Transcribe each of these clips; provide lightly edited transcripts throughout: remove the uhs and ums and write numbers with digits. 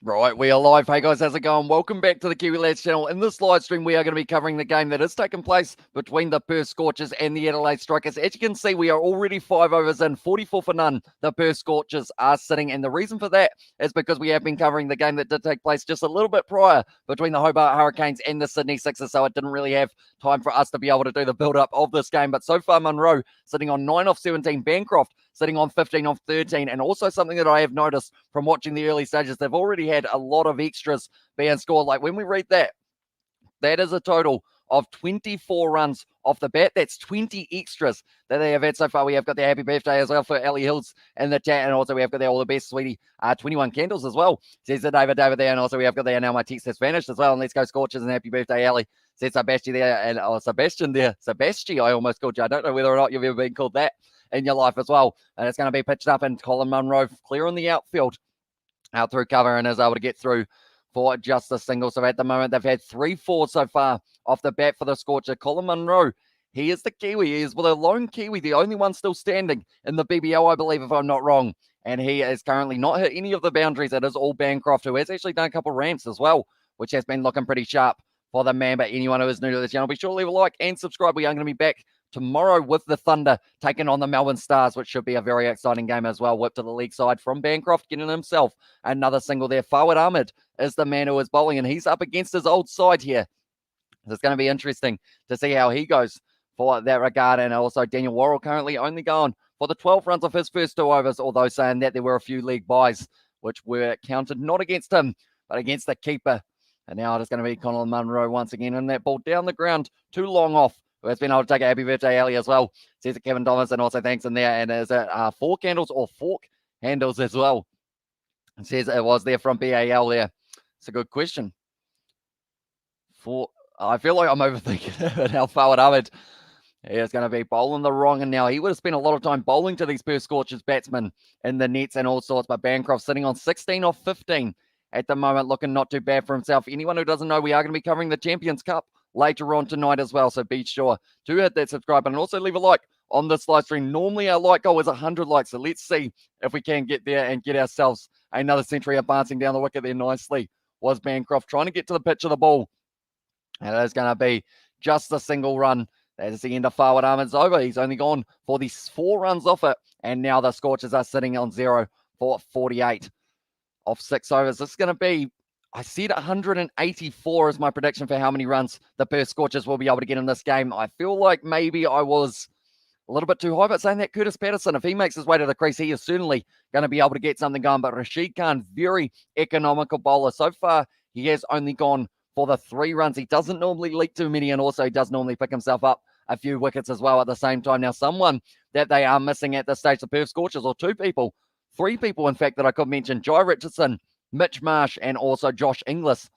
Right, we are live. Hey guys, how's it going? Welcome back to the Kiwi Lads channel. In this live stream, we are going to be covering the game that is taking place between the Perth Scorchers and the Adelaide Strikers. As you can see, we are already 5 overs in, 44 for none. The Perth Scorchers are sitting, and the reason for that is because we have been covering the game that did take place just a little bit prior between the Hobart Hurricanes and the Sydney Sixers, so it didn't really have time for us to be able to do the build-up of this game. But so far, Munro sitting on 9 off 17, Bancroft sitting on 15 off 13, and also something that I have noticed from watching the early stages, they've already had a lot of extras being scored. Like when we read that, that is a total of 24 runs off the bat. That's 20 extras that they have had so far. We have got the happy birthday as well for Ellie Hills in the chat, and also we have got the all the best, sweetie, 21 candles as well. Says the David there, and also we have got the now my text has vanished as well. And let's go Scorchers and happy birthday, Ellie. Says Sebastian there, and Sebastian there. Sebastian, I almost called you. I don't know whether or not you've ever been called that in your life as well. And it's going to be pitched up, and Colin Munro clear on the outfield, out through cover, and is able to get through for just a single. So at the moment, they've had 3-4 so far off the bat for the Scorcher. Colin Munro, he is the Kiwi. He is the lone Kiwi, the only one still standing in the BBL, I believe, if I'm not wrong. And he is currently not hit any of the boundaries. It is all Bancroft, who has actually done a couple of ramps as well, which has been looking pretty sharp for the man. But anyone who is new to the channel, be sure to leave a like and subscribe. We are going to be back tomorrow with the Thunder taking on the Melbourne Stars, which should be a very exciting game as well. Whip to the league side from Bancroft, getting himself another single there. Fawad Ahmed is the man who is bowling, and he's up against his old side here. So it's going to be interesting to see how he goes for that regard. And also Daniel Worrell currently only going for the 12 runs of his first 2 overs, although saying that there were a few league buys, which were counted not against him, but against the keeper. And now it is going to be Colin Munro once again, and that ball down the ground, too long off, who has been able to take a happy birthday, Ali, as well. Says it Kevin Thomas, and also thanks in there. And is it 4 candles or fork handles as well? And says it was there from BAL there. It's a good question. I feel like I'm overthinking it. How Fawad Ahmed is going to be bowling the wrong, and now he would have spent a lot of time bowling to these Perth Scorchers batsmen in the nets and all sorts. But Bancroft sitting on 16 off 15 at the moment, looking not too bad for himself. Anyone who doesn't know, we are going to be covering the Champions Cup later on tonight as well, so be sure to hit that subscribe button and also leave a like on this live stream. Normally our like goal is 100 likes, so let's see if we can get there and get ourselves another century. Advancing down the wicket there nicely was Bancroft, trying to get to the pitch of the ball, and it is going to be just a single run. That is the end of Fawad Ahmed's over. He's only gone for these 4 runs off it, and now the Scorchers are sitting on 0 for 48 off 6 overs. This is going to be, I said 184 is my prediction for how many runs the Perth Scorchers will be able to get in this game. I feel like maybe I was a little bit too high, but saying that Curtis Patterson, if he makes his way to the crease, he is certainly going to be able to get something going. But Rashid Khan, very economical bowler. So far, he has only gone for the 3 runs. He doesn't normally leak too many, and also he does normally pick himself up a few wickets as well at the same time. Now, someone that they are missing at this stage, the Perth Scorchers, or 2 people, 3 people, in fact, that I could mention, Jai Richardson, Mitch Marsh, and also Josh Inglis,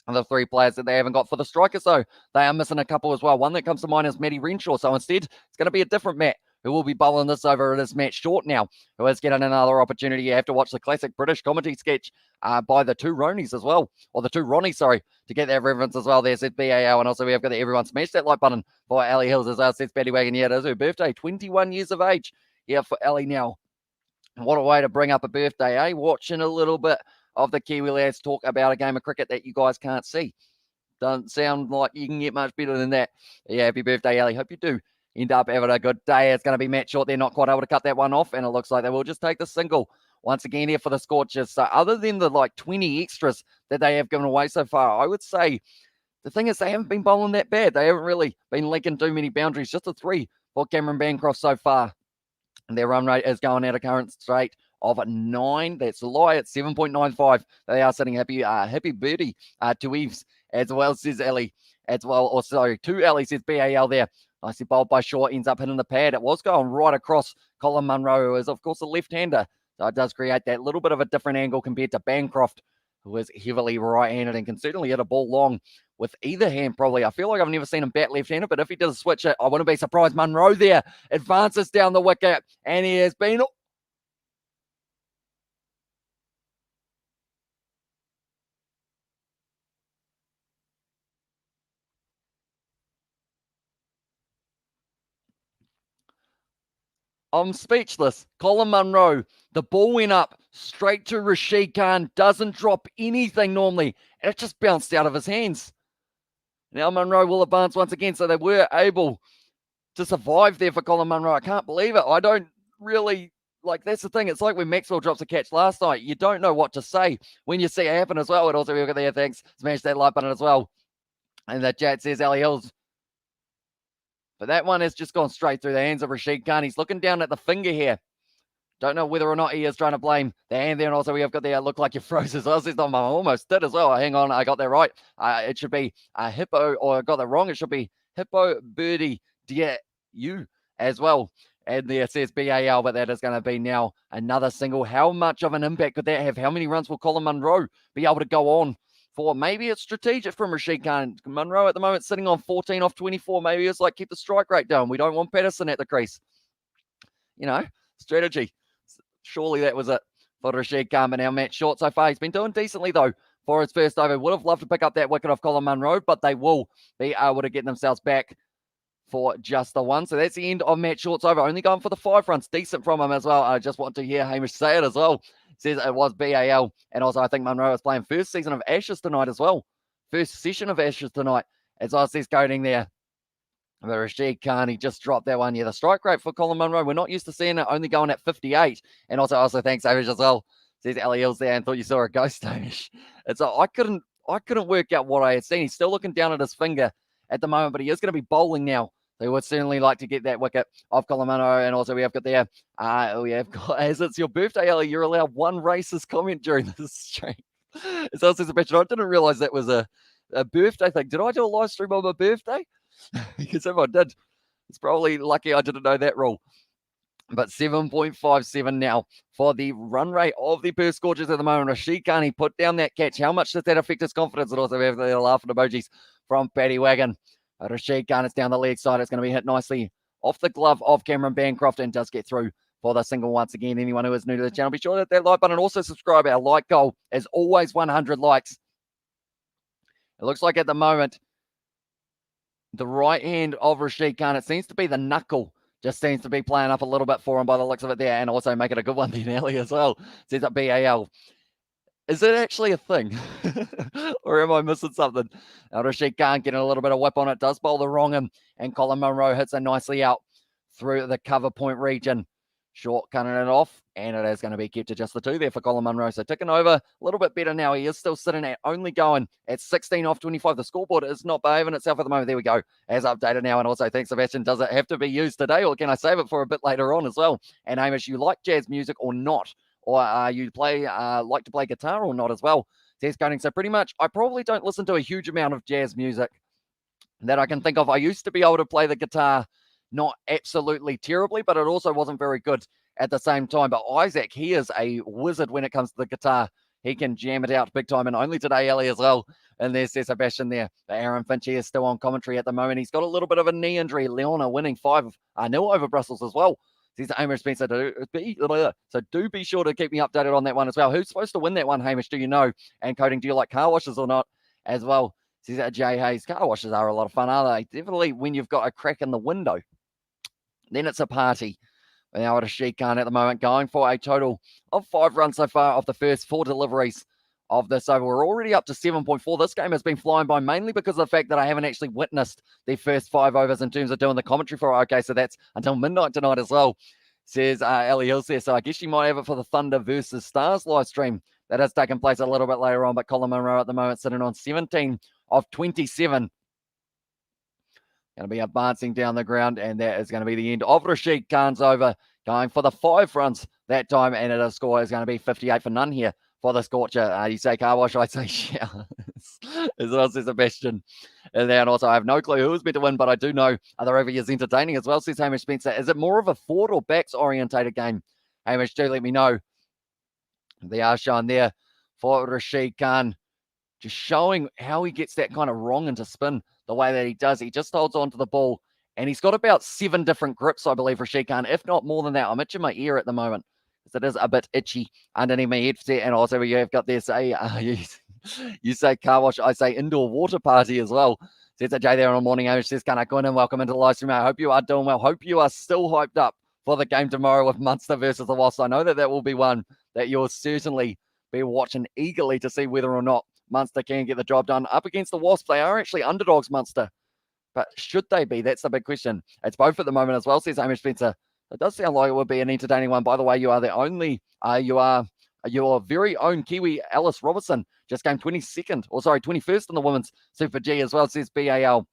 are the 3 players that they haven't got for the Strikers. So they are missing a couple as well. One that comes to mind is Matty Renshaw. So instead, it's going to be a different Matt who will be bowling this over. It is Matt Short now, who is getting another opportunity. You have to watch the classic British commentary sketch by the 2 Ronies as well, or the 2 Ronnies, sorry, to get that reference as well. There's BAL, and also we have got the everyone smash that like button for Ali Hills as well. Says Betty Wagon. Yeah, it is her birthday, 21 years of age here for Ali now. What a way to bring up a birthday, eh? Watching a little bit of the Kiwi lads talk about a game of cricket that you guys can't see. Doesn't sound like you can get much better than that. Yeah, happy birthday, Ali. Hope you do end up having a good day. It's going to be Matt Short. They're not quite able to cut that one off, and it looks like they will just take the single once again here for the Scorchers. So other than the 20 extras that they have given away so far, I would say the thing is they haven't been bowling that bad. They haven't really been linking too many boundaries. Just a 3 for Cameron Bancroft so far. And their run rate is going out of current straight of 9. That's a lie at 7.95. They are sitting happy birdie to Eves as well, says Ellie. As well, or sorry, to Ellie, says BAL there. Nicely bowled by Shaw, ends up hitting the pad. It was going right across Colin Munro, who is, of course, a left-hander. So it does create that little bit of a different angle compared to Bancroft, who is heavily right-handed and can certainly hit a ball long with either hand, probably. I feel like I've never seen him bat left-handed, but if he does switch it, I wouldn't be surprised. Munro there advances down the wicket, and he has been I'm speechless. Colin Munro, the ball went up straight to Rashid Khan, doesn't drop anything normally, and it just bounced out of his hands. Now Munro will advance once again, so they were able to survive there for Colin Munro. I can't believe it. I don't really, that's the thing. It's like when Maxwell drops a catch last night. You don't know what to say when you see it happen as well. And also, we've got there, thanks. Smash that like button as well. And the chat says, Ali Hills. But that one has just gone straight through the hands of Rashid Khan. He's looking down at the finger here. Don't know whether or not he is trying to blame the hand there. And also, we have got there, look like you froze as well. I almost did as well. Hang on, I got that right. It should be a hippo, or I got that wrong. It should be hippo birdie dear you as well. And there it says BAL, but that is going to be now another single. How much of an impact could that have? How many runs will Colin Munro be able to go on for? Maybe it's strategic from Rashid Khan. Munro at the moment sitting on 14 off 24. Maybe it's like keep the strike rate down. We don't want Patterson at the crease. Strategy. Surely that was it for Rashid Khan. But now Matt Short so far. He's been doing decently though for his first over. Would have loved to pick up that wicket off Colin Munro, but they will be able to get themselves back for just the one. So that's the end of Matt Short's over. Only going for the 5 runs. Decent from him as well. I just want to hear Hamish say it as well. Says it was BAL. And also I think Munro is playing first season of Ashes tonight as well. First session of Ashes tonight. As I says coding there. But Rashid Khan, he just dropped that one. Yeah, the strike rate for Colin Munro, we're not used to seeing it, only going at 58. And also thanks, Hamish, as well. Says Ali Hills there and thought you saw a ghost, Hamish. I couldn't work out what I had seen. He's still looking down at his finger at the moment, but he is going to be bowling now. They would certainly like to get that wicket off Colin Munro. And also we have got there, we have got, as it's your birthday, Ali, you're allowed one racist comment during this stream. So it says, I didn't realize that was a birthday thing. Did I do a live stream on my birthday? Because if I did, it's probably lucky I didn't know that rule. But 7.57 now for the run rate of the Perth Scorchers at the moment. Rashid Khan, he put down that catch. How much does that affect his confidence? And also we have the laughing emojis from Paddy Wagon. Rashid Khan is down the leg side. It's going to be hit nicely off the glove of Cameron Bancroft and does get through for the single once again. Anyone who is new to the channel, be sure to hit that like button. Also subscribe. Our like goal is always 100 likes. It looks like at the moment, the right hand of Rashid Khan, it seems to be the knuckle, just seems to be playing up a little bit for him by the looks of it there, and also make it a good one then, Ellie, as well. Says up BAL. Is it actually a thing? Or am I missing something? Rashid Khan getting a little bit of whip on it, does bowl the wrong him, and Colin Munro hits it nicely out through the cover point region. Short cutting it off, and it is going to be kept to just the 2 there for Colin Munro. So ticking over a little bit better now. He is still sitting at only going at 16 off 25. The scoreboard is not behaving itself at the moment. There we go. As updated now. And also, thanks, Sebastian. Does it have to be used today, or can I save it for a bit later on as well? And Hamish, you like jazz music or not? Or you like to play guitar or not as well? Says Coding. So pretty much, I probably don't listen to a huge amount of jazz music that I can think of. I used to be able to play the guitar, not absolutely terribly, but it also wasn't very good at the same time. But Isaac, he is a wizard when it comes to the guitar. He can jam it out big time, and only today, Ellie, as well. And there's Sebastian there. Aaron Finch is still on commentary at the moment. He's got a little bit of a knee injury. Leona winning 5-0 over Brussels as well. Says Hamish Spencer. So do be sure to keep me updated on that one as well. Who's supposed to win that one, Hamish? Do you know? And Coding, do you like car washes or not as well? Says Jay Hayes. Car washes are a lot of fun, are they? Definitely when you've got a crack in the window. Then it's a party. Now Rashid Khan at the moment going for a total of 5 runs so far off the first 4 deliveries of this over. We're already up to 7.4. This game has been flying by mainly because of the fact that I haven't actually witnessed the first 5 overs in terms of doing the commentary for it. Okay, so that's until midnight tonight as well, says Ellie Hills there. So I guess you might have it for the Thunder versus Stars live stream that has taken place a little bit later on. But Colin Munro at the moment sitting on 17 of 27. Going to be advancing down the ground, and that is going to be the end of Rashid Khan's over, going for the 5 runs that time, and the score is going to be 58 for none here for the Scorcher. You say car wash, I say showers. As well, says Sebastian. And then also, I have no clue who was meant to win, but I do know the rugby is entertaining as well, says Hamish Spencer. Is it more of a forward or backs orientated game? Hamish, do let me know. They are shown there for Rashid Khan, just showing how he gets that kind of wrong into spin the way that he does. He just holds on to the ball, and he's got about 7 different grips, I believe, Rashid Khan, if not more than that. I'm itching my ear at the moment because it is a bit itchy underneath my headset. And also, you have got this, you say car wash, I say indoor water party as well. Says Jay there on the morning. Hamish says, can I go in and welcome into the live stream? I hope you are doing well. Hope you are still hyped up for the game tomorrow with Munster versus the Wasps. I know that will be one that you'll certainly be watching eagerly to see whether or not Munster can get the job done up against the Wasps. They are actually underdogs, Munster. But should they be? That's the big question. It's both at the moment as well, says Hamish Spencer. It does sound like it would be an entertaining one. By the way, you are the only, your very own Kiwi Alice Robertson just came 21st in the Women's Super G as well, says BAL.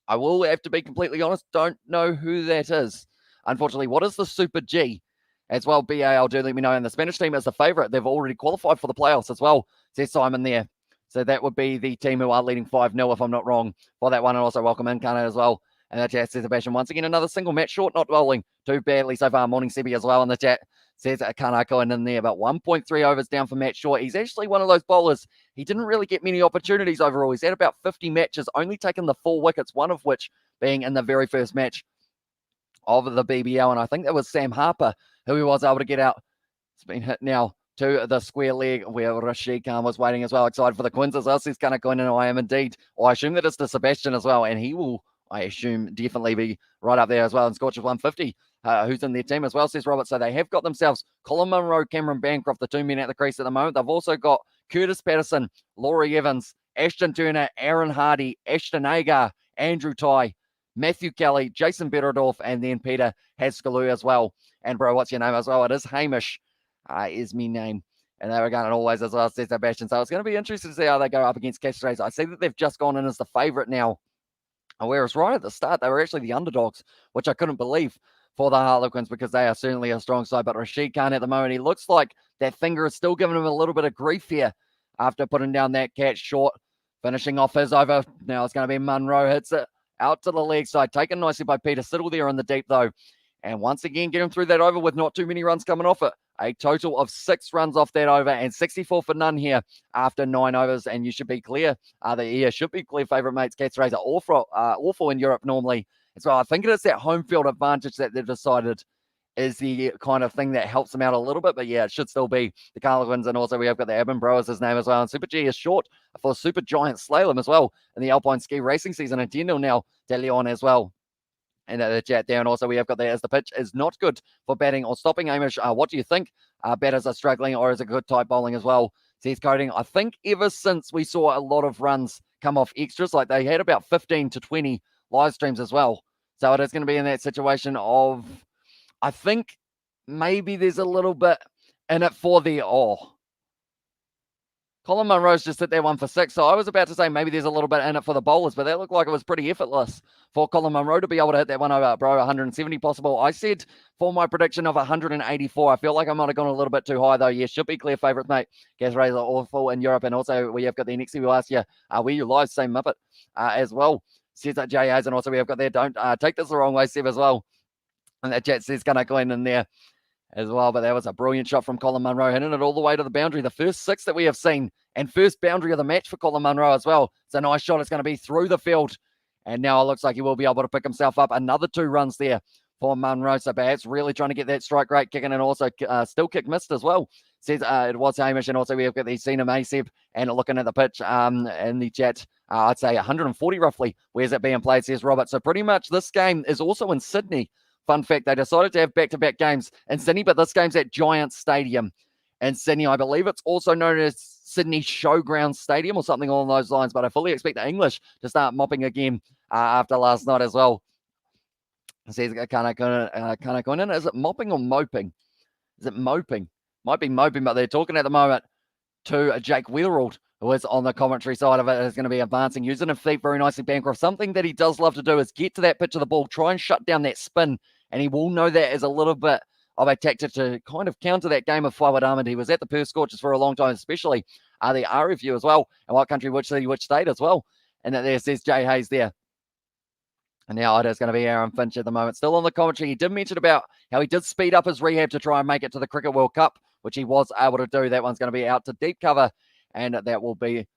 I will have to be completely honest, don't know who that is. Unfortunately, what is the Super G? As well, BAL, do let me know. And the Spanish team is the favourite. They've already qualified for the playoffs as well, says Simon there. So that would be the team who are leading 5-0, if I'm not wrong, for that one. And also welcome in, Kana, as well. And the chat says, Sebastian, once again, another single match short, not bowling too badly so far. Morning Sebi as well in the chat. Says Kana going in there, about 1.3 overs down for Matt Short. He's actually one of those bowlers. He didn't really get many opportunities overall. He's had about 50 matches, only taken the 4 wickets, one of which being in the very first match of the BBL. And I think that was Sam Harper who he was able to get out. It's been hit now to the square leg where Rashid Khan was waiting as well. Excited for the Quins as well. He's kind of going in. I am indeed. Or I assume that it's to Sebastian as well. And he will, I assume, definitely be right up there as well. And Scorchers 150, who's in their team as well, says Robert. So they have got themselves Colin Munro, Cameron Bancroft, the 2 men at the crease at the moment. They've also got Curtis Patterson, Laurie Evans, Ashton Turner, Aaron Hardy, Ashton Agar, Andrew Ty, Matthew Kelly, Jason Betterdorf, and then Peter Haskelloo as well. And bro, what's your name as well? It is Hamish. Is me name. And they were going always as well, says Sebastian. So it's going to be interesting to see how they go up against Castries. I see that they've just gone in as the favourite now. Whereas right at the start, they were actually the underdogs, which I couldn't believe for the Harlequins because they are certainly a strong side. But Rashid Khan at the moment, he looks like that finger is still giving him a little bit of grief here after putting down that catch short, finishing off his over. Now it's going to be Munro, hits it out to the leg side, taken nicely by Peter Siddle there in the deep though. And once again, get him through that over with not too many runs coming off it. A total of 6 runs off that over and 64 for none here after 9 overs. And you should be clear. The should be clear favourite mates. Castries are awful in Europe normally. And so I think it is that home field advantage that they've decided is the kind of thing that helps them out a little bit. But yeah, it should still be the Carlowins. And also we have got the Abin Bro as his name as well. And Super G is short for Super Giant Slalom as well in the Alpine Ski Racing season. And 10-0 now to Leon as well. And the chat there, and also we have got there as the pitch is not good for batting or stopping. Hamish, what do you think? Batters are struggling, or is it good type bowling as well? Says Coding. I think ever since we saw a lot of runs come off extras, like they had about 15 to 20 live streams as well. So it is going to be in that situation of, I think maybe there's a little bit in it for the Colin Munro's just hit that one for 6. So I was about to say maybe there's a little bit in it for the bowlers, but that looked like it was pretty effortless for Colin Munro to be able to hit that one over, bro, 170 possible. I said for my prediction of 184. I feel like I might have gone a little bit too high, though. Yes, should be clear favourites, mate. Castries are awful in Europe. And also we have got the next who asked you, were you live? Same Muppet as well. Says that JAs. And also we have got there, don't take this the wrong way, Seb, as well. And that chat says, can I go in there as well? But that was a brilliant shot from Colin Munro, hitting it all the way to the boundary. The first 6 that we have seen, and first boundary of the match for Colin Munro as well. It's a nice shot. It's going to be through the field. And now it looks like he will be able to pick himself up. Another 2 runs there for Munro. So perhaps really trying to get that strike rate kicking, and also still kick missed as well. Says it was Hamish. And also we have got the Cena Mayseb, and looking at the pitch in the chat, I'd say 140 roughly. Where's it being played, says Robert. So pretty much this game is also in Sydney. Fun fact, they decided to have back-to-back games in Sydney, but this game's at Giant Stadium in Sydney. I believe it's also known as Sydney Showground Stadium or something along those lines, but I fully expect the English to start mopping again after last night as well. It says, can I go in? Is it mopping or moping? Is it moping? Might be moping, but they're talking at the moment to Jake Wheelrold, who is on the commentary side of it, is going to be advancing, using a feet very nicely, Bancroft. Something that he does love to do is get to that pitch of the ball, try and shut down that spin, and he will know that as a little bit of a tactic to kind of counter that game of Fawad Ahmed. He was at the Perth Scorchers for a long time, especially the RFU as well, and what country, which city, which state as well. And that there says Jay Hayes there. And now it is going to be Aaron Finch at the moment. Still on the commentary, he did mention about how he did speed up his rehab to try and make it to the Cricket World Cup, which he was able to do. That one's going to be out to deep cover, and that will be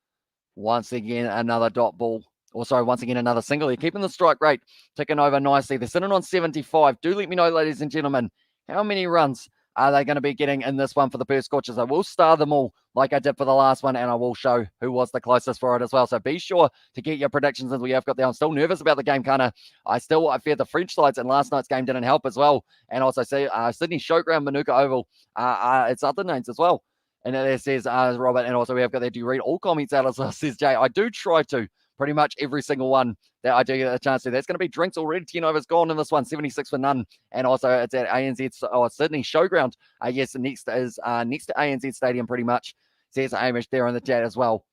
once again another dot ball. Also, once again, another single. They're keeping the strike rate ticking over nicely. They're sitting on 75. Do let me know, ladies and gentlemen, how many runs are they going to be getting in this one for the Perth Scorchers? I will star them all like I did for the last one, and I will show who was the closest for it as well. So be sure to get your predictions as we have got there. I'm still nervous about the game, Kana. I fear the French sides, and last night's game didn't help as well. And also see Sydney Showground, Manuka Oval, it's other names as well. And it says Robert, and also we have got there. Do you read all comments out as well, says Jay? I do try to. Pretty much every single one that I do get a chance to. That's going to be drinks already. 10 overs gone in this one, 76 for none. And also it's at ANZ Sydney Showground. Yes, next is next to ANZ Stadium pretty much. Says Amish there in the chat as well.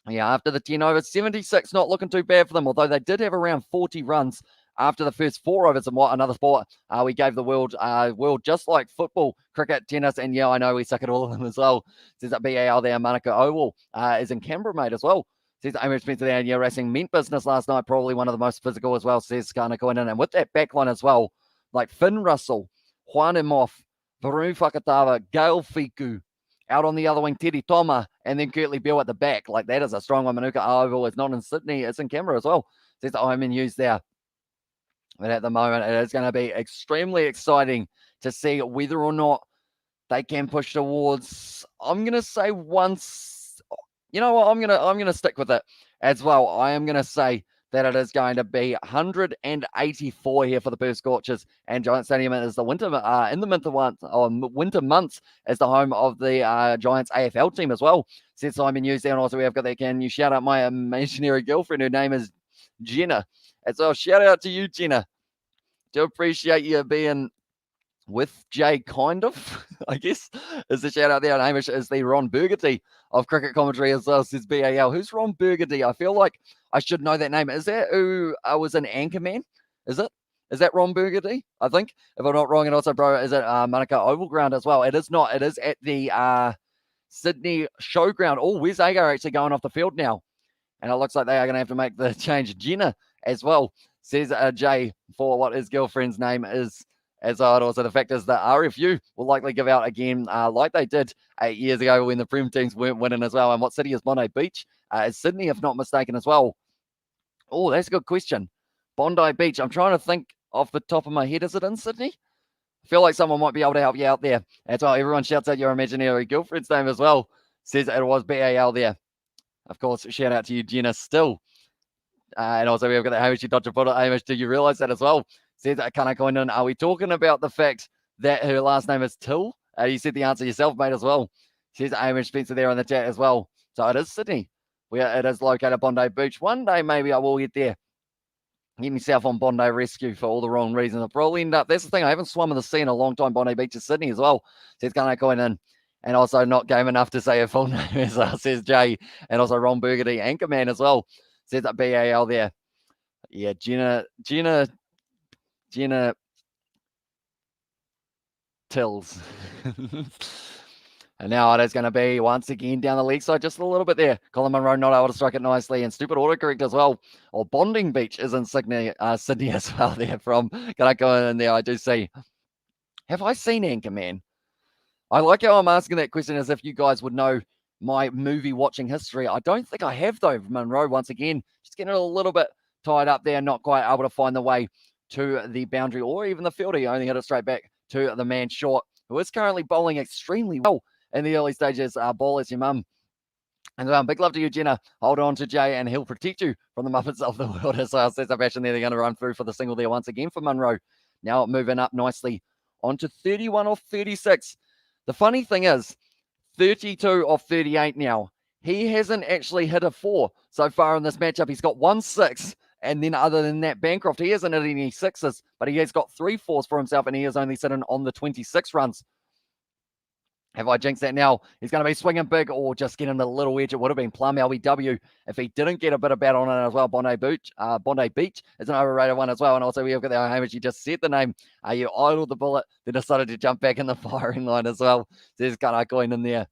Yeah, after the 10 overs, 76 not looking too bad for them, although they did have around 40 runs after the first 4 overs. And what another sport we gave the world just like football, cricket, tennis, and yeah, I know we suck at all of them as well. Says that BAL there, Monaco Oval is in Canberra, mate, as well. Says Amish Spencer there, and yeah, racing meant business last night, probably one of the most physical as well, says Kana going in. And with that back line as well, like Finn Russell, Juan Emoff, Varun Fakatava, Gail Fiku, out on the other wing, Teddy Toma, and then Kurtley Bell at the back. Like, that is a strong one. Manuka Oval is not in Sydney, it's in Canberra as well. Says I'm in use there. But at the moment, it is going to be extremely exciting to see whether or not they can push towards, I'm going to say once, you know what, I'm going to stick with it as well. I am going to say that it is going to be 184 here for the Perth Scorchers, and Giant Stadium is the winter winter months as the home of the Giants AFL team as well. Says Simon Hughes there, and also we have got there. Can you shout out my imaginary girlfriend? Her name is Jenna. And so shout out to you, Jenna. Do appreciate you being with Jay, kind of, I guess, is the shout out there. And Hamish is the Ron Burgundy of cricket commentary as well, says BAL. Who's Ron Burgundy? I feel like I should know that name. Is that who was an Anchorman? Is it? Is that Ron Burgundy? I think, if I'm not wrong. And also, bro, is it Monaco Oval Ground as well? It is not. It is at the Sydney Showground. Oh, where's Agar actually going off the field now? And it looks like they are going to have to make the change. Jenna as well, says Jay, for what his girlfriend's name is. As also the fact is that RFU will likely give out again, like they did 8 years ago when the Prem teams weren't winning as well. And what city is Bondi Beach? Is Sydney, if not mistaken, as well. Oh, that's a good question. Bondi Beach. I'm trying to think off the top of my head. Is it in Sydney? I feel like someone might be able to help you out there. As well, everyone shouts out your imaginary girlfriend's name as well. Says it was BAL there. Of course, shout out to you, Jenna, still. And also, we've got the Hamish Dodger Photo. Hamish, do you realize that as well? Says that kind of going on. Are we talking about the fact that her last name is Till? You said the answer yourself, mate, as well. Says Hamish Spencer there in the chat as well. So it is Sydney, where it is located at Bondi Beach. One day, maybe I will get there. Get myself on Bondi Rescue for all the wrong reasons. I'll probably end up. That's the thing. I haven't swum in the sea in a long time. Bondi Beach is Sydney as well. Says kind of going in. And also not game enough to say a full name as well, says Jay. And also Ron Burgundy, Anchorman as well. Says that BAL there. Yeah, Jenna Tills. And now it is going to be once again down the leg side just a little bit there. Colin Munro not able to strike it nicely, and stupid autocorrect as well. Or Bonding Beach is in Sydney as well there from. Can I go in there? I do see. Have I seen Anchorman? I like how I'm asking that question as if you guys would know my movie watching history. I don't think I have, though, Munro. Once again, just getting a little bit tied up there, not quite able to find the way to the boundary or even the fielder. He only hit it straight back to the man short, who is currently bowling extremely well in the early stages. Ball is your mum. And big love to you, Jenna. Hold on to Jay, and he'll protect you from the Muppets of the world as well. Says Sebastian there. They're going to run through for the single there once again for Munro. Now moving up nicely onto 31 off 36. The funny thing is, 32 off 38 now. He hasn't actually hit a 4 so far in this matchup. He's got 1 6. And then other than that, Bancroft, he hasn't hit any 6s, but he has got 3 4s for himself, and he is only sitting on the 26 runs. Have I jinxed that now? He's going to be swinging big or just getting a little edge. It would have been Plum LBW if he didn't get a bit of bat on it as well. Bondi Beach is an overrated one as well. And also we have got the Hamish. You just said the name. You idled the bullet, then decided to jump back in the firing line as well. There's kind of going in there.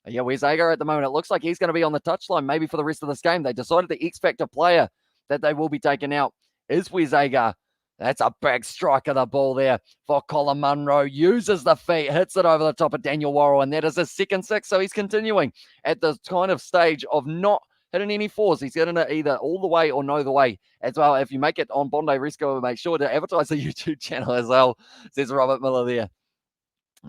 Yeah, where's Agar at the moment? It looks like he's going to be on the touchline maybe for the rest of this game. They decided the X-Factor player that they will be taking out is Wes Agar. That's a big strike of the ball there for Colin Munro. Uses the feet, hits it over the top of Daniel Worrell, and that is his second 6. So he's continuing at the kind of stage of not hitting any 4s. He's getting it either all the way or no the way as well. If you make it on Bondi Rescue, make sure to advertise the YouTube channel as well, says Robert Miller there.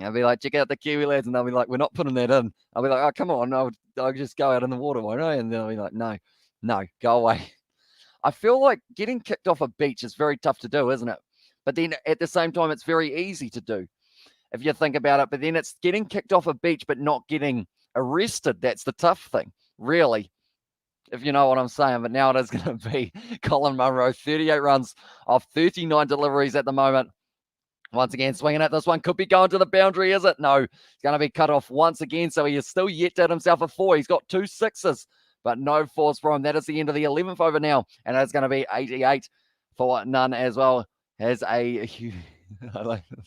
I'll be like, check out the Kiwi lads. And they'll be like, we're not putting that in. I'll be like, oh, come on. I'll just go out in the water, won't I? And they'll be like, no, go away. I feel like getting kicked off a beach is very tough to do, isn't it? But then at the same time, it's very easy to do if you think about it. But then it's getting kicked off a beach but not getting arrested. That's the tough thing, really, if you know what I'm saying. But now it is going to be Colin Munro, 38 runs off 39 deliveries at the moment. Once again, swinging at this one. Could be going to the boundary, is it? No. It's going to be cut off once again. So he is still yet to hit himself a 4. He's got 2 6s, but no 4s for him. That is the end of the 11th over now. And it's going to be 88 for none as well. Has a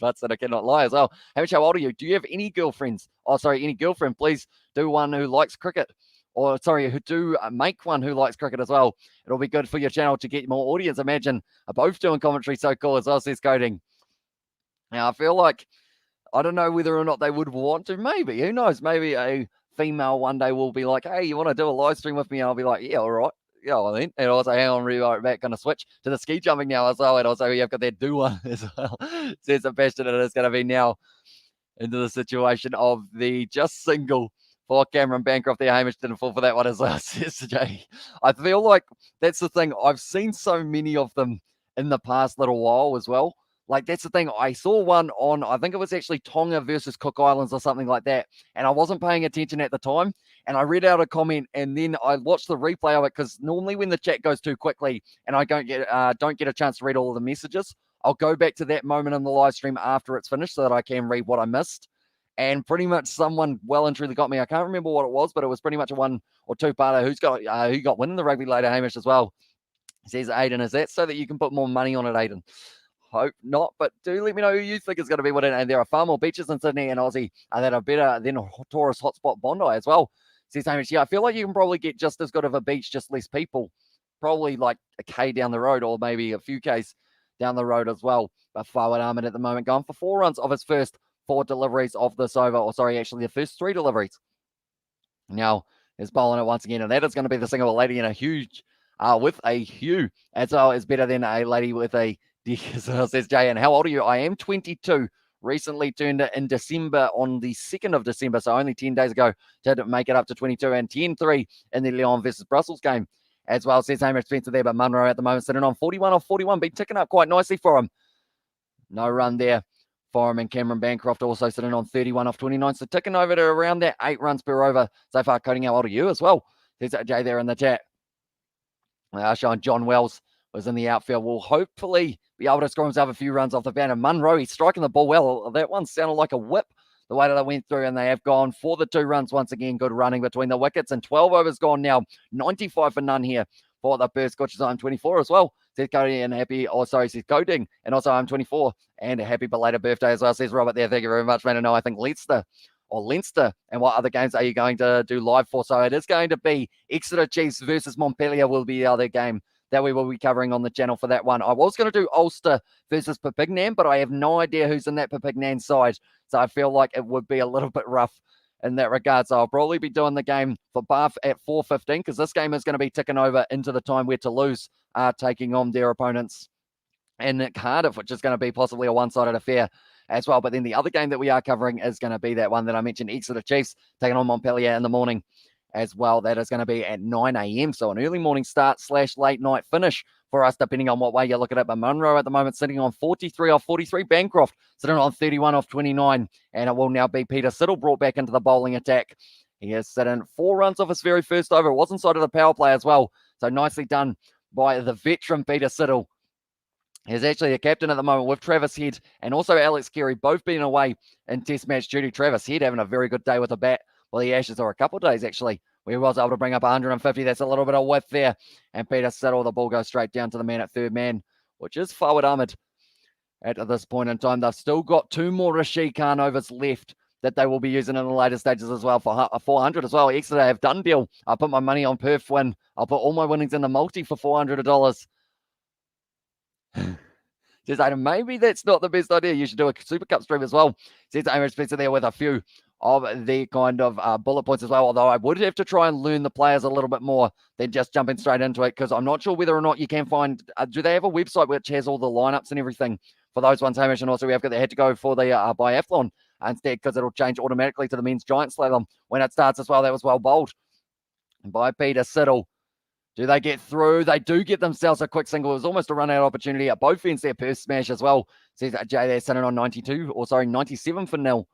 that's that I cannot lie as well. Hamish, how old are you? Do you have any girlfriends? Oh, sorry, any girlfriend? Please do one who likes cricket. Or, sorry, who do make one who likes cricket as well. It'll be good for your channel to get more audience. Imagine both doing commentary so cool as well, says Coding. Now, I feel like, I don't know whether or not they would want to. Maybe. Who knows? Maybe a female one day will be like, hey, you want to do a live stream with me? And I'll be like, yeah, all right. Yeah, well then. And also, hang on, right back. Going to switch to the ski jumping now as well. And also, you've got that do one as well. Says Sebastian, and it's going to be now into the situation of the just single for Cameron Bancroft there. Hamish didn't fall for that one as well, says Jay. I feel like that's the thing. I've seen so many of them in the past little while as well. Like, that's the thing. I saw one on, I think it was actually Tonga versus Cook Islands or something like that. And I wasn't paying attention at the time. And I read out a comment and then I watched the replay of it, because normally when the chat goes too quickly and I don't get a chance to read all of the messages, I'll go back to that moment in the live stream after it's finished so that I can read what I missed. And pretty much someone well and truly got me. I can't remember what it was, but it was pretty much a 1 or 2-parter. Who got winning the rugby later, Hamish, as well. Says Aiden, is that so that you can put more money on it, Aiden? Hope not, but do let me know who you think is going to be winning. And there are far more beaches in Sydney and Aussie that are better than tourist hotspot Bondi as well. Says Hamish, yeah, I feel like you can probably get just as good of a beach, just less people. Probably like a K down the road, or maybe a few Ks down the road as well. But Fawad Ahmed at the moment going for 4 runs of his first 4 deliveries of this over. Or sorry, actually the first 3 deliveries. Now is bowling it once again, and that is going to be the single lady in a huge, with a hue as well, is better than a lady with a says Jay. And how old are you? I am 22. Recently turned it in December, on the 2nd of December. So only 10 days ago to make it up to 22, and 10-3 in the Lyon versus Brussels game as well. Says Hamish Spencer there, but Munro at the moment sitting on 41 off 41. Been ticking up quite nicely for him. No run there for him. And Cameron Bancroft also sitting on 31 off 29. So ticking over to around that 8 runs per over so far. Coding, how old are you as well? Says Jay there in the chat. Showing John Wells was in the outfield, will hopefully be able to score himself a few runs off the bat. And Munro, he's striking the ball well. That one sounded like a whip the way that they went through, and they have gone for the 2 runs once again. Good running between the wickets, and 12 overs gone now. 95 for none here for the Perth Scorchers. I'm 24 as well. Says Cody, and says Coding, and also I'm 24, and a happy belated birthday as well, says Robert there. Thank you very much, man. And no, I think Leinster. And what other games are you going to do live for? So it is going to be Exeter Chiefs versus Montpellier will be the other game that we will be covering on the channel for that one. I was going to do Ulster versus Perpignan, but I have no idea who's in that Perpignan side. So I feel like it would be a little bit rough in that regard. So I'll probably be doing the game for Bath at 4:15, because this game is going to be ticking over into the time where Toulouse are taking on their opponents in Cardiff, which is going to be possibly a one-sided affair as well. But then the other game that we are covering is going to be that one that I mentioned, Exeter Chiefs taking on Montpellier in the morning as well. That is going to be at 9 a.m. So an early morning start / late night finish for us, depending on what way you look at it. But Munro at the moment sitting on 43 off 43. Bancroft sitting on 31 off 29. And it will now be Peter Siddle brought back into the bowling attack. He has sitting 4 runs off his very first over. It was inside of the power play as well. So nicely done by the veteran Peter Siddle. He's actually a captain at the moment with Travis Head and also Alex Carey, both being away in test match duty. Travis Head having a very good day with the bat. Well, the Ashes, or a couple of days actually, where he was able to bring up 150. That's a little bit of width there. And Peter Siddle, the ball goes straight down to the man at third man, which is Fawad Ahmed at this point in time. They've still got 2 more Rashid Khan overs left that they will be using in the later stages as well for 400 as well. Exeter have done deal. I'll put my money on Perth win. I'll put all my winnings in the multi for $400. Says Aiden, maybe that's not the best idea. You should do a Super Cup stream as well. Says Amy Spencer there with a few of the kind of bullet points as well. Although I would have to try and learn the players a little bit more than just jumping straight into it, because I'm not sure whether or not you can find, do they have a website which has all the lineups and everything for those ones, Hamish? And also we have got the head to go for the biathlon instead, because it'll change automatically to the men's giant slalom when it starts as well. That was well bowled by Peter Siddle. Do they get through? They do get themselves a quick single. It was almost a run-out opportunity at both ends there. Perth smash as well. Says Jay, they're sitting on 97 for nil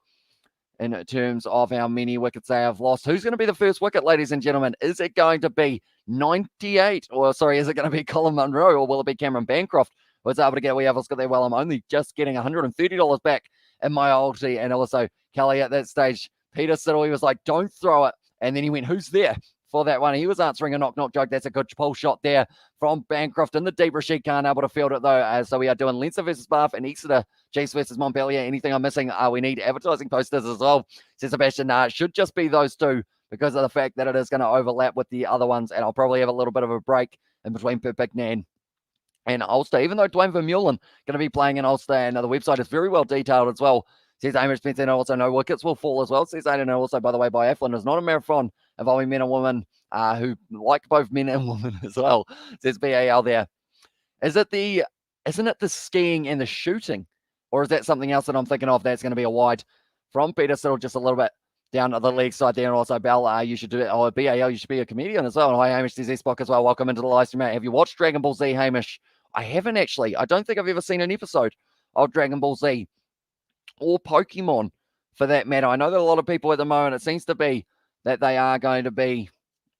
in terms of how many wickets they have lost. Who's going to be the first wicket, ladies and gentlemen? Is it going to be 98? Or, sorry, is it going to be Colin Munro, or will it be Cameron Bancroft who was able to get away? I've got there. Well, I'm only just getting $130 back in my ulti. And also, Kelly at that stage, Peter Siddle, he was like, don't throw it. And then he went, who's there? For that one, he was answering a knock-knock joke. That's a good pull shot there from Bancroft in the deep. Rashid Khan able to field it, though. So we are doing Leinster versus Bath and Exeter, Chiefs versus Montpellier. Anything I'm missing? We need advertising posters as well, says Sebastian. It should just be those two because of the fact that it is going to overlap with the other ones, and I'll probably have a little bit of a break in between Pipignan and Ulster, even though Dwayne Vermeulen going to be playing in Ulster, and the website is very well detailed as well. Says Hamish Spencer, and also no wickets will fall as well. Says Aiden, and also, by the way, biathlon is not a marathon involving men and women who like both men and women as well. Says BAL there. Isn't it the skiing and the shooting? Or is that something else that I'm thinking of that's going to be a wide from Peter Siddle, just a little bit down to the leg side there. And also, Bell, you should do it. Oh, BAL, you should be a comedian as well. And hi, Hamish, says S-Spock as well. Welcome into the live stream, mate. Have you watched Dragon Ball Z, Hamish? I haven't actually. I don't think I've ever seen an episode of Dragon Ball Z or Pokemon for that matter. I know that a lot of people at the moment, it seems to be that they are going to be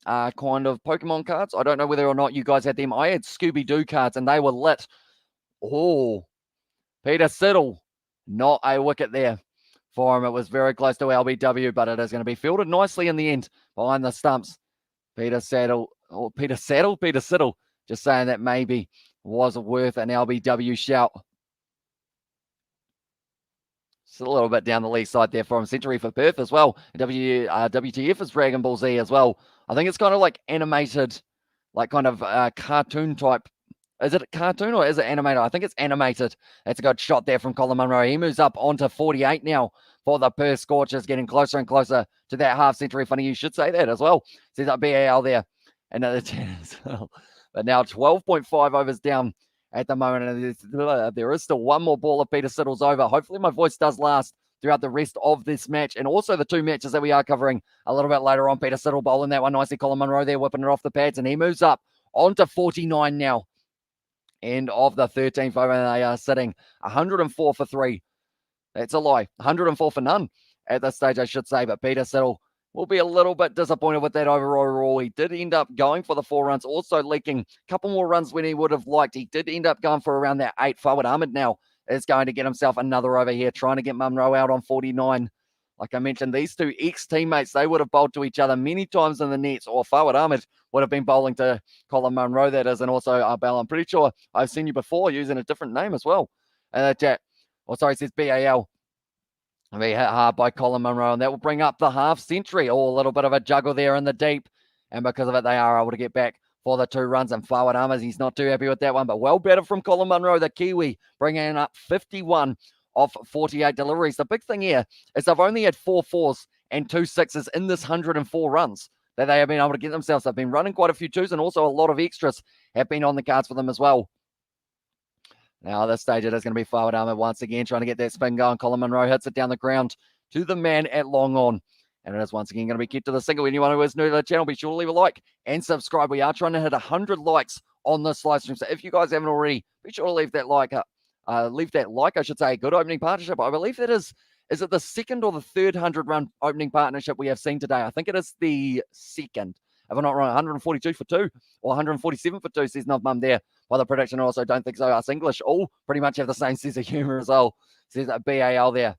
kind of Pokemon cards. I don't know whether or not you guys had them. I had Scooby-Doo cards and they were lit. Oh, Peter Siddle, not a wicket there for him. It was very close to LBW, but it is going to be fielded nicely in the end behind the stumps. Peter Siddle, just saying that maybe was worth an LBW shout. Just a little bit down the leg side there for him. Century for Perth as well. WTF is Dragon Ball Z as well. I think it's kind of like animated, like kind of cartoon type. Is it a cartoon or is it animated? I think it's animated. That's a good shot there from Colin Munro. He moves up onto 48 now for the Perth Scorchers, getting closer and closer to that half century. Funny you should say that as well. Says up BAL there. Another 10 as well. But now 12.5 overs down at the moment, and there is still one more ball of Peter Siddle's over. Hopefully my voice does last throughout the rest of this match, and also the two matches that we are covering a little bit later on. Peter Siddle bowling that one nicely. Colin Munro there whipping it off the pads, and he moves up onto 49 now. End of the 13th over, and they are sitting 104 for 3. That's a lie. 104 for none at this stage, I should say, but Peter Siddle will be a little bit disappointed with that overall. He did end up going for the 4 runs, also leaking a couple more runs when he would have liked. He did end up going for around that 8. Fawad Ahmed now is going to get himself another over here, trying to get Munro out on 49. Like I mentioned, these two ex-teammates, they would have bowled to each other many times in the nets, or Fawad Ahmed would have been bowling to Colin Munro, that is, and also Bell. I'm pretty sure I've seen you before using a different name as well. Chat. Oh, sorry, it says BAL. Be hit hard by Colin Munro, and that will bring up the half century. Oh, a little bit of a juggle there in the deep, and because of it, they are able to get back for the 2 runs. And Fawad Ahmed, he's not too happy with that one, but well better from Colin Munro, the Kiwi, bringing up 51 of 48 deliveries. The big thing here is they've only had 4 4s and 2 6s in this 104 runs that they have been able to get themselves. They've been running quite a few 2s, and also a lot of extras have been on the cards for them as well. Now, at this stage, it is going to be Fawad Ahmed once again trying to get that spin going. Colin Munro hits it down the ground to the man at long on. And it is once again going to be kept to the single. Anyone who is new to the channel, be sure to leave a like and subscribe. We are trying to hit 100 likes on this live stream. So if you guys haven't already, be sure to leave that like up. I should say. Good opening partnership. I believe that is it the second or the third 100-run opening partnership we have seen today? I think it is the second. If I'm not wrong, 142 for 2 or 147 for 2, says Nub Mum there by the prediction. Also, don't think so. Us English all pretty much have the same sense of humor as well, says BAL there.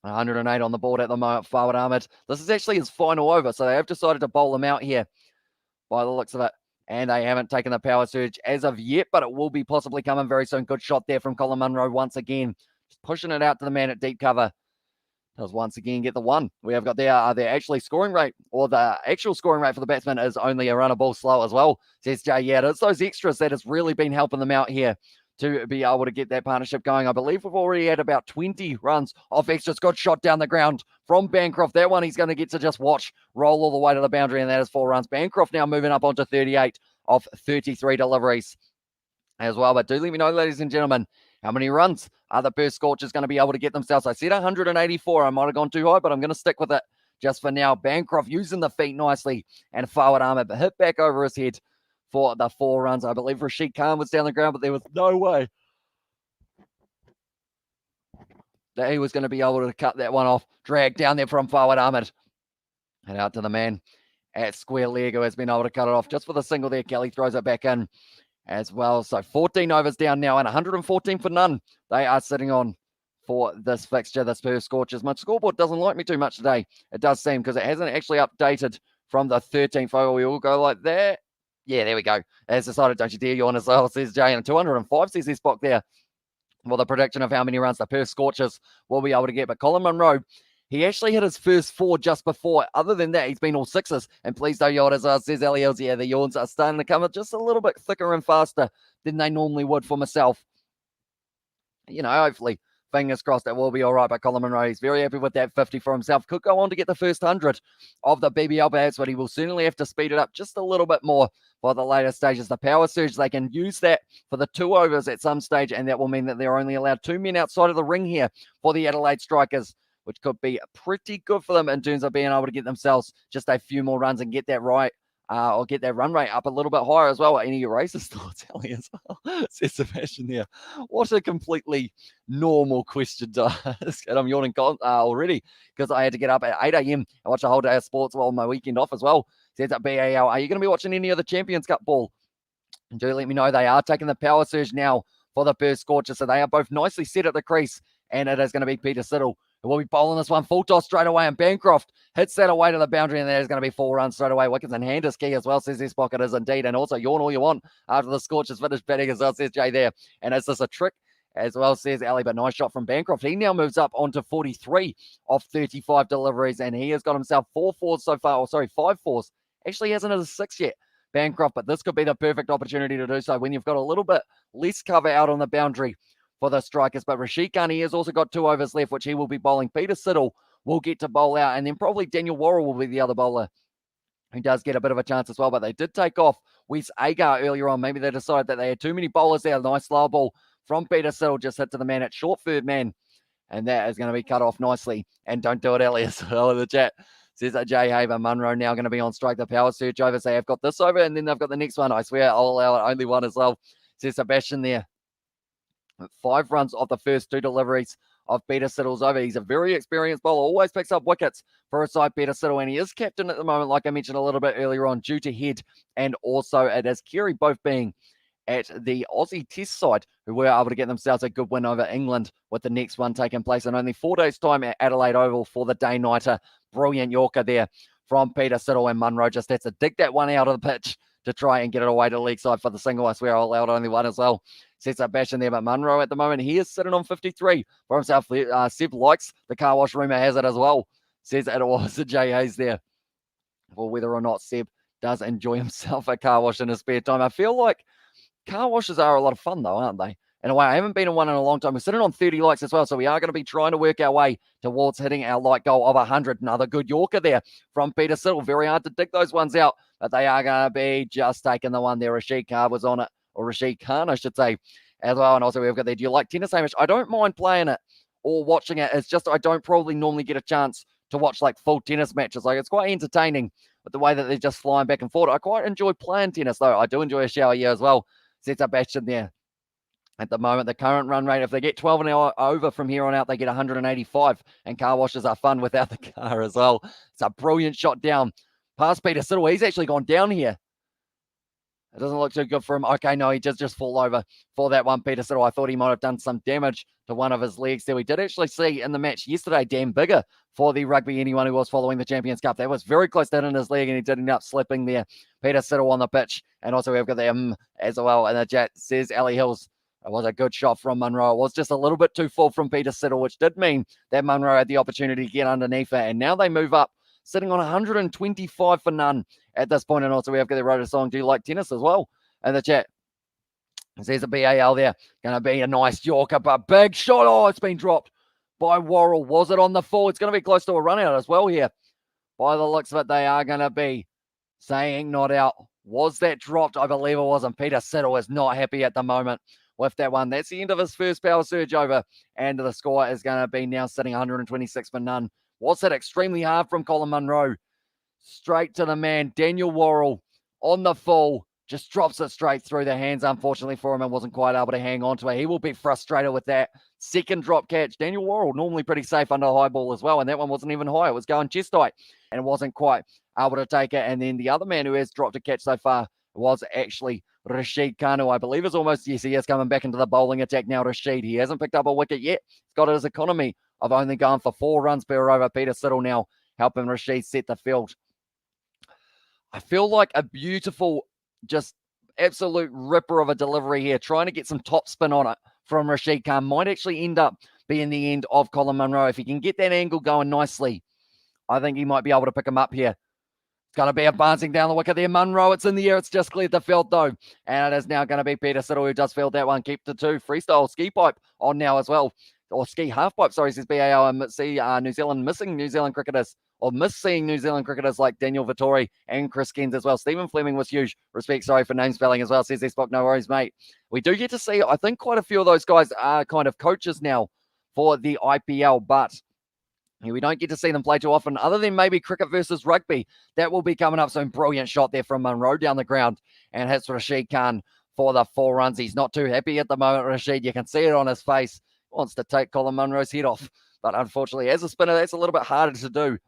108 on the board at the moment, Fawad Ahmed. This is actually his final over, so they have decided to bowl him out here by the looks of it. And they haven't taken the power surge as of yet, but it will be possibly coming very soon. Good shot there from Colin Munro once again. Just pushing it out to the man at deep cover. Does once again get the 1. We have got their actually scoring rate, or the actual scoring rate for the batsman is only a run a ball slow as well, says Jay. Yeah, it's those extras that has really been helping them out here to be able to get that partnership going. I believe we've already had about 20 runs off extras. Good shot down the ground from Bancroft. That one he's going to get to just watch roll all the way to the boundary, and that is 4 runs. Bancroft now moving up onto 38 of 33 deliveries as well. But do let me know, ladies and gentlemen, How many runs are the Perth Scorchers going to be able to get themselves? I said 184. I might have gone too high, but I'm going to stick with it just for now. Bancroft using the feet nicely and forward arm but hit back over his head for the 4 runs. I believe Rashid Khan was down the ground, but there was no way that he was going to be able to cut that one off. Drag down there from forward Ahmed. And out to the man at square leg who has been able to cut it off just for the single there. Kelly throws it back in as well. So 14 overs down now and 114 for none. They are sitting on for this fixture, this Perth Scorchers. My scoreboard doesn't like me too much today. It does seem, because it hasn't actually updated from the 13th over. We all go like that. Yeah, there we go. As decided, don't you dare yawn as well, says Jay. And 205 says this Spock there. Well, the prediction of how many runs the Perth Scorchers will be able to get. But Colin Munro, he actually hit his first 4 just before. Other than that, he's been all 6s. And please don't yawn as well, says Ellie Hills. Yeah, the yawns are starting to come just a little bit thicker and faster than they normally would for myself. You know, hopefully, fingers crossed, it will be all right. But Colin Munro, he's very happy with that 50 for himself. Could go on to get the first 100 of the BBL perhaps, but he will certainly have to speed it up just a little bit more for the later stages. The power surge, they can use that for the 2 overs at some stage, and that will mean that they're only allowed 2 men outside of the ring here for the Adelaide Strikers, which could be pretty good for them in terms of being able to get themselves just a few more runs and get that right. Or get that run rate up a little bit higher as well. Any racist thoughts, Ellie, as well? Says Sebastian there. What a completely normal question to ask. And I'm yawning already because I had to get up at 8 a.m. and watch a whole day of sports while my weekend off as well. Says at BAL, are you going to be watching any of the Champions Cup ball? And do let me know. They are taking the power surge now for the Perth Scorchers. So they are both nicely set at the crease. And it is going to be Peter Siddle who will be bowling this one. Full toss straight away. And Bancroft hits that away to the boundary. And there's going to be 4 runs straight away. Wickets in hand is key as well, says this pocket is indeed. And also yawn all you want after the Scorchers finish batting as well, says Jay there. And is this a trick as well, says Ali? But nice shot from Bancroft. He now moves up onto 43 of 35 deliveries. And he has got himself 4 fours so far. Or sorry, 5 fours. Actually hasn't hit a 6 yet, Bancroft. But this could be the perfect opportunity to do so when you've got a little bit less cover out on the boundary for the Strikers. But Rashid Khan, he has also got 2 overs left, which he will be bowling. Peter Siddle will get to bowl out, and then probably Daniel Worrell will be the other bowler who does get a bit of a chance as well. But they did take off Wes Agar earlier on. Maybe they decided that they had too many bowlers there. Nice slow ball from Peter Siddle, just hit to the man at short third man, and that is going to be cut off nicely. And don't do it, Elias. Hello in the chat. Says that Jay Haber. Munro now going to be on strike. The power search over. So they've got this over, and then they've got the next one. I swear I'll allow it only one as well. Says Sebastian there. 5 runs of the first 2 deliveries of Peter Siddle's over. He's a very experienced bowler, always picks up wickets for his side, Peter Siddle, and he is captain at the moment, like I mentioned a little bit earlier on, due to Head and also it is Kerry, both being at the Aussie Test side, who were able to get themselves a good win over England, with the next one taking place in only 4 days' time at Adelaide Oval for the day-nighter. Brilliant Yorker there from Peter Siddle, and Munro just has to dig that one out of the pitch to try and get it away to leg side for the single. I swear I'll allow it only one as well. Sets up bash in there, but Munro at the moment, he is sitting on 53 for himself. Seb likes the car wash, rumour has it as well. Says it was Jay Hayes there. Well, whether or not Seb does enjoy himself a car wash in his spare time. I feel like car washes are a lot of fun though, aren't they? In a way, I haven't been in one in a long time. We're sitting on 30 likes as well, so we are going to be trying to work our way towards hitting our like goal of 100. Another good Yorker there from Peter Siddle. Very hard to dig those ones out, but they are going to be just taking the one there. Rashid Khan was on it, or Rashid Khan, I should say, as well. And also we've got there, do you like tennis, Hamish? I don't mind playing it or watching it. It's just I don't probably normally get a chance to watch like full tennis matches. Like, it's quite entertaining, but the way that they're just flying back and forth. I quite enjoy playing tennis, though. I do enjoy a shower here as well. Sets up Bastion there. At the moment, the current run rate, if they get 12 an hour over from here on out, they get 185. And car washes are fun without the car as well. It's a brilliant shot down past Peter Siddle. He's actually gone down here. It doesn't look too good for him. Okay, no, he just fall over for that one, Peter Siddle. I thought he might have done some damage to one of his legs there. We did actually see in the match yesterday, Dan Bigger for the rugby, anyone who was following the Champions Cup. That was very close to hitting his leg, and he did end up slipping there. Peter Siddle on the pitch. And also we've got the as well. And the chat says Ali Hills. It was a good shot from Munro. It was just a little bit too full from Peter Siddle, which did mean that Munro had the opportunity to get underneath it. And now they move up, sitting on 125 for none at this point. And also we have got the wrote a song, do you like tennis as well? In the chat. There's a BAL there. Going to be a nice Yorker, but big shot. Oh, it's been dropped by Worrell. Was it on the full? It's going to be close to a run out as well here. By the looks of it, they are going to be saying not out. Was that dropped? I believe it was. And Peter Siddle is not happy at the moment with that one. That's the end of his first power surge over, and the score is going to be now sitting 126 for none. Was it extremely hard from Colin Munro? Straight to the man, Daniel Worrell on the full. Just drops it straight through the hands, unfortunately for him, and wasn't quite able to hang on to it. He will be frustrated with that. Second drop catch. Daniel Worrell, normally pretty safe under high ball as well, and that one wasn't even high. It was going chest height, and wasn't quite able to take it. And then the other man who has dropped a catch so far was actually Rashid Khan, who I believe is almost, yes, he is coming back into the bowling attack now, Rashid. He hasn't picked up a wicket yet. He's got his economy of only going for 4 runs per over. Peter Siddle now helping Rashid set the field. I feel like a beautiful, just absolute ripper of a delivery here, trying to get some top spin on it from Rashid Khan. Might actually end up being the end of Colin Munro. If he can get that angle going nicely, I think he might be able to pick him up here. It's going to be advancing down the wicket there. Munro, it's in the air. It's just cleared the field, though. And it is now going to be Peter Siddle who does field that one. Keep the 2. Freestyle ski pipe on now as well. Or ski half pipe, sorry, says BAO. And see New Zealand missing New Zealand cricketers, or miss seeing New Zealand cricketers like Daniel Vittori and Chris Kens as well. Stephen Fleming was huge. Respect, sorry for name spelling as well, says Spock. No worries, mate. We do get to see, I think quite a few of those guys are kind of coaches now for the IPL, but we don't get to see them play too often, other than maybe cricket versus rugby. That will be coming up soon. Brilliant shot there from Munro down the ground, and hits Rashid Khan for the 4 runs. He's not too happy at the moment, Rashid. You can see it on his face. Wants to take Colin Munro's head off, but unfortunately, as a spinner, that's a little bit harder to do.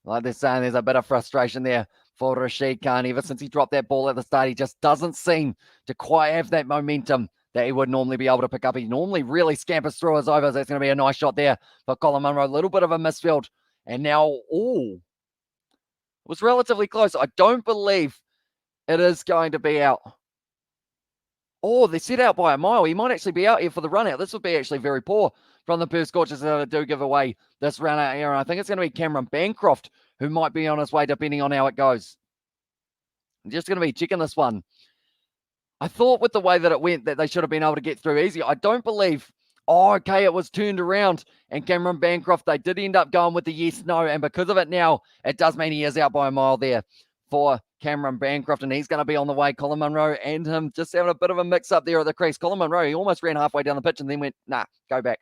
Like they're saying, there's a bit of frustration there for Rashid Khan. Ever since he dropped that ball at the start, he just doesn't seem to quite have that momentum that he would normally be able to pick up. He normally really scampers through his overs. That's going to be a nice shot there for Colin Munro. A little bit of a misfield. And now, it was relatively close. I don't believe it is going to be out. They set out by a mile. He might actually be out here for the run out. This would be actually very poor from the Perth Scorchers that do give away this run out here. And I think it's going to be Cameron Bancroft who might be on his way, depending on how it goes. I'm just going to be checking this one. I thought with the way that it went that they should have been able to get through easy. I don't believe. Okay, it was turned around. And Cameron Bancroft, they did end up going with the yes, no. And because of it now, it does mean he is out by a mile there for Cameron Bancroft, and he's going to be on the way. Colin Munro and him just having a bit of a mix-up there at the crease. Colin Munro, he almost ran halfway down the pitch and then went, nah, go back.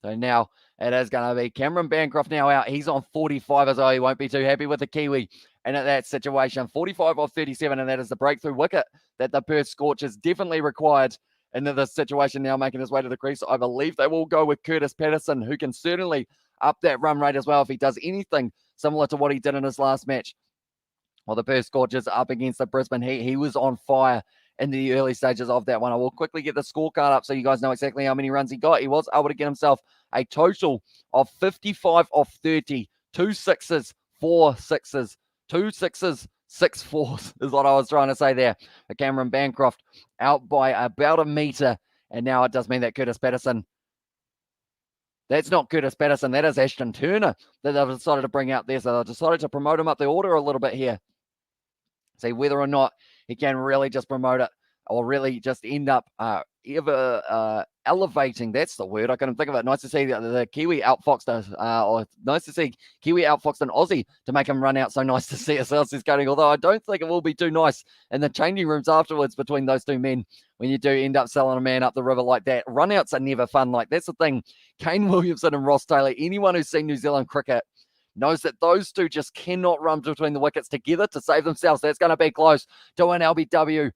So now it is going to be Cameron Bancroft now out. He's on 45 as well. He won't be too happy with the Kiwi. And at that situation, 45 off 37, and that is the breakthrough wicket that the Perth Scorchers definitely required into this situation now, making his way to the crease. I believe they will go with Curtis Patterson, who can certainly up that run rate as well if he does anything similar to what he did in his last match. Well, the Perth Scorchers up against the Brisbane Heat. He was on fire in the early stages of that one. I will quickly get the scorecard up so you guys know exactly how many runs he got. He was able to get himself a total of 55 off 30. 2 sixes, 4 sixes, 2 sixes, 6 fours is what I was trying to say there. Cameron Bancroft out by about a metre. And now it does mean that Curtis Patterson, that's not Curtis Patterson, that is Ashton Turner that they've decided to bring out there. So they've decided to promote him up the order a little bit here. See whether or not he can really just promote it or really just end up elevating. That's the word. I couldn't think of it. Nice to see the Kiwi outfoxed, or nice to see Kiwi outfoxed an Aussie to make him run out. So nice to see ourselves is going. Although I don't think it will be too nice in the changing rooms afterwards between those two men when you do end up selling a man up the river like that. Runouts are never fun. Like that's the thing. Kane Williamson and Ross Taylor, anyone who's seen New Zealand cricket knows that those two just cannot run between the wickets together to save themselves. That's going to be close to an LBW.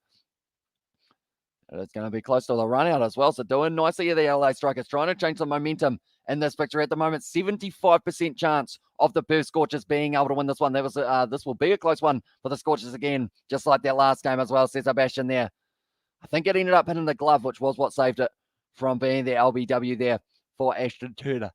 It's going to be close to the run out as well. So doing nicely here, the Adelaide Strikers trying to change the momentum in this picture at the moment. 75% chance of the Perth Scorchers being able to win this one. This will be a close one for the Scorchers again, just like their last game as well, says Sebastian there. I think it ended up hitting the glove, which was what saved it from being the LBW there for Ashton Turner.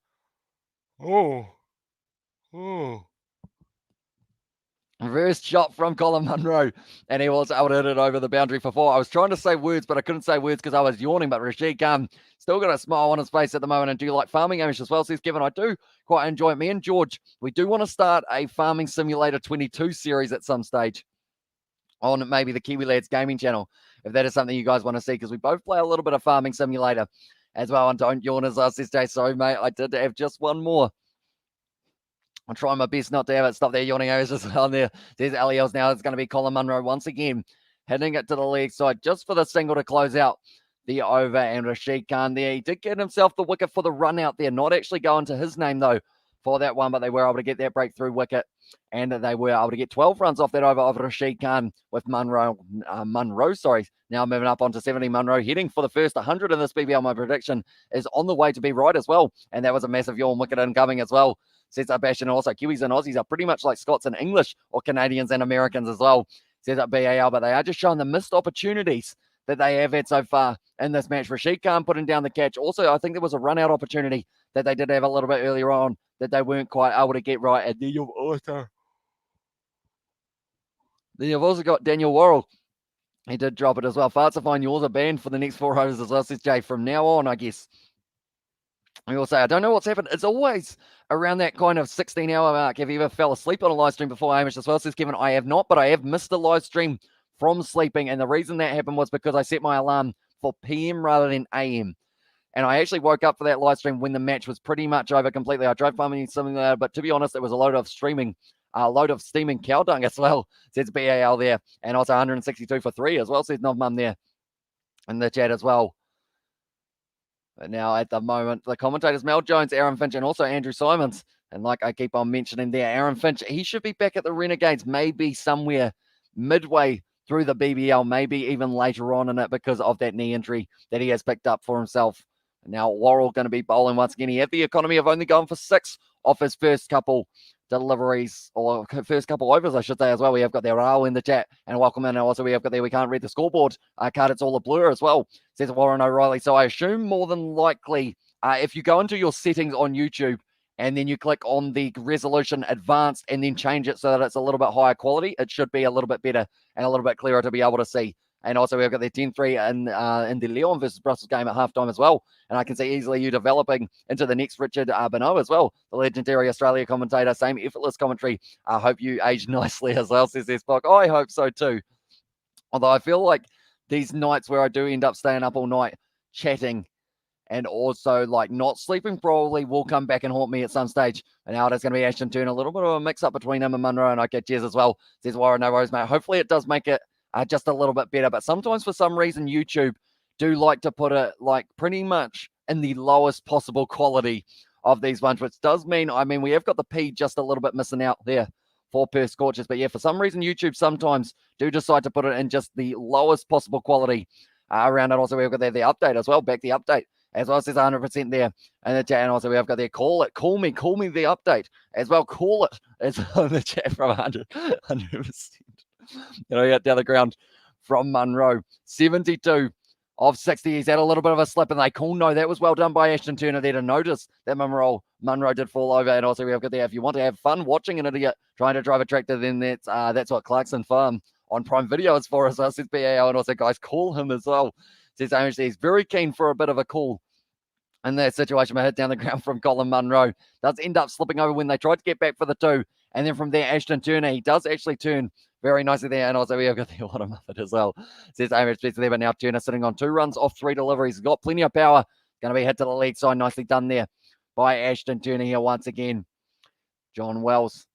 Reverse shot from Colin Munro, and he was able to hit it over the boundary for 4. I was trying to say words, but I couldn't say words because I was yawning, but Rashid Khan still got a smile on his face at the moment. And do you like farming, Amish, as well, says Kevin? I do quite enjoy it. Me and George, we do want to start a Farming Simulator 22 series at some stage on maybe the Kiwi Lads gaming channel, if that is something you guys want to see, because we both play a little bit of Farming Simulator as well. And don't yawn as us this day. Sorry, mate, I did have just one more. I'm trying my best not to have it. Stop there, yawning areas as well there. There's Eliel's now. It's going to be Colin Munro once again. hitting it to the leg side just for the single to close out the over. And Rashid Khan there, he did get himself the wicket for the run out there, not actually going to his name though for that one, but they were able to get that breakthrough wicket, and they were able to get 12 runs off that over of Rashid Khan, with Munro, now moving up onto 70. Munro heading for the first 100 in this BBL. My prediction is on the way to be right as well, and that was a massive yawn wicket incoming as well. Sets up Bash, and also Kiwis and Aussies are pretty much like Scots and English, or Canadians and Americans as well. Sets up BAL, but they are just showing the missed opportunities that they have had so far in this match. Rashid Khan putting down the catch. Also, I think there was a run-out opportunity that they did have a little bit earlier on that they weren't quite able to get right. And then you've also got Daniel Worrell. He did drop it as well. Farts are fine. Yours are banned for the next 4 overs as well, says Jay. From now on, I guess. I will say, I don't know what's happened. It's always around that kind of 16-hour mark. Have you ever fell asleep on a live stream before, Hamish, as well, says Kevin? I have not, but I have missed a live stream from sleeping. And the reason that happened was because I set my alarm for PM rather than AM. And I actually woke up for that live stream when the match was pretty much over completely. I tried finding something there, but to be honest, it was a load of steaming cow dung as well, says BAL there. And also 162 for 3 as well, says Novmum there in the chat as well. But now at the moment, the commentators, Mel Jones, Aaron Finch, and also Andrew Simons. And like I keep on mentioning there, Aaron Finch, he should be back at the Renegades maybe somewhere midway through the BBL, maybe even later on in it, because of that knee injury that he has picked up for himself. Now Worrell going to be bowling once again. He had the economy of only going for 6 off his first couple deliveries, or first couple overs, I should say, as well. We have got there Raul in the chat, and welcome in. And also we have got there, we can't read the scoreboard card, it's all a blur as well, says Warren O'Reilly. So I assume more than likely, if you go into your settings on YouTube and then you click on the resolution advanced and then change it so that it's a little bit higher quality, it should be a little bit better and a little bit clearer to be able to see. And also we've got the 10-3 in the Leon versus Brussels game at halftime as well. And I can see easily you developing into the next Richard Bonneau as well, the legendary Australia commentator. Same effortless commentary. I hope you age nicely as well, says Spock. I hope so too. Although I feel like these nights where I do end up staying up all night chatting and also like not sleeping probably will come back and haunt me at some stage. And now it's going to be Ashton Turner, a little bit of a mix-up between him and Munro, and I get Jez as well, says Warren No Rose, mate. Hopefully it does make it just a little bit better. But sometimes for some reason, YouTube do like to put it like pretty much in the lowest possible quality of these ones, which does mean, we have got the P just a little bit missing out there for Perth Scorchers. But yeah, for some reason, YouTube sometimes do decide to put it in just the lowest possible quality around it. Also, we've got there the update as well, back the update. As well, says 100% there in the chat. And also we have got there, call me the update as well. Call it as well in the chat from 100%. We got down the ground from Munro. 72 of 60. He's had a little bit of a slip, and they call no. That was well done by Ashton Turner there to notice that Munro did fall over. And also we have got there, if you want to have fun watching an idiot trying to drive a tractor, then that's what Clarkson Farm on Prime Video is for us. So says BAO, and also guys, call him as well. Says Amish, he's very keen for a bit of a call in that situation. But hit down the ground from Colin Munro. Does end up slipping over when they tried to get back for the 2. And then from there, Ashton Turner, he does actually turn very nicely there. And also we have got the Water Muffet as well. Says Amish Spencer there, but now Turner sitting on 2 runs off 3 deliveries. He's got plenty of power. Going to be hit to the leg side. Nicely done there by Ashton Turner here once again. John Wells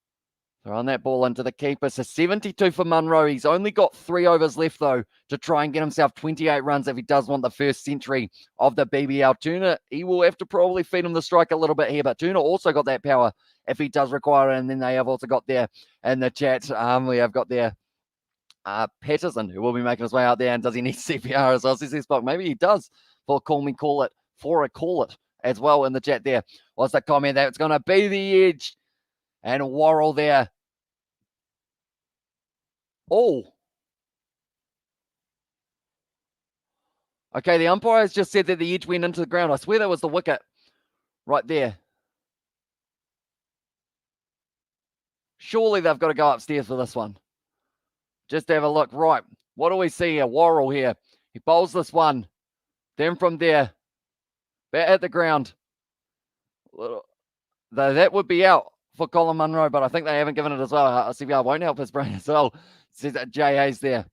throwing that ball into the keeper. So 72 for Munro. He's only got 3 overs left, though, to try and get himself 28 runs if he does want the first century of the BBL. Turner, he will have to probably feed him the strike a little bit here, but Turner also got that power if he does require it. And then they have also got there in the chat, we have got there Patterson, who will be making his way out there. And does he need CPR as well? Says Spock, maybe he does for call it as well in the chat there. What's the comment there? It's going to be the edge. And Worrell there. Oh. Okay, the umpire has just said that the edge went into the ground. I swear that was the wicket right there. Surely they've got to go upstairs for this one. Just to have a look. Right. What do we see here? Worrell here. He bowls this one. Then from there, bat at the ground. That would be out for Colin Munro, but I think they haven't given it as well. CBR won't help his brain as well. Says Jay Hayes there.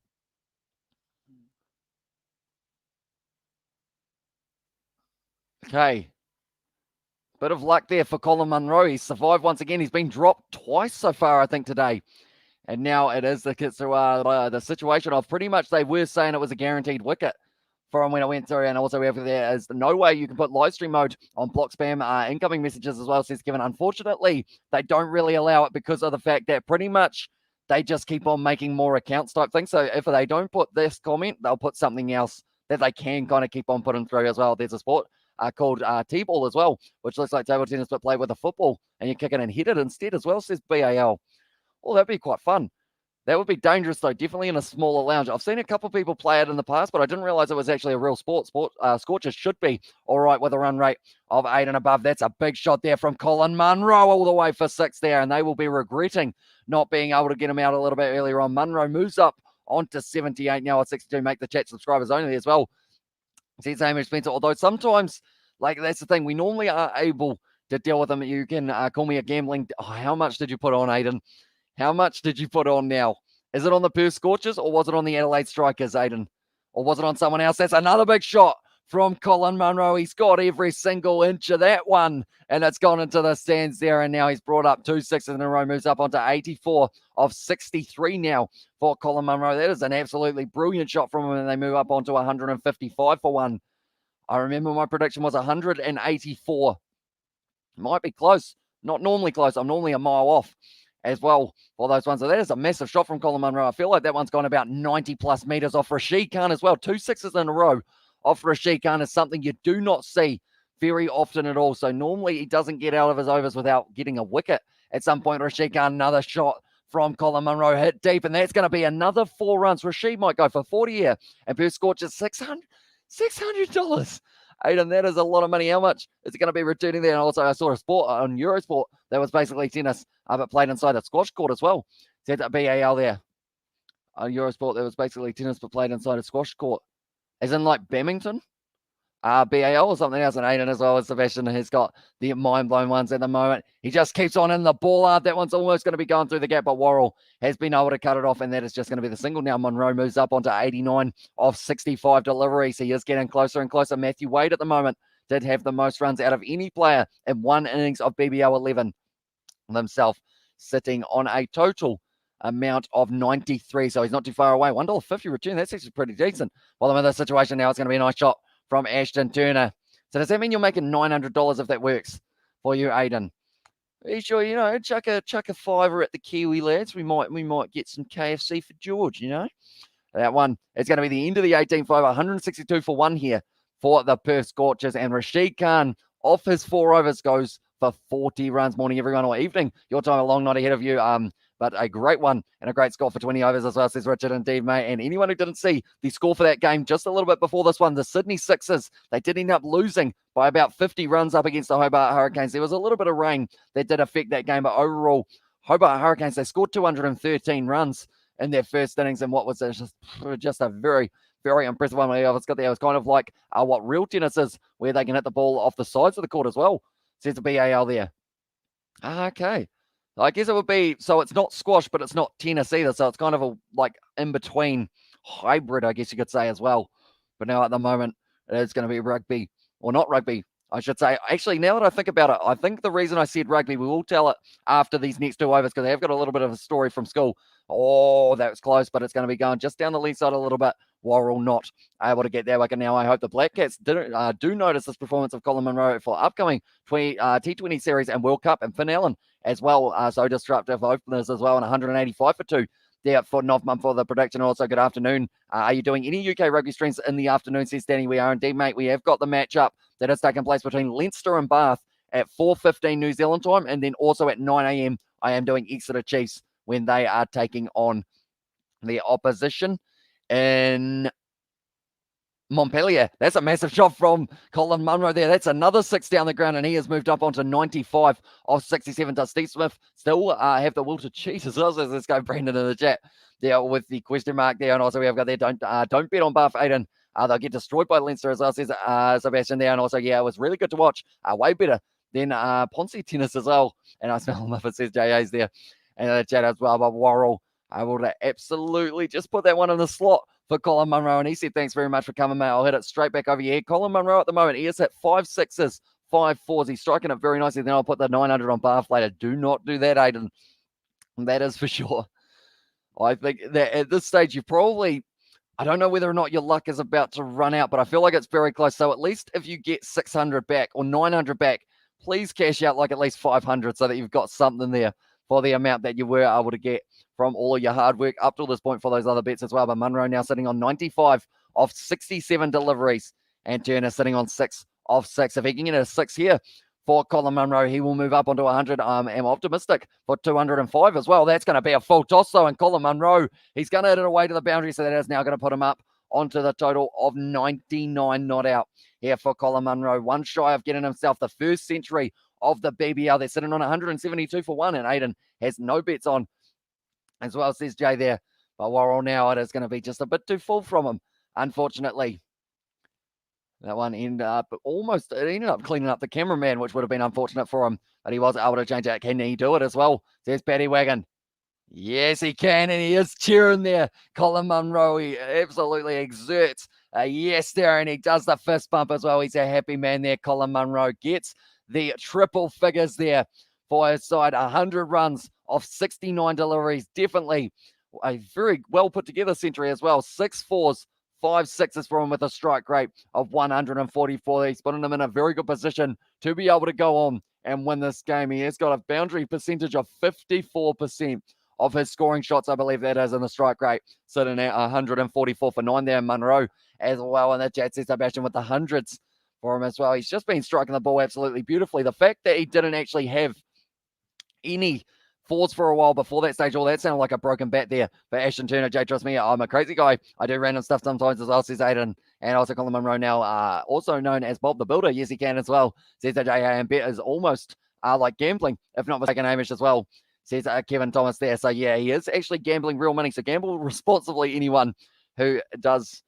Okay. Bit of luck there for Colin Munro. He's survived once again. He's been dropped twice so far, I think, today. And now it is the situation of pretty much they were saying it was a guaranteed wicket from when it went through. And also there is no way you can put live stream mode on block spam incoming messages as well, says Kevin. Unfortunately, they don't really allow it because of the fact that pretty much they just keep on making more accounts type things. So if they don't put this comment, they'll put something else that they can kind of keep on putting through as well. There's a sport called T-ball as well, which looks like table tennis but played with a football, and you kick it and hit it instead as well, says BAL. Well, that'd be quite fun. That would be dangerous, though, definitely in a smaller lounge. I've seen a couple of people play it in the past, but I didn't realize it was actually a real sport. Scorchers should be all right with a run rate of 8 and above. That's a big shot there from Colin Munro all the way for 6 there, and they will be regretting not being able to get him out a little bit earlier on. Munro moves up onto 78 now at 62. Make the chat subscribers only as well. See, same as Spencer, although sometimes, like, that's the thing, we normally are able to deal with them. You can call me a gambling. Oh, how much did you put on, Aiden? How much did you put on now? Is it on the Perth Scorchers or was it on the Adelaide Strikers, Aiden? Or was it on someone else? That's another big shot from Colin Munro. He's got every single inch of that one, and it's gone into the stands there, and now he's brought up 2 sixes in a row, moves up onto 84 of 63 now for Colin Munro. That is an absolutely brilliant shot from him, and they move up onto 155 for one. I remember my prediction was 184. Might be close. Not normally close. I'm normally a mile off as well for those ones. So that is a massive shot from Colin Munro. I feel like that one's gone about 90 plus meters off Rashid Khan as well. 2 sixes in a row off Rashid Khan is something you do not see very often at all. So normally he doesn't get out of his overs without getting a wicket. At some point, Rashid Khan, another shot from Colin Munro, hit deep, and that's going to be another 4 runs. Rashid might go for 40 here, and Perth Scorchers $600. Aiden, that is a lot of money. How much is it going to be returning there? And also, I saw a sport on Eurosport that was basically tennis, but played inside the squash court as well. Said that BAL there. On Eurosport, that was basically tennis, but played inside a squash court. As in, like, Badminton? BAL or something else. And Aiden as well as Sebastian has got the mind-blown ones at the moment. He just keeps on in the ball out. That one's almost going to be going through the gap, but Worrell has been able to cut it off, and that is just going to be the single now. Munro moves up onto 89 of 65 deliveries. He is getting closer and closer. Matthew Wade at the moment did have the most runs out of any player in one innings of BBL 11 himself, sitting on a total amount of 93. So he's not too far away. $1.50 return. That's actually pretty decent. Well, I'm in this situation now. It's going to be a nice shot from Ashton Turner. So does that mean you're making $900 if that works for you, Aiden? Are you sure, chuck a fiver at the Kiwi lads? We might get some KFC for George, That one is going to be the end of the 18-5, 162 for one here for the Perth Scorchers. And Rashid Khan, off his 4 overs, goes for 40 runs. Morning, everyone, or evening. Your time, a long night ahead of you. But a great one and a great score for 20 overs as well, says Richard. Indeed, mate. And anyone who didn't see the score for that game just a little bit before this one, the Sydney Sixers, they did end up losing by about 50 runs up against the Hobart Hurricanes. There was a little bit of rain that did affect that game, but overall, Hobart Hurricanes, they scored 213 runs in their first innings, and what was just a very, very impressive one. It's got there. It was kind of like what real tennis is, where they can hit the ball off the sides of the court as well, says the BAL there. Okay. I guess it would be, so it's not squash, but it's not tennis either. So it's kind of a in-between hybrid, I guess you could say as well. But now at the moment, it is going to be rugby, or not rugby, I should say. Actually, now that I think about it, I think the reason I said rugby, we will tell it after these next 2 overs, because they have got a little bit of a story from school. Oh, that was close, but it's going to be going just down the left side a little bit. Worrell not able to get that wicket now. I hope the Black Cats do notice this performance of Colin Munro for upcoming T20 series and World Cup, and Finn Allen as well. So disruptive openers as well, and 185 for 2 there for Novman for the prediction. Also, good afternoon. Are you doing any UK rugby streams in the afternoon, says Danny? We are indeed, mate. We have got the match up that is taking place between Leinster and Bath at 4:15 New Zealand time, and then also at 9 a.m. I am doing Exeter Chiefs when they are taking on the opposition in Montpellier. That's a massive shot from Colin Munro there. That's another 6 down the ground, and he has moved up onto 95 of 67. Does Steve Smith still have the will to cheat as well? So let's go, Brandon, in the chat there with the question mark there. And also we have got there, don't bet on Bath, Aiden. They'll get destroyed by Leinster as well, says Sebastian there. And also, yeah, it was really good to watch. Way better than Ponce tennis as well. And I smell enough, it says JA's there. And the chat as well, but Worrell able to absolutely just put that one in the slot for Colin Munro. And he said, thanks very much for coming, mate. I'll hit it straight back over here. Colin Munro at the moment, he has hit 5 sixes, 5 fours. He's striking it very nicely. Then I'll put the 900 on Bath later. Do not do that, Aiden. That is for sure. I think that at this stage, you probably, I don't know whether or not your luck is about to run out, but I feel like it's very close. So at least if you get 600 back or 900 back, please cash out like at least 500 so that you've got something there for the amount that you were able to get from all of your hard work up to this point for those other bets as well. But Munro now sitting on 95 of 67 deliveries, and Turner sitting on 6 of 6. If he can get a 6 here for Colin Munro, he will move up onto 100. I am optimistic for 205 as well. That's going to be a full toss, though, and Colin Munro, he's going to hit it away to the boundary, so that is now going to put him up onto the total of 99 not out here for Colin Munro. One shy of getting himself the first century of the BBL. They're sitting on 172 for 1, and Aiden has no bets on as well, says Jay there. But Worrell now, it is going to be just a bit too full from him, unfortunately. That one ended up cleaning up the cameraman, which would have been unfortunate for him, but he was able to change it. Can he do it as well? Says Paddy Wagon. Yes, he can, and he is cheering there. Colin Munro, he absolutely exerts a yes there, and he does the fist bump as well. He's a happy man there. Colin Munro gets the triple figures there for his side. 100 runs off 69 deliveries. Definitely a very well put together century as well. 6 fours, 5 sixes for him with a strike rate of 144. He's putting him in a very good position to be able to go on and win this game. He has got a boundary percentage of 54% of his scoring shots, I believe that is, in the strike rate, sitting at 144 for 9 there. Munro as well, and the Jat says Sebastian with the hundreds for him as well. He's just been striking the ball absolutely beautifully. The fact that he didn't actually have any fours for a while before that stage, that sounded like a broken bat there for Ashton Turner. Jay, trust me, I'm a crazy guy. I do random stuff sometimes as well, says Aiden. And also Colin Munro now, also known as Bob the Builder. Yes, he can as well, says Jay. And bet is almost like gambling, if not mistaken, Hamish as well, says Kevin Thomas there. So yeah, he is actually gambling real money. So gamble responsibly, anyone who does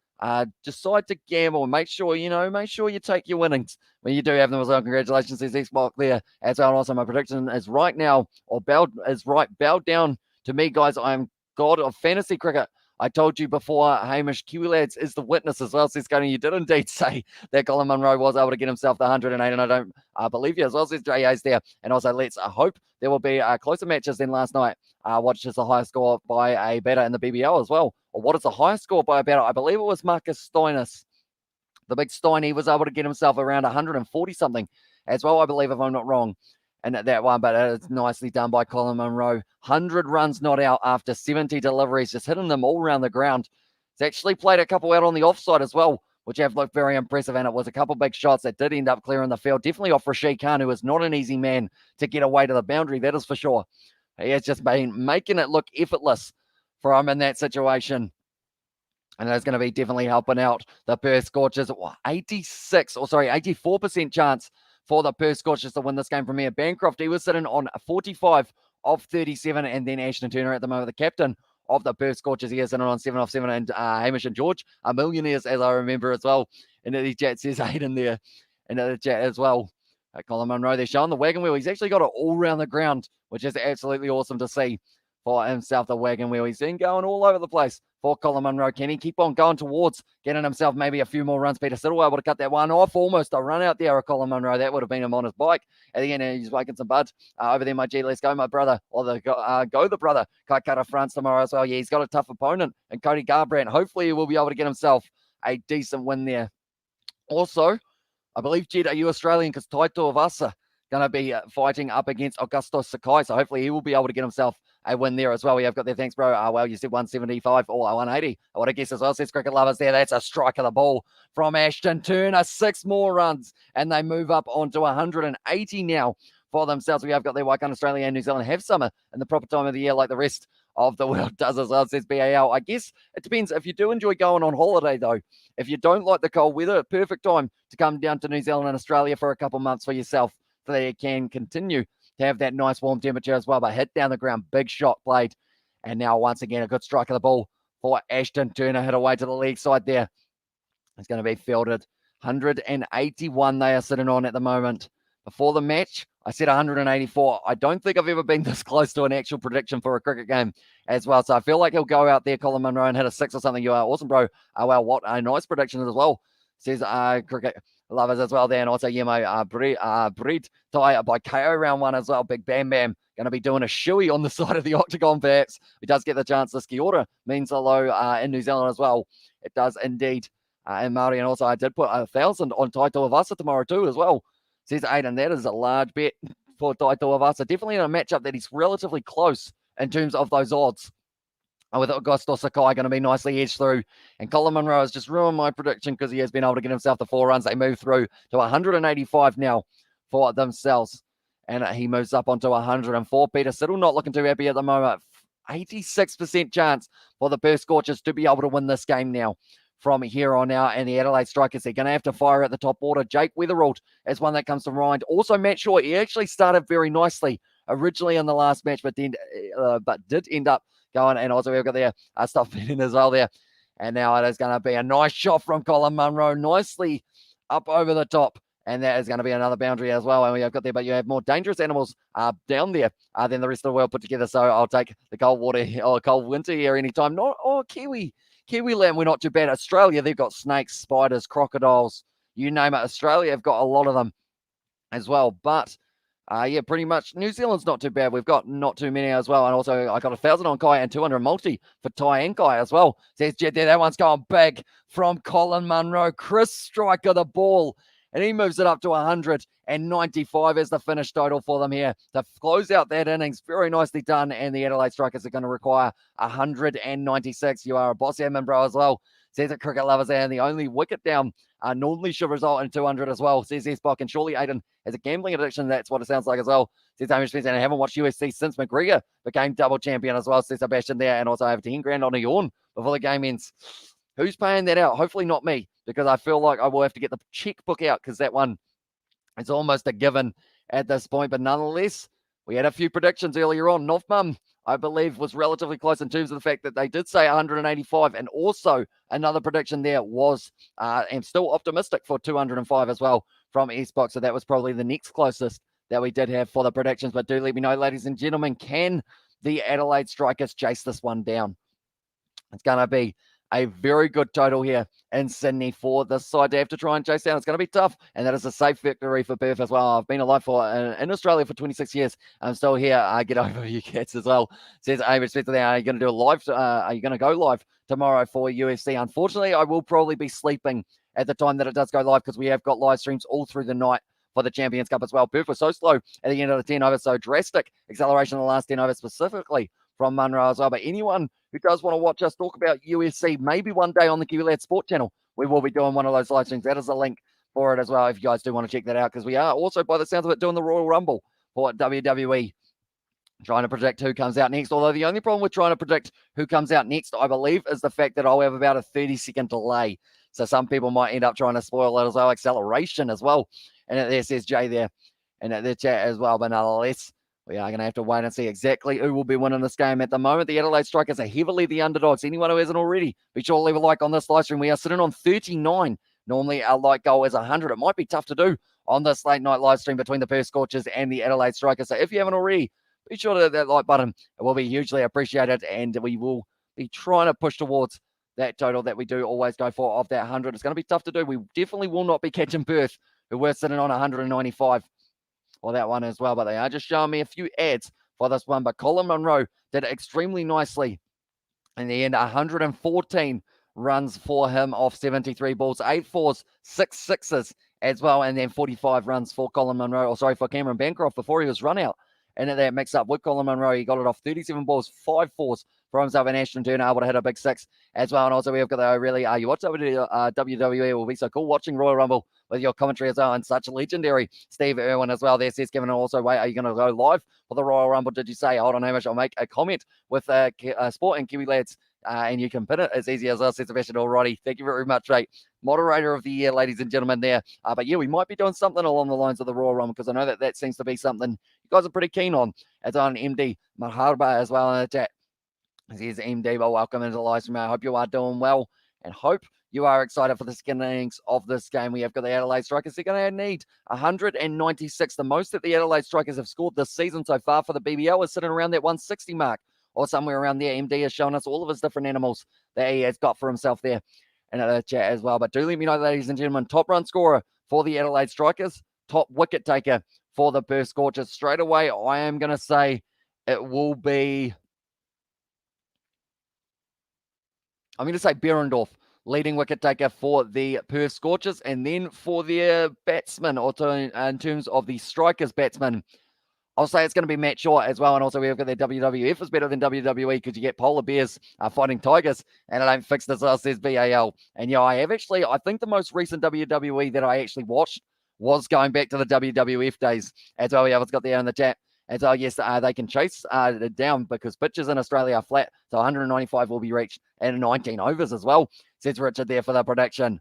decide to gamble. Make sure you take your winnings when you do have them as well. Congratulations, says Xbox there as well. And also my prediction is right now, or bowed down to me, guys. I am god of fantasy cricket. I told you before, Hamish, Kiwi Lads is the witness as well, says Gunny. You did indeed say that Colin Munro was able to get himself the 108, and I don't believe you as well, says JA's there. And also, let's hope there will be closer matches than last night. Which is the highest score by a batter in the BBL as well. Or what is the highest score by a batter? I believe it was Marcus Stoinis. The big Stein, he was able to get himself around 140 something as well, I believe, if I'm not wrong. And that one, but it's nicely done by Colin Munro. 100 runs not out after 70 deliveries, just hitting them all around the ground. He's actually played a couple out on the offside as well, which have looked very impressive, and it was a couple big shots that did end up clearing the field. Definitely off Rashid Khan, who is not an easy man to get away to the boundary, that is for sure. He has just been making it look effortless for him in that situation. And that's going to be definitely helping out the Perth Scorchers. 84% chance for the Perth Scorchers to win this game from here. Bancroft, he was sitting on 45 of 37, and then Ashton Turner at the moment, the captain of the Perth Scorchers, he is sitting on 7 of 7, and Hamish and George are millionaires, as I remember as well. And the chat says Aiden there, and the chat as well. Colin Munro, they're showing the wagon wheel. He's actually got it all around the ground, which is absolutely awesome to see for himself, the wagon wheel. He's been going all over the place for Colin Munro. Can he keep on going towards getting himself maybe a few more runs? Peter Siddle able to cut that one off. Almost a run out there of Colin Munro. That would have been him on his bike. At the end, he's making some buds over there, my G. Let's go, my brother. Or go the brother. Kaikara France tomorrow as well. Yeah, he's got a tough opponent. And Cody Garbrandt, hopefully he will be able to get himself a decent win there. Also, I believe, Jed, are you Australian? Because Taito Vasa going to be fighting up against Augusto Sakai. So hopefully he will be able to get himself a win there as well. We have got there. Thanks, bro. Well, you said 175 or 180. I want to guess as well. Says Cricket Lovers there. That's a strike of the ball from Ashton Turner. 6 more runs, and they move up onto 180 now for themselves. We have got there. Why can't Australia and New Zealand have summer in the proper time of the year like the rest of the world does as well, says BAL. I guess it depends. If you do enjoy going on holiday, though, if you don't like the cold weather, perfect time to come down to New Zealand and Australia for a couple months for yourself so that you can continue to have that nice warm temperature as well. But hit down the ground, big shot played. And now once again, a good strike of the ball for Ashton Turner. Hit away to the leg side there. It's going to be fielded. 181 they are sitting on at the moment. Before the match, I said 184. I don't think I've ever been this close to an actual prediction for a cricket game as well. So I feel like he'll go out there, Colin Munro, and hit a 6 or something. You are awesome, bro. Well, what a nice prediction as well, says Cricket Lovers as well there. And also, Yemo Breed tie by KO round 1 as well. Big Bam Bam going to be doing a shoey on the side of the octagon, perhaps. He does get the chance. This kia ora means hello in New Zealand as well. It does indeed in Māori. And also, I did put 1,000 on Tai Tuivasa tomorrow too as well. Says Aiden, that is a large bet for Tai Tuivasa. Definitely in a matchup that he's relatively close in terms of those odds. With Augusto Sakai going to be nicely edged through. And Colin Munro has just ruined my prediction because he has been able to get himself the 4 runs. They move through to 185 now for themselves. And he moves up onto 104. Peter Siddle not looking too happy at the moment. 86% chance for the Perth Scorchers to be able to win this game now from here on out. And the Adelaide Strikers, they're going to have to fire at the top order. Jake Weatherald is one that comes to mind. Also, Matt Shaw, he actually started very nicely originally in the last match, but then did end up going. And also we've got there stuff in as well there. And now it is going to be a nice shot from Colin Munro, nicely up over the top. And that is going to be another boundary as well. And we have got there, but you have more dangerous animals down there than the rest of the world put together. So I'll take the cold water or cold winter here anytime. Not Kiwi land, we're not too bad. Australia, they've got snakes, spiders, crocodiles, you name it. Australia have got a lot of them as well. But yeah, pretty much New Zealand's not too bad. We've got not too many as well. And also I got 1,000 on Kai and 200 multi for Ty and Kai as well. Says Jet there. That one's going big from Colin Munro. Chris Striker the ball. And he moves it up to 195 as the finish total for them here to close out that innings. Very nicely done. And the Adelaide Strikers are going to require 196. You are a boss admin, bro, as well. Says it, cricket lovers, and the only wicket down normally should result in 200 as well. Says S-Bok, and surely Aiden has a gambling addiction. That's what it sounds like as well. Says Amish Spencer, and I haven't watched UFC since McGregor became double champion as well. Says Sebastian there, and also I have 10 grand on a yawn before the game ends. Who's paying that out? Hopefully not me, because I feel like I will have to get the checkbook out because that one is almost a given at this point. But nonetheless, we had a few predictions earlier on. Novmum, I believe, was relatively close in terms of the fact that they did say 185. And also another prediction there was, I'm still optimistic for 205 as well from S-Box. So that was probably the next closest that we did have for the predictions. But do let me know, ladies and gentlemen, can the Adelaide Strikers chase this one down? It's going to be a very good total here in Sydney for this side to have to try and chase down. It's going to be tough, and that is a safe victory for Perth as well. I've been alive in Australia for 26 years. I'm still here. I get over you cats as well. Says, hey, respect to that. Are you going to do a live? Are you going to go live tomorrow for UFC? Unfortunately, I will probably be sleeping at the time that it does go live because we have got live streams all through the night for the Champions Cup as well. Perth was so slow at the end of the 10 overs, so drastic acceleration in the last 10 overs specifically from Munro as well. But anyone who does want to watch us talk about UFC, maybe one day on the KiwiLads Sport channel, we will be doing one of those live streams. That is a link for it as well if you guys do want to check that out, because we are also, by the sounds of it, doing the Royal Rumble for WWE, trying to predict who comes out next. Although the only problem with trying to predict who comes out next, I believe, is the fact that I'll have about a 30-second delay. So some people might end up trying to spoil it as well. Acceleration as well. And there says Jay there in the chat as well. But nonetheless, we are going to have to wait and see exactly who will be winning this game at the moment. The Adelaide Strikers are heavily the underdogs. Anyone who hasn't already, be sure to leave a like on this live stream. We are sitting on 39. Normally, our like goal is 100. It might be tough to do on this late night live stream between the Perth Scorchers and the Adelaide Strikers. So if you haven't already, be sure to hit that like button. It will be hugely appreciated, and we will be trying to push towards that total that we do always go for of that 100. It's going to be tough to do. We definitely will not be catching Perth, who we're sitting on 195. Or that one as well, but they are just showing me a few ads for this one. But Colin Munro did extremely nicely in the end. 114 runs for him off 73 balls, 8 fours, 6 sixes as well, and then 45 runs for Colin Munro, for Cameron Bancroft before he was run out. And that mix up with Colin Munro, he got it off 37 balls, 5 fours for himself, and Ashton Turner able to hit a big 6 as well. And also we've got the really, you watch WWE, it will be so cool watching Royal Rumble with your commentary as well, and such legendary Steve Irwin as well. There says Kevin, also, wait, are you going to go live for the Royal Rumble? Did you say? Hold on, Hamish, I'll make a comment with Sport and KiwiLads, and you can pin it as easy as us, says Sebastian. Alrighty, thank you very much, mate. Moderator of the year, ladies and gentlemen there. But yeah, we might be doing something along the lines of the Royal Rumble, because I know that seems to be something you guys are pretty keen on. As on MD Maharba as well in the chat. Says MD, well, welcome into the live stream. I hope you are doing well, and hope you are excited for the second innings of this game. We have got the Adelaide Strikers. They're going to need 196. The most that the Adelaide Strikers have scored this season so far for the BBL is sitting around that 160 mark, or somewhere around there. MD has shown us all of his different animals that he has got for himself there in the chat as well. But do let me know, ladies and gentlemen, top run scorer for the Adelaide Strikers, top wicket taker for the Perth Scorchers. Straight away, I am going to say it will be, I'm going to say Behrendorff, leading wicket taker for the Perth Scorchers. And then for their batsman, or in terms of the Strikers batsman, I'll say it's going to be Matt Shaw as well. And also we've got their WWF is better than WWE because you get polar bears fighting tigers, and it ain't fixed as well, says BAL. And yeah, I think the most recent WWE that I actually watched was going back to the WWF days as well. Yeah, it's got there in the chat. And so, yes, they can chase it down because pitches in Australia are flat. So 195 will be reached in 19 overs as well, says Richard there for the prediction.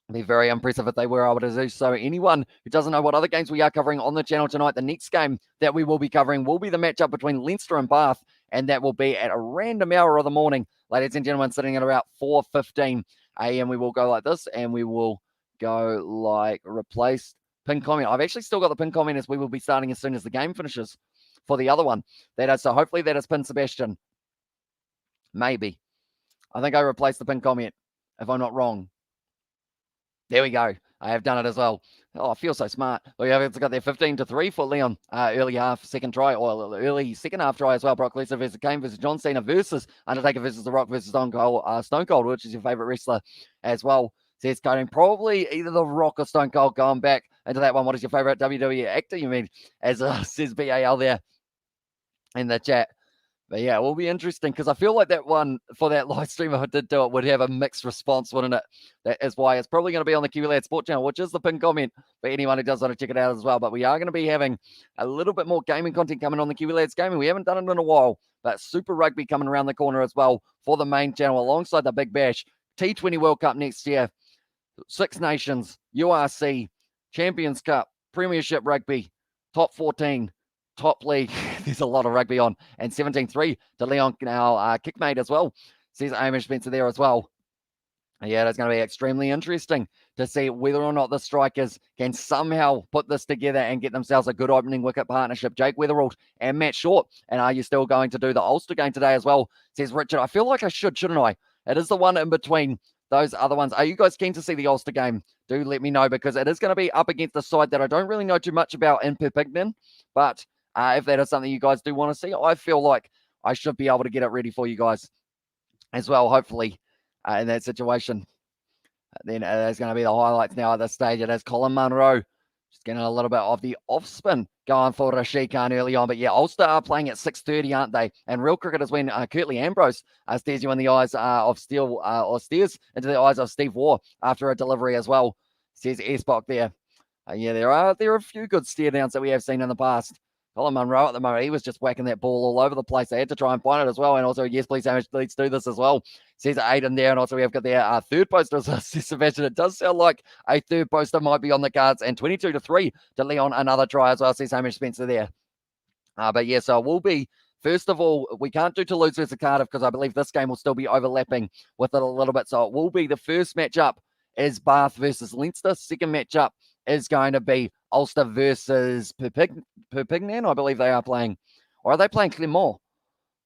It'd be very impressive if they were able to do so. Anyone who doesn't know what other games we are covering on the channel tonight, the next game that we will be covering will be the matchup between Leinster and Bath, and that will be at a random hour of the morning, ladies and gentlemen, sitting at about 4:15 a.m. We will go like this, and we will go like replace pin comment. I've actually still got the pin comment as we will be starting as soon as the game finishes for the other one. So hopefully that is Pin Sebastian. Maybe. I think I replaced the pin comment, if I'm not wrong. There we go. I have done it as well. Oh, I feel so smart. We have got there 15-3 for Leon. Early half, second try, or early second half try as well. Brock Lesnar versus Kane versus John Cena versus Undertaker versus The Rock versus Stone Cold, which is your favorite wrestler as well. Says Coding, probably either The Rock or Stone Cold going back into that one. What is your favorite WWE actor, you mean? As says BAL there in the chat. But yeah, it will be interesting because I feel like that one for that live stream, if I did do it, would have a mixed response, wouldn't it? That is why it's probably going to be on the KiwiLad Sport channel, which is the pin comment for anyone who does want to check it out as well. But we are going to be having a little bit more gaming content coming on the KiwiLads Gaming. We haven't done it in a while, but Super Rugby coming around the corner as well for the main channel alongside the Big Bash. T20 World Cup next year, Six Nations, URC, Champions Cup, Premiership Rugby, Top 14, Top League. There's a lot of rugby on. And 17-3 to Leon, our kickmate as well. Says Amish Spencer there as well. Yeah, that's going to be extremely interesting to see whether or not the Strikers can somehow put this together and get themselves a good opening wicket partnership. Jake Weatherald and Matt Short. And are you still going to do the Ulster game today as well? Says Richard. I feel like I should, shouldn't I? It is the one in between those other ones. Are you guys keen to see the Ulster game? Do let me know, because it is going to be up against the side that I don't really know too much about in Perpignan. But if that is something you guys do want to see, I feel like I should be able to get it ready for you guys as well, hopefully, in that situation. Then there's going to be the highlights now at this stage. It is Colin Munro just getting a little bit of the off spin going for Rashid Khan early on. But yeah, Ulster are playing at 6:30, aren't they? And real cricket is when Curtly Ambrose stares you in the eyes of steel, or stares into the eyes of Steve Waugh after a delivery as well, says S-Bok there. Yeah, there are a few good stare downs that we have seen in the past. Colin Munro at the moment, he was just whacking that ball all over the place. They had to try and find it as well. And also, yes, please, Hamish, let's do this as well, says Aiden there. And also, we have got their third poster, says Sebastian. It does sound like a third poster might be on the cards. And 22-3 to Leon, another try as well, says Hamish Spencer there. But yeah, so it will be, first of all, we can't do Toulouse versus Cardiff because I believe this game will still be overlapping with it a little bit. So it will be the first matchup is Bath versus Leinster. Second matchup is going to be Ulster versus Perpignan, I believe they are playing. Or are they playing Clermont?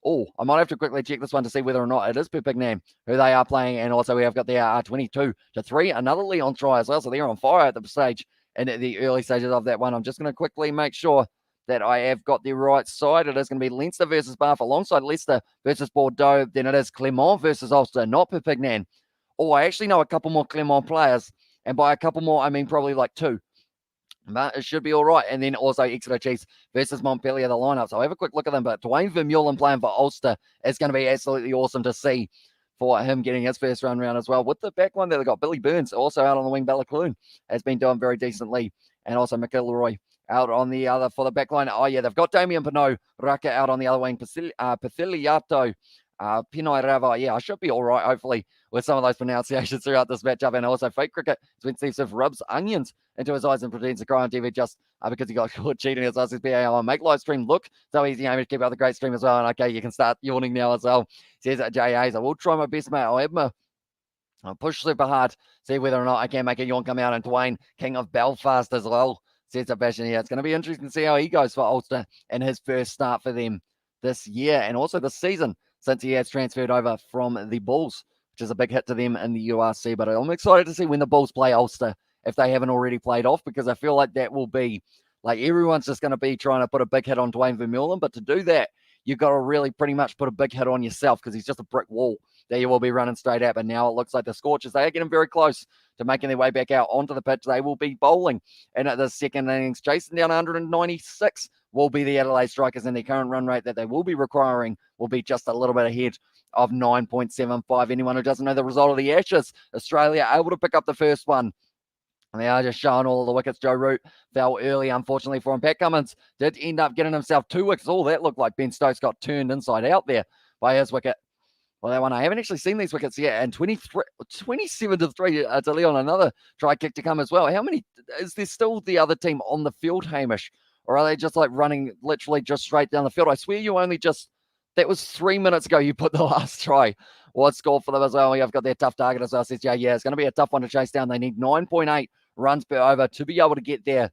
Oh, I might have to quickly check this one to see whether or not it is Perpignan who they are playing. And also we have got their 22-3, another Leon try as well. So they're on fire at the stage in the early stages of that one. I'm just going to quickly make sure that I have got the right side. It is going to be Leinster versus Bath alongside Leicester versus Bordeaux. Then it is Clermont versus Ulster, not Perpignan. Oh, I actually know a couple more Clermont players. And by a couple more, I mean probably like two. But it should be all right. And then also Exeter Chiefs versus Montpellier, the lineup. So I'll have a quick look at them. But Dwayne Vermeulen playing for Ulster is going to be absolutely awesome to see for him getting his first run round as well. With the back one there, they've got Billy Burns also out on the wing. Bella Clune has been doing very decently. And also McIlroy out on the other for the back line. Oh, yeah, they've got Damien Pinot Raka out on the other wing. Pithiliato Pinoy Rava. Yeah, I should be all right, hopefully, with some of those pronunciations throughout this matchup. And also fake cricket is when Steve Smith rubs onions into his eyes and pretends to cry on TV just because he got caught cheating as well as his BAL. Make live stream look so easy, Amy, to keep up the great stream as well. And okay, you can start yawning now as well, says Jay Hayes. I will try my best, mate. I'll push super hard, see whether or not I can make a yawn come out. And Dwayne, King of Belfast as well, says Sebastian. Yeah, it's going to be interesting to see how he goes for Ulster in his first start for them this year and also this season, since he has transferred over from the Bulls, which is a big hit to them in the URC. But I'm excited to see when the Bulls play Ulster, if they haven't already played off, because I feel like that will be Like, everyone's just going to be trying to put a big hit on Dwayne Vermeulen, but to do that, you've got to really pretty much put a big hit on yourself because he's just a brick wall that you will be running straight at. But now it looks like the Scorchers, they are getting very close to making their way back out onto the pitch. They will be bowling in at the second innings. Chasing down 196 will be the Adelaide Strikers, and their current run rate that they will be requiring will be just a little bit ahead of 9.75. Anyone who doesn't know the result of the Ashes, Australia able to pick up the first one. And they are just showing all of the wickets. Joe Root fell early, unfortunately, for him. Pat Cummins did end up getting himself 2 wickets. Oh, that looked like Ben Stokes got turned inside out there by his wicket. Well, that one, I haven't actually seen these wickets yet. And 27-3 to Leon, another try kick to come as well. How many, is there still the other team on the field, Hamish? Or are they just like running literally just straight down the field? I swear you only just, that was 3 minutes ago you put the last try. What score for them as well? You've got their tough target as well. Says, yeah, it's going to be a tough one to chase down. They need 9.8 runs per over to be able to get there.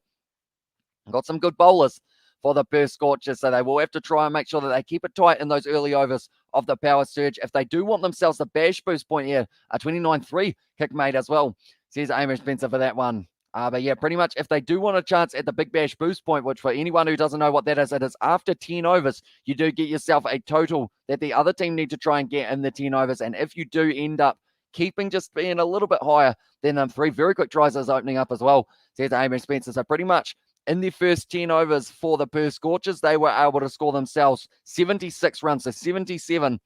Got some good bowlers for the Perth Scorchers, so they will have to try and make sure that they keep it tight in those early overs of the power surge. If they do want themselves a bash boost point here, a 29-3 kick made as well. Says Amish Spencer for that one. But yeah, pretty much if they do want a chance at the Big Bash boost point, which for anyone who doesn't know what that is, it is after 10 overs, you do get yourself a total that the other team need to try and get in the 10 overs. And if you do end up keeping just being a little bit higher than 3 very quick tries is opening up as well, says Amish Spencer. So pretty much in the first 10 overs for the Perth Scorchers, they were able to score themselves 76 runs. So 77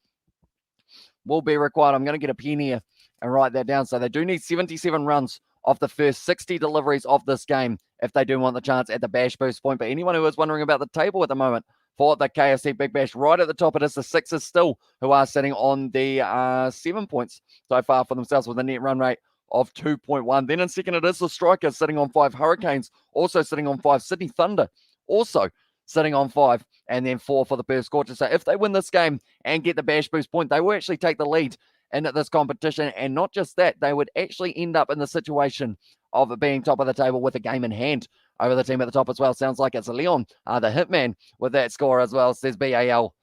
will be required. I'm going to get a pen here and write that down. So they do need 77 runs of the first 60 deliveries of this game if they do want the chance at the bash boost point. But anyone who is wondering about the table at the moment for the KFC Big Bash, right at the top it is the Sixers still, who are sitting on the 7 points so far for themselves with a net run rate of 2.1. Then in second it is the Strikers sitting on 5, Hurricanes also sitting on 5, Sydney Thunder also sitting on 5, and then 4 for the Perth Scorchers. So if they win this game and get the bash boost point, they will actually take the lead in this competition. And not just that, they would actually end up in the situation of being top of the table with a game in hand over the team at the top as well. Sounds like it's Leon, the hitman, with that score as well, says BAL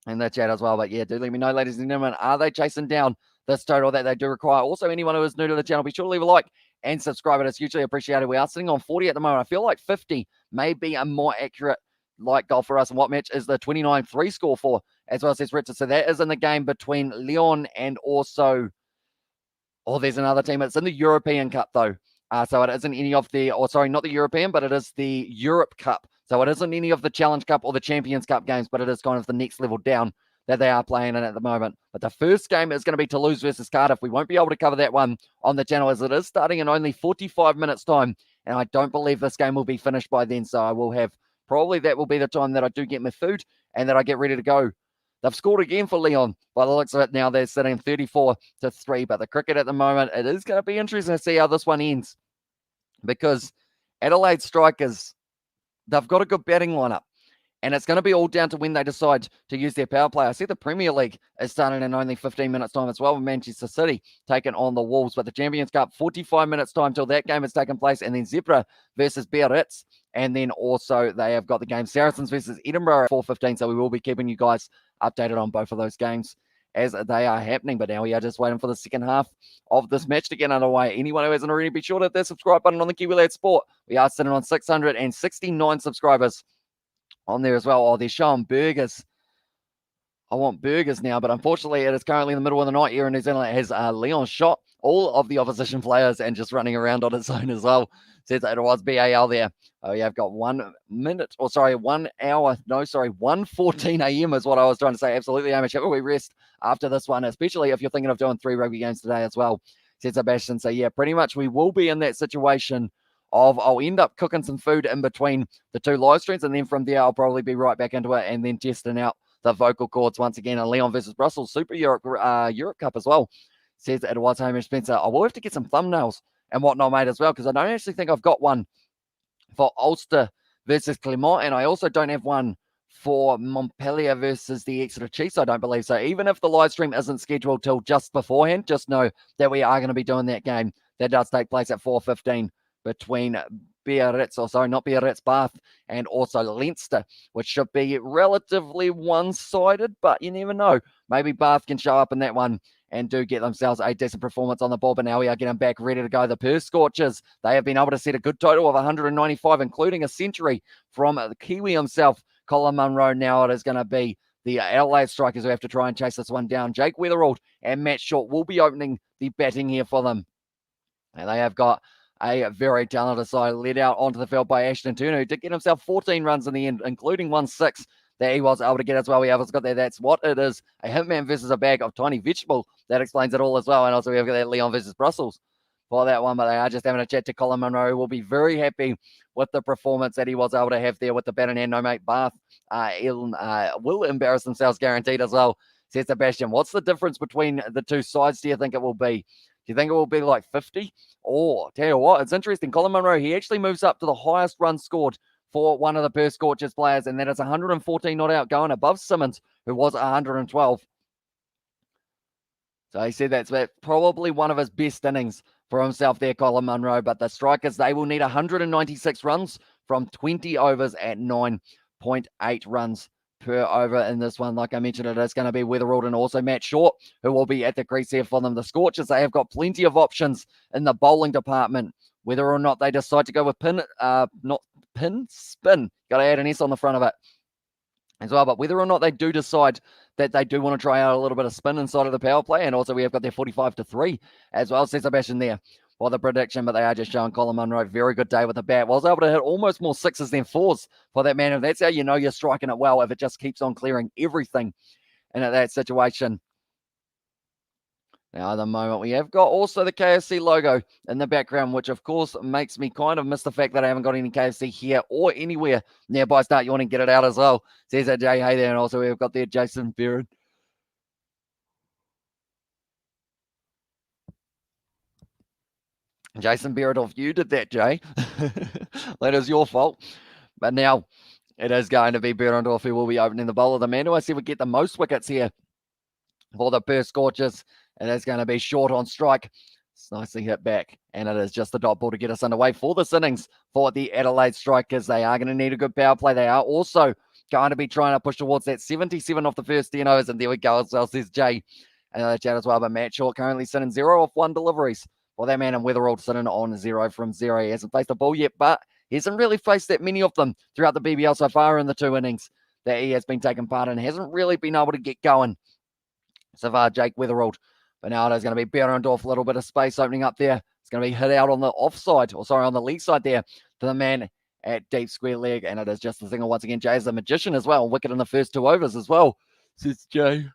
in the chat as well. But yeah, do let me know, ladies and gentlemen, are they chasing down this total that they do require? Also, anyone who is new to the channel, be sure to leave a like and subscribe. It is hugely appreciated. We are sitting on 40 at the moment. I feel like 50 may be a more accurate like goal for us. And what match is the 29-3 score for, as well, says Richard. So that is in the game between Leon and also, there's another team. It's in the European Cup though. So it isn't any of the, not the European, but it is the Europe Cup. So it isn't any of the Challenge Cup or the Champions Cup games, but it is kind of the next level down that they are playing in at the moment. But the first game is going to be Toulouse versus Cardiff. We won't be able to cover that one on the channel as it is starting in only 45 minutes time. And I don't believe this game will be finished by then. So I will have, probably that will be the time that I do get my food and that I get ready to go. They've scored again for Leon. By the looks of it now, they're sitting 34-3. But the cricket at the moment, it is going to be interesting to see how this one ends. Because Adelaide Strikers, they've got a good batting lineup. And it's going to be all down to when they decide to use their power play. I see the Premier League is starting in only 15 minutes time as well with Manchester City taking on the Wolves. But the Champions Cup, 45 minutes time till that game has taken place. And then Zebra versus Biarritz. And then also they have got the game Saracens versus Edinburgh at 4:15. So we will be keeping you guys updated on both of those games as they are happening. But now we are just waiting for the second half of this match to get underway. Anyone who hasn't already, be sure to hit that subscribe button on the Kiwi Lad Sport. We are sitting on 669 subscribers on there as well. They're showing burgers. I want burgers now, but unfortunately it is currently in the middle of the night here in New Zealand. It has Leon shot all of the opposition players and just running around on its own as well. Says that it was BAL there. Yeah, I've got 1 hour, 1:14 a.m. is what I was trying to say. Absolutely, Amish. Have a wee rest after this one, especially if you're thinking of doing 3 rugby games today as well, says Sebastian. So yeah, pretty much we will be in that situation of I'll end up cooking some food in between the 2 live streams, and then from there I'll probably be right back into it and then testing out the vocal cords once again. And Leon versus Brussels Super Europe Cup as well, says it was Hamish Spencer. I will have to get some thumbnails and whatnot made as well, because I don't actually think I've got one for Ulster versus Clermont, and I also don't have one for Montpellier versus the Exeter Chiefs, I don't believe. So even if the live stream isn't scheduled till just beforehand, just know that we are going to be doing that game. That does take place at 4:15 between Bath and also Leinster, which should be relatively one-sided, but you never know. Maybe Bath can show up in that one and do get themselves a decent performance on the ball. But now we are getting back ready to go. The Perth Scorchers, they have been able to set a good total of 195, including a century from the Kiwi himself, Colin Munro. Now it is going to be the Adelaide Strikers who have to try and chase this one down. Jake Weatherald and Matt Short will be opening the batting here for them. And they have got a very talented side led out onto the field by Ashton Turner, who did get himself 14 runs in the end, including 1-6 that he was able to get as well. We have got there. That's what it is. A hitman versus a bag of tiny vegetable. That explains it all as well. And also we have got that Leon versus Brussels for that one. But they are just having a chat to Colin Munro, who will be very happy with the performance that he was able to have there with the bat in hand. No mate, Bath will embarrass themselves guaranteed as well, says Sebastian. What's the difference between the two sides, do you think it will be? Do you think it will be like 50? Or, tell you what, it's interesting. Colin Munro, he actually moves up to the highest run scored for one of the Perth Scorchers players, and that is 114 not out, going above Simmons, who was 112. So he said that's probably one of his best innings for himself there, Colin Munro. But the Strikers, they will need 196 runs from 20 overs at 9.8 runs per over in this one. Like I mentioned, it is going to be Weatherald and also Matt Short, who will be at the crease here for them. The Scorchers, they have got plenty of options in the bowling department, whether or not they decide to go with spin. Got to add an S on the front of it as well. But whether or not they do decide that they do want to try out a little bit of spin inside of the power play, and also we have got their 45-3 as well, says Sebastian there for the prediction. But they are just showing Colin Munro very good day with the bat. Was able to hit almost more sixes than fours for that man. And that's how you know you're striking it well, if it just keeps on clearing everything in that situation. Now, at the moment, we have got also the KFC logo in the background, which, of course, makes me kind of miss the fact that I haven't got any KFC here or anywhere nearby. Start yawning, get it out as well, says Jay Hay there. And also, we've got there Jason Beard. Jason Beardorf, you did that, Jay. That is your fault. But now it is going to be Beardorf who will be opening the bowl. The man who I said would get the most wickets here for the Perth Scorchers. And it's going to be Short on strike. It's nicely hit back. And it is just the dot ball to get us underway for this innings for the Adelaide Strikers. They are going to need a good power play. They are also going to be trying to push towards that 77 off the first 10 overs. And there we go as well, says Jay. Another chat as well. But Matt Short currently sitting 0 off 1 deliveries for that man. And Weatherald sitting on 0 from 0. He hasn't faced a ball yet, but he hasn't really faced that many of them throughout the BBL so far in the 2 innings that he has been taking part in. Hasn't really been able to get going so far, Jake Weatherald. But now it is going to be Behrendorf, a little bit of space opening up there. It's going to be hit out on the offside, or sorry, on the leg side there to the man at deep square leg. And it is just the single once again. Jay is the magician as well. Wicket in the first 2 overs as well, says Jay.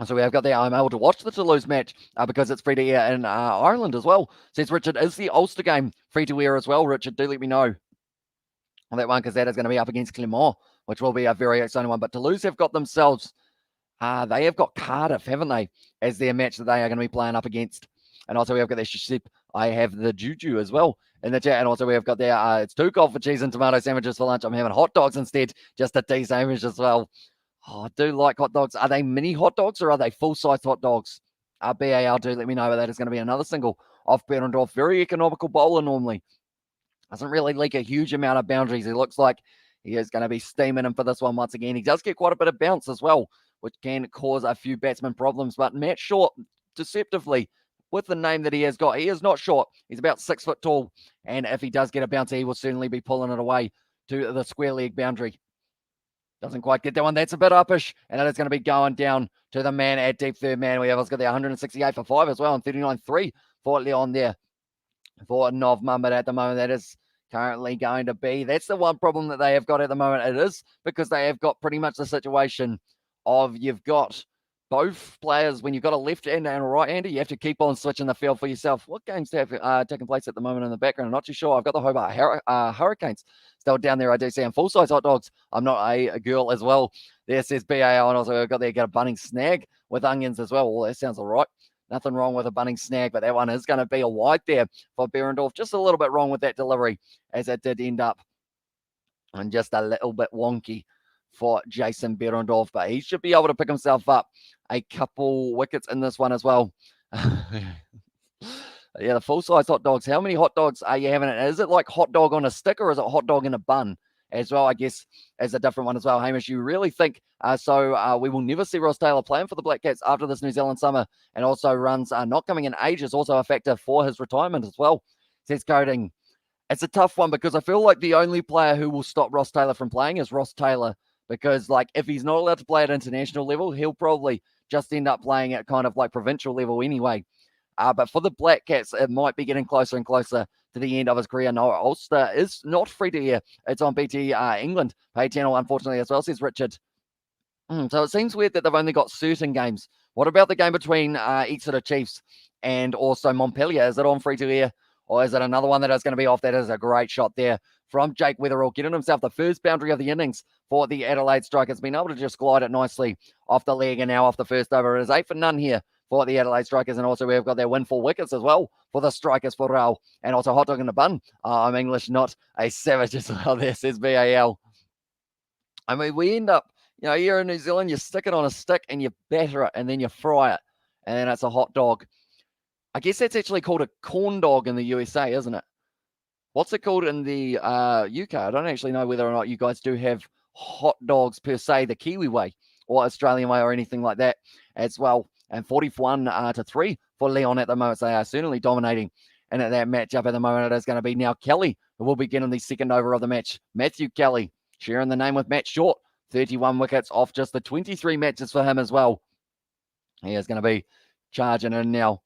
So we have got there. I'm able to watch the Toulouse match because it's free to air in Ireland as well. Says Richard, is the Ulster game free to air as well? Richard, do let me know on that one, because that is going to be up against Clermont, which will be a very exciting one. But Toulouse have got themselves, they have got Cardiff, haven't they, as their match that they are going to be playing up against. And also we have got their Ship. I have the Juju as well in the chat. And also we have got there, it's 2 cold for cheese and tomato sandwiches for lunch. I'm having hot dogs instead, just a tea sandwich as well. Oh, I do like hot dogs. Are they mini hot dogs or are they full-size hot dogs? BAL, do let me know. But that is going to be another single off Behrendorf. Very economical bowler normally. Doesn't really leak a huge amount of boundaries. He looks like he is going to be steaming him for this one once again. He does get quite a bit of bounce as well, which can cause a few batsman problems. But Matt Short, deceptively, with the name that he has got, he is not short. He's about 6 foot tall. And if he does get a bounce, he will certainly be pulling it away to the square leg boundary. Doesn't quite get that one. That's a bit uppish. And it is going to be going down to the man at deep third man. We have got the 168 for 5 as well, and 39-3 for Leon there for Novman. But at the moment, that is currently going to be, that's the one problem that they have got at the moment. It is because they have got pretty much the situation of you've got both players. When you've got a left-hander and a right-hander, you have to keep on switching the field for yourself. What games have taken place at the moment in the background? I'm not too sure. I've got the Hobart Hurricanes still down there, I do see. And full-size hot dogs. I'm not a girl as well. There says BAO, and also I've got there, got a bunning snag with onions as well. Well, that sounds all right. Nothing wrong with a bunning snag, but that one is going to be a wide there for Behrendorf. Just a little bit wrong with that delivery, as it did end up, and just a little bit wonky for Jason Behrendorf, but he should be able to pick himself up a couple wickets in this one as well. Yeah, the full-size hot dogs. How many hot dogs are you having? Is it like hot dog on a stick, or is it hot dog in a bun? as well, I guess, is a different one as well. Hamish, you really think we will never see Ross Taylor playing for the Black Cats after this New Zealand summer, and also runs not coming in age is also a factor for his retirement as well, says Coding. It's a tough one because I feel like the only player who will stop Ross Taylor from playing is Ross Taylor, because like if he's not allowed to play at international level, he'll probably just end up playing at kind of like provincial level anyway. But for the Black Cats, it might be getting closer and closer to the end of his career. No, Ulster is not free to air. It's on BT England pay channel, unfortunately, as well, says Richard. So it seems weird that they've only got certain games. What about the game between Exeter Chiefs and also Montpellier? Is it on free to air? Or is it another one that is going to be off? That is a great shot there from Jake Weatherall, getting himself the first boundary of the innings for the Adelaide Strikers. Been able to just glide it nicely off the leg and now off the first over. It is 8 for none here for the Adelaide Strikers. And also we've got their win for wickets as well for the Strikers for Rao. And also hot dog in the bun. I'm English, not a savage as well. There says BAL. I mean, we end up, here in New Zealand, you stick it on a stick and you batter it and then you fry it. And then it's a hot dog. I guess that's actually called a corn dog in the USA, isn't it? What's it called in the UK? I don't actually know whether or not you guys do have hot dogs per se, the Kiwi way or Australian way or anything like that as well. And 41 to 3 for Leon at the moment. So they are certainly dominating. And at that matchup at the moment, it is going to be now Kelly, who will be getting the second over of the match. Matthew Kelly, sharing the name with Matt Short. 31 wickets off just the 23 matches for him as well. He is going to be charging in now.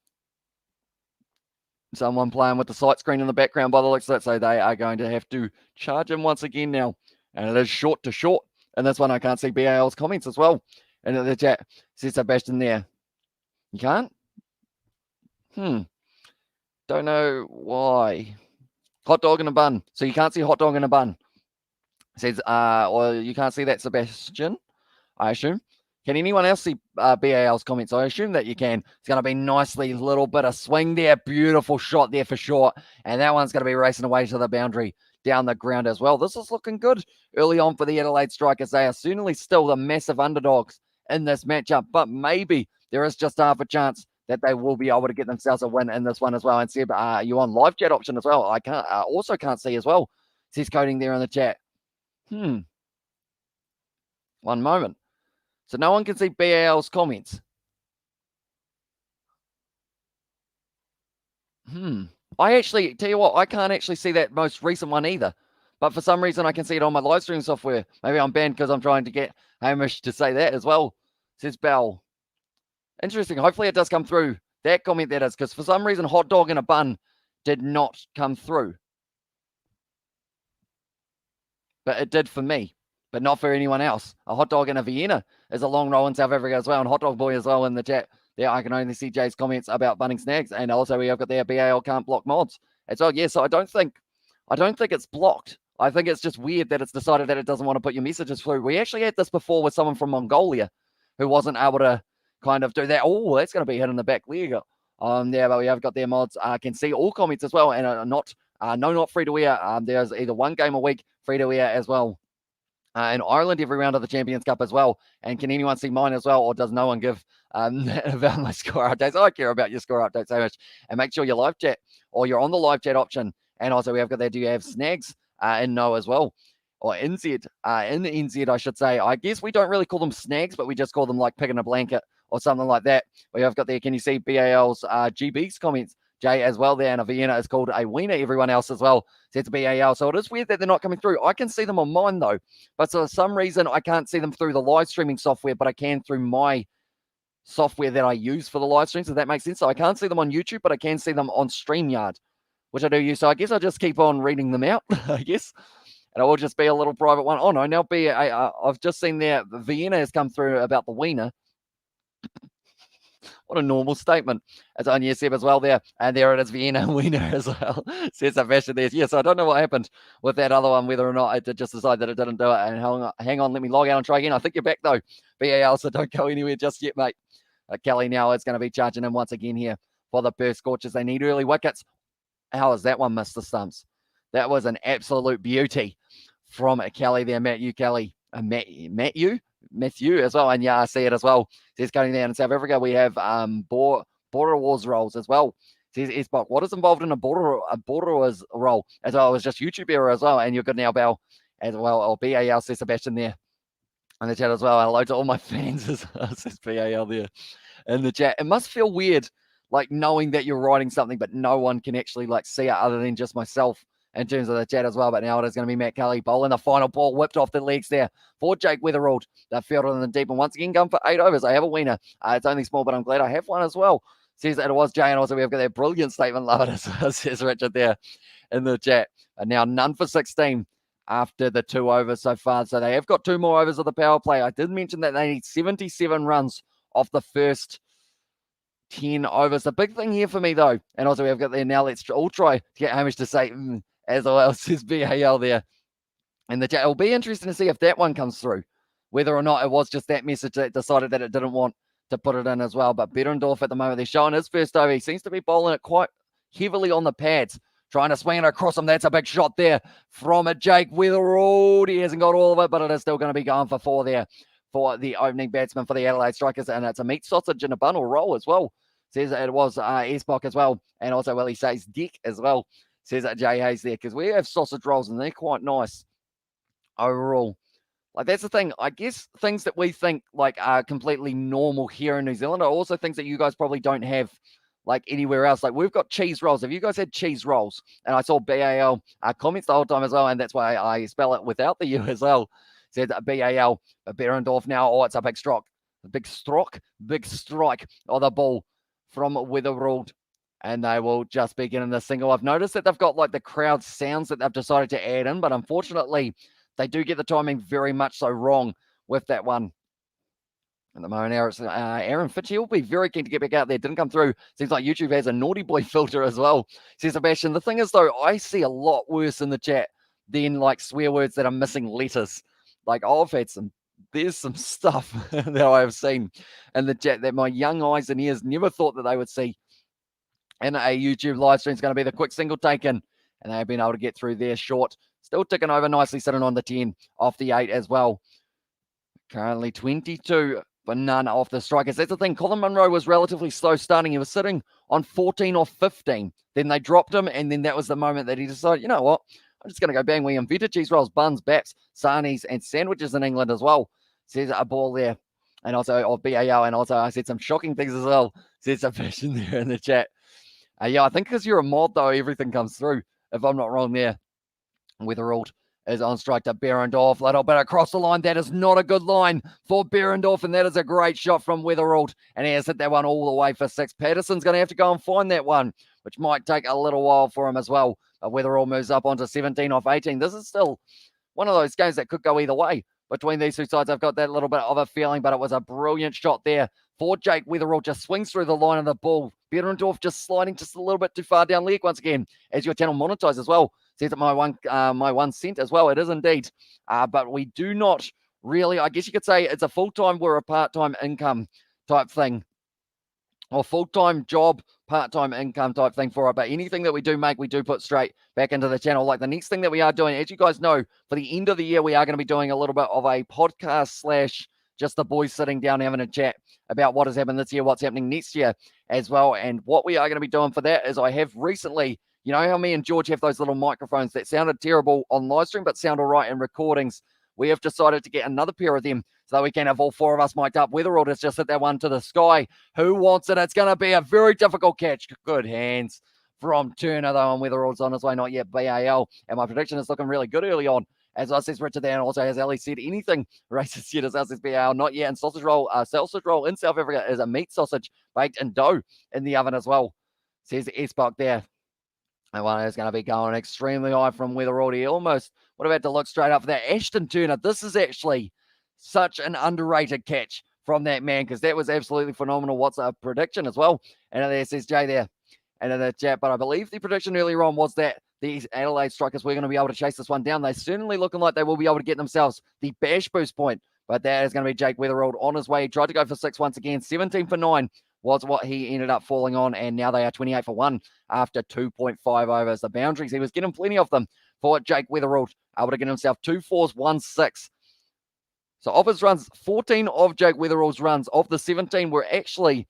Someone playing with the sight screen in the background by the looks of it. So they are going to have to charge him once again now. And it is short to short. And this one, I can't see BAL's comments as well. And in the chat, says Sebastian there. You can't? Don't know why. Hot dog in a bun. So you can't see hot dog in a bun. Says, or you can't see that, Sebastian, I assume. Can anyone else see BAL's comments? I assume that you can. It's going to be nicely little bit of swing there. Beautiful shot there for short. And that one's going to be racing away to the boundary down the ground as well. This is looking good early on for the Adelaide Strikers. They are certainly still the massive underdogs in this matchup. But maybe there is just half a chance that they will be able to get themselves a win in this one as well. And Seb, are you on live chat option as well? I also can't see as well. Says Coding there in the chat. One moment. So no one can see BAL's comments. I actually, tell you what, I can't actually see that most recent one either. But for some reason, I can see it on my live stream software. Maybe I'm banned because I'm trying to get Hamish to say that as well, says Bell. Interesting. Hopefully it does come through. That comment that is, because for some reason, hot dog in a bun did not come through. But it did for me. But not for anyone else. A hot dog in a Vienna is a long roll in South Africa as well. And hot dog boy as well in the chat. There, I can only see Jay's comments about bunning snags. And also we have got there BAL can't block mods. And so, yeah, so I don't think it's blocked. I think it's just weird that it's decided that it doesn't want to put your messages through. We actually had this before with someone from Mongolia who wasn't able to kind of do that. Oh, that's going to be hit in the back leg. Yeah, but we have got their mods. Can see all comments as well. And not free to air. There's either one game a week free to air as well. In Ireland, every round of the Champions Cup as well. And can anyone see mine as well? Or does no one give about my score updates? I care about your score updates so much. And make sure you live chat or you're on the live chat option. And also we have got there, do you have snags in no as well? Or NZ, in NZ, I should say. I guess we don't really call them snags, but we just call them like picking a blanket or something like that. We have got there, can you see BAL's GB's comments? Jay as well there, and a Vienna is called a wiener. Everyone else as well says BAL. So it is weird that they're not coming through. I can see them on mine though, but for some reason I can't see them through the live streaming software, but I can through my software that I use for the live stream. So that makes sense. So I can't see them on YouTube, but I can see them on StreamYard, which I do use. So I guess I'll just keep on reading them out, I guess. And it will just be a little private one. Oh no, now I've just seen there, Vienna has come through about the wiener. What a normal statement. It's on Seb as well there. And there it is, Vienna Wiener as well. Says Sebastian there. Yes, I don't know what happened with that other one, whether or not it did just decide that it didn't do it. And hang on, let me log out and try again. I think you're back though, BAL, so don't go anywhere just yet, mate. Kelly now is going to be charging in once again here for the Perth Scorchers. They need early wickets. How has that one missed the stumps? That was an absolute beauty from Kelly there, Matthew Kelly. Matthew as well, and yeah, I see it as well. Says going down in South Africa, we have border wars roles as well. Says Esbok, what is involved in a border wars role as well? It was just YouTube error as well, and you're good now, Bell. as well. Or BAL, says Sebastian there in the chat as well. Hello to all my fans, says BAL there in the chat. It must feel weird, like knowing that you're writing something, but no one can actually like see it other than just myself in terms of the chat as well. But now it is going to be Matt Kelly bowling the final ball, whipped off the legs there for Jake Weatherald. They're fielded in the deep and once again going for 8 overs. I have a winner. It's only small, but I'm glad I have one as well. Says that it was Jay, and also we've got that brilliant statement. Love it as well, says Richard there in the chat. And now none for 16 after the 2 overs so far. So they have got 2 more overs of the power play. I did mention that they need 77 runs off the first 10 overs. The big thing here for me, though, and also we've got there now, let's all try to get Hamish to say, as well, says BAL there in the chat. It'll be interesting to see if that one comes through, whether or not it was just that message that decided that it didn't want to put it in as well. But Behrendorff at the moment, they're showing his first over. He seems to be bowling it quite heavily on the pads, trying to swing it across him. That's a big shot there from a Jake Weatherald. He hasn't got all of it, but it is still going to be going for 4 there for the opening batsman for the Adelaide Strikers. And it's a meat sausage and a bun or roll as well. Says it was Esbok as well. And also, well, he says Dick as well. Says Jay Hayes there, because we have sausage rolls and they're quite nice overall. Like, that's the thing. I guess things that we think like are completely normal here in New Zealand are also things that you guys probably don't have like anywhere else. Like, we've got cheese rolls. Have you guys had cheese rolls? And I saw BAL comments the whole time as well, and that's why I spell it without the U as well. Said BAL, Behrendorff now. Oh, it's a big strike. Big strike of the ball from Weatherald. And they will just be getting the single. I've noticed that they've got like the crowd sounds that they've decided to add in, but unfortunately, they do get the timing very much so wrong with that one. At the moment, Aaron Fitch, he'll be very keen to get back out there. Didn't come through. Seems like YouTube has a naughty boy filter as well, says Sebastian. The thing is, though, I see a lot worse in the chat than like swear words that are missing letters. Like, I've had there's some stuff that I have seen in the chat that my young eyes and ears never thought that they would see in a YouTube live stream. Is going to be the quick single taken, and they've been able to get through there short. Still ticking over nicely, sitting on the 10 off the 8 as well. Currently 22 for none off the strikers. That's the thing. Colin Munro was relatively slow starting. He was sitting on 14 off 15. Then they dropped him, and then that was the moment that he decided, you know what? I'm just going to go bang. We invented cheese rolls, buns, baps, sarnies, and sandwiches in England as well. Says a ball there. And also of BAL, and also I said some shocking things as well. Says some fashion there in the chat. Yeah, I think because you're a mod, though, everything comes through, if I'm not wrong there. Weatherald is on strike to Behrendorff. Little bit across the line. That is not a good line for Behrendorff, and that is a great shot from Weatherald. And he has hit that one all the way for 6. Patterson's going to have to go and find that one, which might take a little while for him as well. But Weatherald moves up onto 17 off 18. This is still one of those games that could go either way between these two sides. I've got that little bit of a feeling, but it was a brilliant shot there for Jake Weatherald. Just swings through the line of the ball. Behrendorff just sliding just a little bit too far down leg once again, as your channel monetized as well. Says that my 1 cent as well. It is indeed. But we do not really, I guess you could say it's a full-time or a part-time income type thing. Or full-time job, part-time income type thing for it. But anything that we do make, we do put straight back into the channel. Like the next thing that we are doing, as you guys know, for the end of the year, we are going to be doing a little bit of a podcast / just the boys sitting down having a chat about what has happened this year, what's happening next year as well. And what we are going to be doing for that is I have recently, you know how me and George have those little microphones that sounded terrible on live stream but sound all right in recordings? We have decided to get another pair of them so that we can have all 4 of us mic'd up. Weatherald has just hit that one to the sky. Who wants it? It's going to be a very difficult catch. Good hands from Turner, though, and Weatherald's on his way, not yet BAL. And my prediction is looking really good early on. As I says, Richard there, and also has Ali said anything racist said as I says BAL, not yet. And sausage roll in South Africa is a meat sausage baked in dough in the oven as well. Says Esbok there. And one is going to be going extremely high from Weatherald. He almost would have had to look straight up for that. Ashton Turner, this is actually such an underrated catch from that man, because that was absolutely phenomenal. What's a prediction as well? And there says Jay there and in the chat. But I believe the prediction earlier on was that these Adelaide Strikers were going to be able to chase this one down. They're certainly looking like they will be able to get themselves the bash boost point. But that is going to be Jake Weatherald on his way. He tried to go for 6 once again. 17 for 9 was what he ended up falling on. And now they are 28 for 1 after 2.5 overs. The boundaries, he was getting plenty of them for Jake Weatherald. Able to get himself 2 4s, 1 6. So of his runs, 14 of Jake Weatherald's runs of the 17 were actually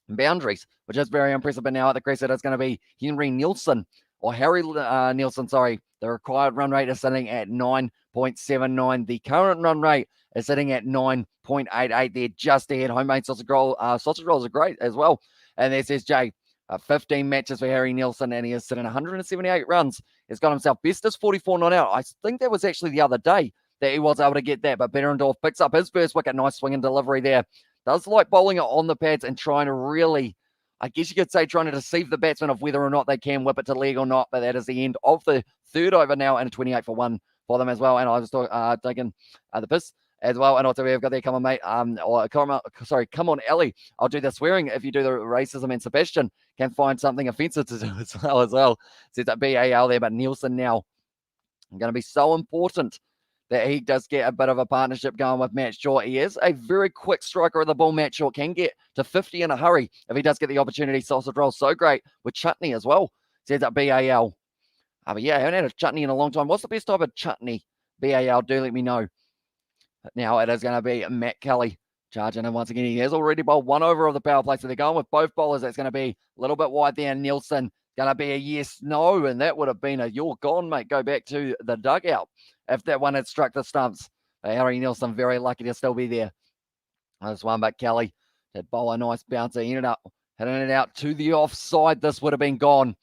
boundaries, which is very impressive. But now at the crease, it is going to be Henry Nielsen Harry Nielsen, sorry, the required run rate is sitting at 9.79. The current run rate is sitting at 9.88. They're just ahead. Homemade sausage rolls are great as well. And there says Jay, 15 matches for Harry Nielsen, and he is sitting 178 runs. He's got himself best as 44 not out. I think that was actually the other day that he was able to get that, but Behrendorff picks up his first wicket. Nice swing and delivery there. Does like bowling it on the pads and trying to really, I guess you could say, trying to deceive the batsman of whether or not they can whip it to leg or not. But that is the end of the third over now, and a 28 for 1 for them as well. And I was taking the piss as well. And also we've got there, come on, mate. Come on, Ellie. I'll do the swearing if you do the racism, and Sebastian can find something offensive to do as well. Says that BAL there, but Nielsen now going to be so important that he does get a bit of a partnership going with Matt Shaw. He is a very quick striker of the ball. Matt Shaw can get to 50 in a hurry if he does get the opportunity. Sausage roll so great with chutney as well. Says that BAL. But yeah, I haven't had a chutney in a long time. What's the best type of chutney? BAL, do let me know. But now it is going to be Matt Kelly charging in once again. He has already bowled 1 over of the power play, so they're going with both bowlers. That's going to be a little bit wide there. Nielsen going to be a yes, no, and that would have been a you're gone, mate. Go back to the dugout if that one had struck the stumps. Harry Nielsen very lucky to still be there. This one, but Kelly did bowl a nice bouncer. He ended up hitting it out to the offside. This would have been gone.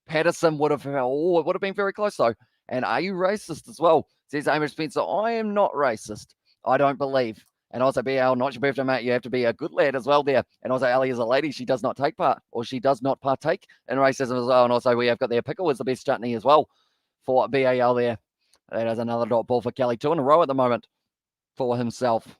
Patterson would have, it would have been very close though. And are you racist as well? Says Amish Spencer, I am not racist. I don't believe. And also, BL, not your birthday, mate. You have to be a good lad as well there. And also, Ali is a lady. She does not take part, or she does not partake in racism as well. And also, we have got their pickle is the best chutney as well for BAL there. That is another dot ball for Kelly. 2 in a row at the moment for himself.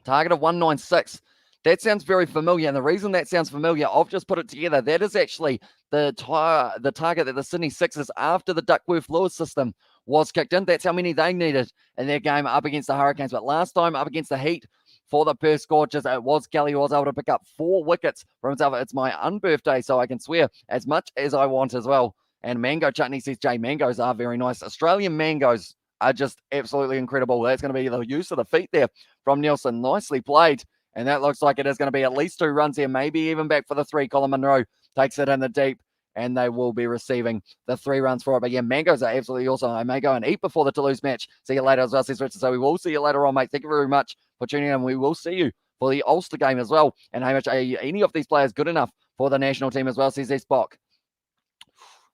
Target of 196. That sounds very familiar. And the reason that sounds familiar, I've just put it together. That is actually the target that the Sydney Sixers, after the Duckworth-Lewis system was kicked in. That's how many they needed in their game up against the Hurricanes. But last time up against the Heat for the Perth Scorchers, it was Kelly who was able to pick up 4 wickets for himself. It's my unbirthday, so I can swear as much as I want as well. And mango chutney, says Jay, mangoes are very nice. Australian mangoes are just absolutely incredible. That's going to be the use of the feet there from Nielsen. Nicely played. And that looks like it is going to be at least 2 runs here, maybe even back for the 3. Colin Munro takes it in the deep, and they will be receiving the 3 runs for it. But yeah, mangoes are absolutely awesome. I may go and eat before the Toulouse match. See you later as well, says Richard. So we will see you later on, mate. Thank you very much for tuning in. We will see you for the Ulster game as well. And Hamish, are any of these players good enough for the national team as well, says Spock?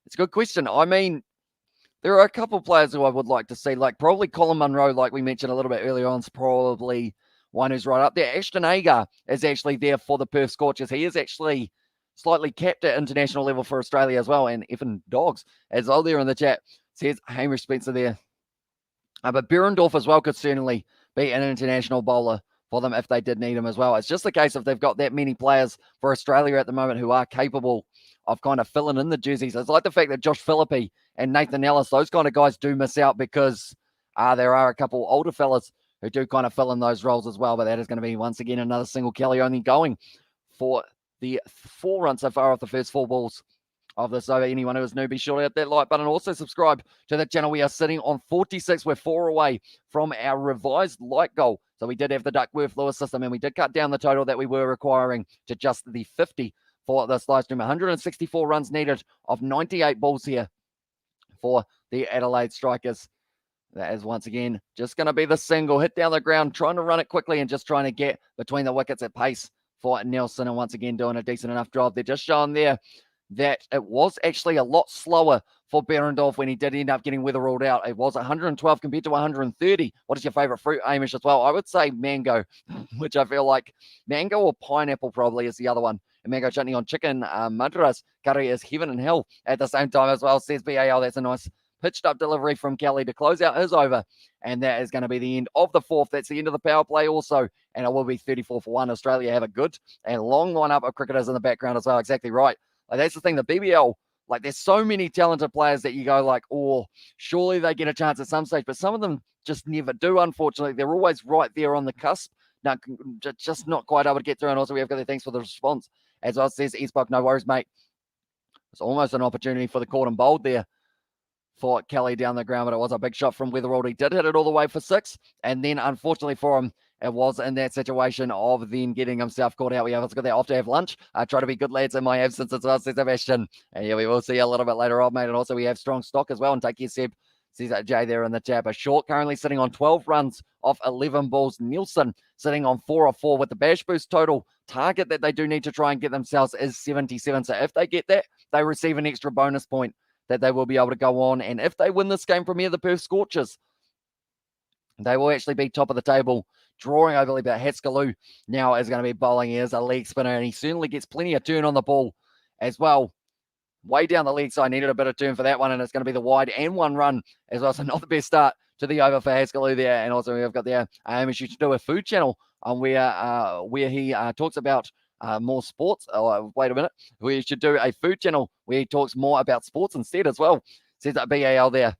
It's a good question. I mean, there are a couple of players who I would like to see, like probably Colin Munro, like we mentioned a little bit earlier on, is probably one who's right up there. Ashton Agar is actually there for the Perth Scorchers. He is actually slightly capped at international level for Australia as well. And Evan Dogs as well there in the chat. Says Hamish Spencer there. But Behrendorff as well could certainly be an international bowler for them if they did need him as well. It's just the case if they've got that many players for Australia at the moment who are capable of kind of filling in the jerseys. It's like the fact that Josh Phillippe and Nathan Ellis, those kind of guys do miss out because there are a couple older fellas who do kind of fill in those roles as well. But that is going to be, once again, another single. Kelly only going for the 4 runs so far off the first 4 balls of this over. Anyone who is new, be sure to hit that like button. Also subscribe to the channel. We are sitting on 46. We're 4 away from our revised like goal. So we did have the Duckworth-Lewis system, and we did cut down the total that we were requiring to just the 50 for this live stream. 164 runs needed of 98 balls here for the Adelaide Strikers. That is, once again, just going to be the single. Hit down the ground, trying to run it quickly and just trying to get between the wickets at pace for Nielsen. And once again, doing a decent enough job. They're just showing there that it was actually a lot slower for Behrendorff when he did end up getting weather ruled out. It was 112 compared to 130. What is your favourite fruit, Amish, as well? I would say mango, which I feel like mango or pineapple probably is the other one. And mango chutney on chicken madras curry is heaven and hell at the same time as well, says BAL. That's a nice pitched up delivery from Kelly to close out his over. And that is going to be the end of the 4th. That's the end of the power play also. And it will be 34 for 1. Australia have a good and long lineup of cricketers in the background as well. Exactly right. Like, that's the thing. The BBL, like, there's so many talented players that you go like, oh, surely they get a chance at some stage. But some of them just never do, unfortunately. They're always right there on the cusp. Now, just not quite able to get through. And also, we have got the thanks for the response. As well, says Eastbuck, no worries, mate. It's almost an opportunity for the court and bowled there for Kelly down the ground, but it was a big shot from Weatherald. He did hit it all the way for 6, and then unfortunately for him, it was in that situation of then getting himself caught out. We have also got that off to have lunch. Try to be good lads in my absence as well, says Sebastian. And yeah, we will see you a little bit later on, mate. And also we have strong stock as well. And take care, Seb. Says Jay there in the chat. But Short currently sitting on 12 runs off 11 balls. Nielsen sitting on 4 of 4 with the bash boost total target that they do need to try and get themselves is 77. So if they get that, they receive an extra bonus point that they will be able to go on. And if they win this game from here, the Perth Scorchers, they will actually be top of the table, drawing over a bit. Haskelloo now is going to be bowling. He is a leg spinner, and he certainly gets plenty of turn on the ball as well. Way down the leg side, needed a bit of turn for that one, and it's going to be the wide and 1 run as well. So not the best start to the over for Haskelloo there. And also we've got there, you should do a food channel on where he talks about more sports. Oh, wait a minute. We should do a food channel where he talks more about sports instead as well. Says that BAL there.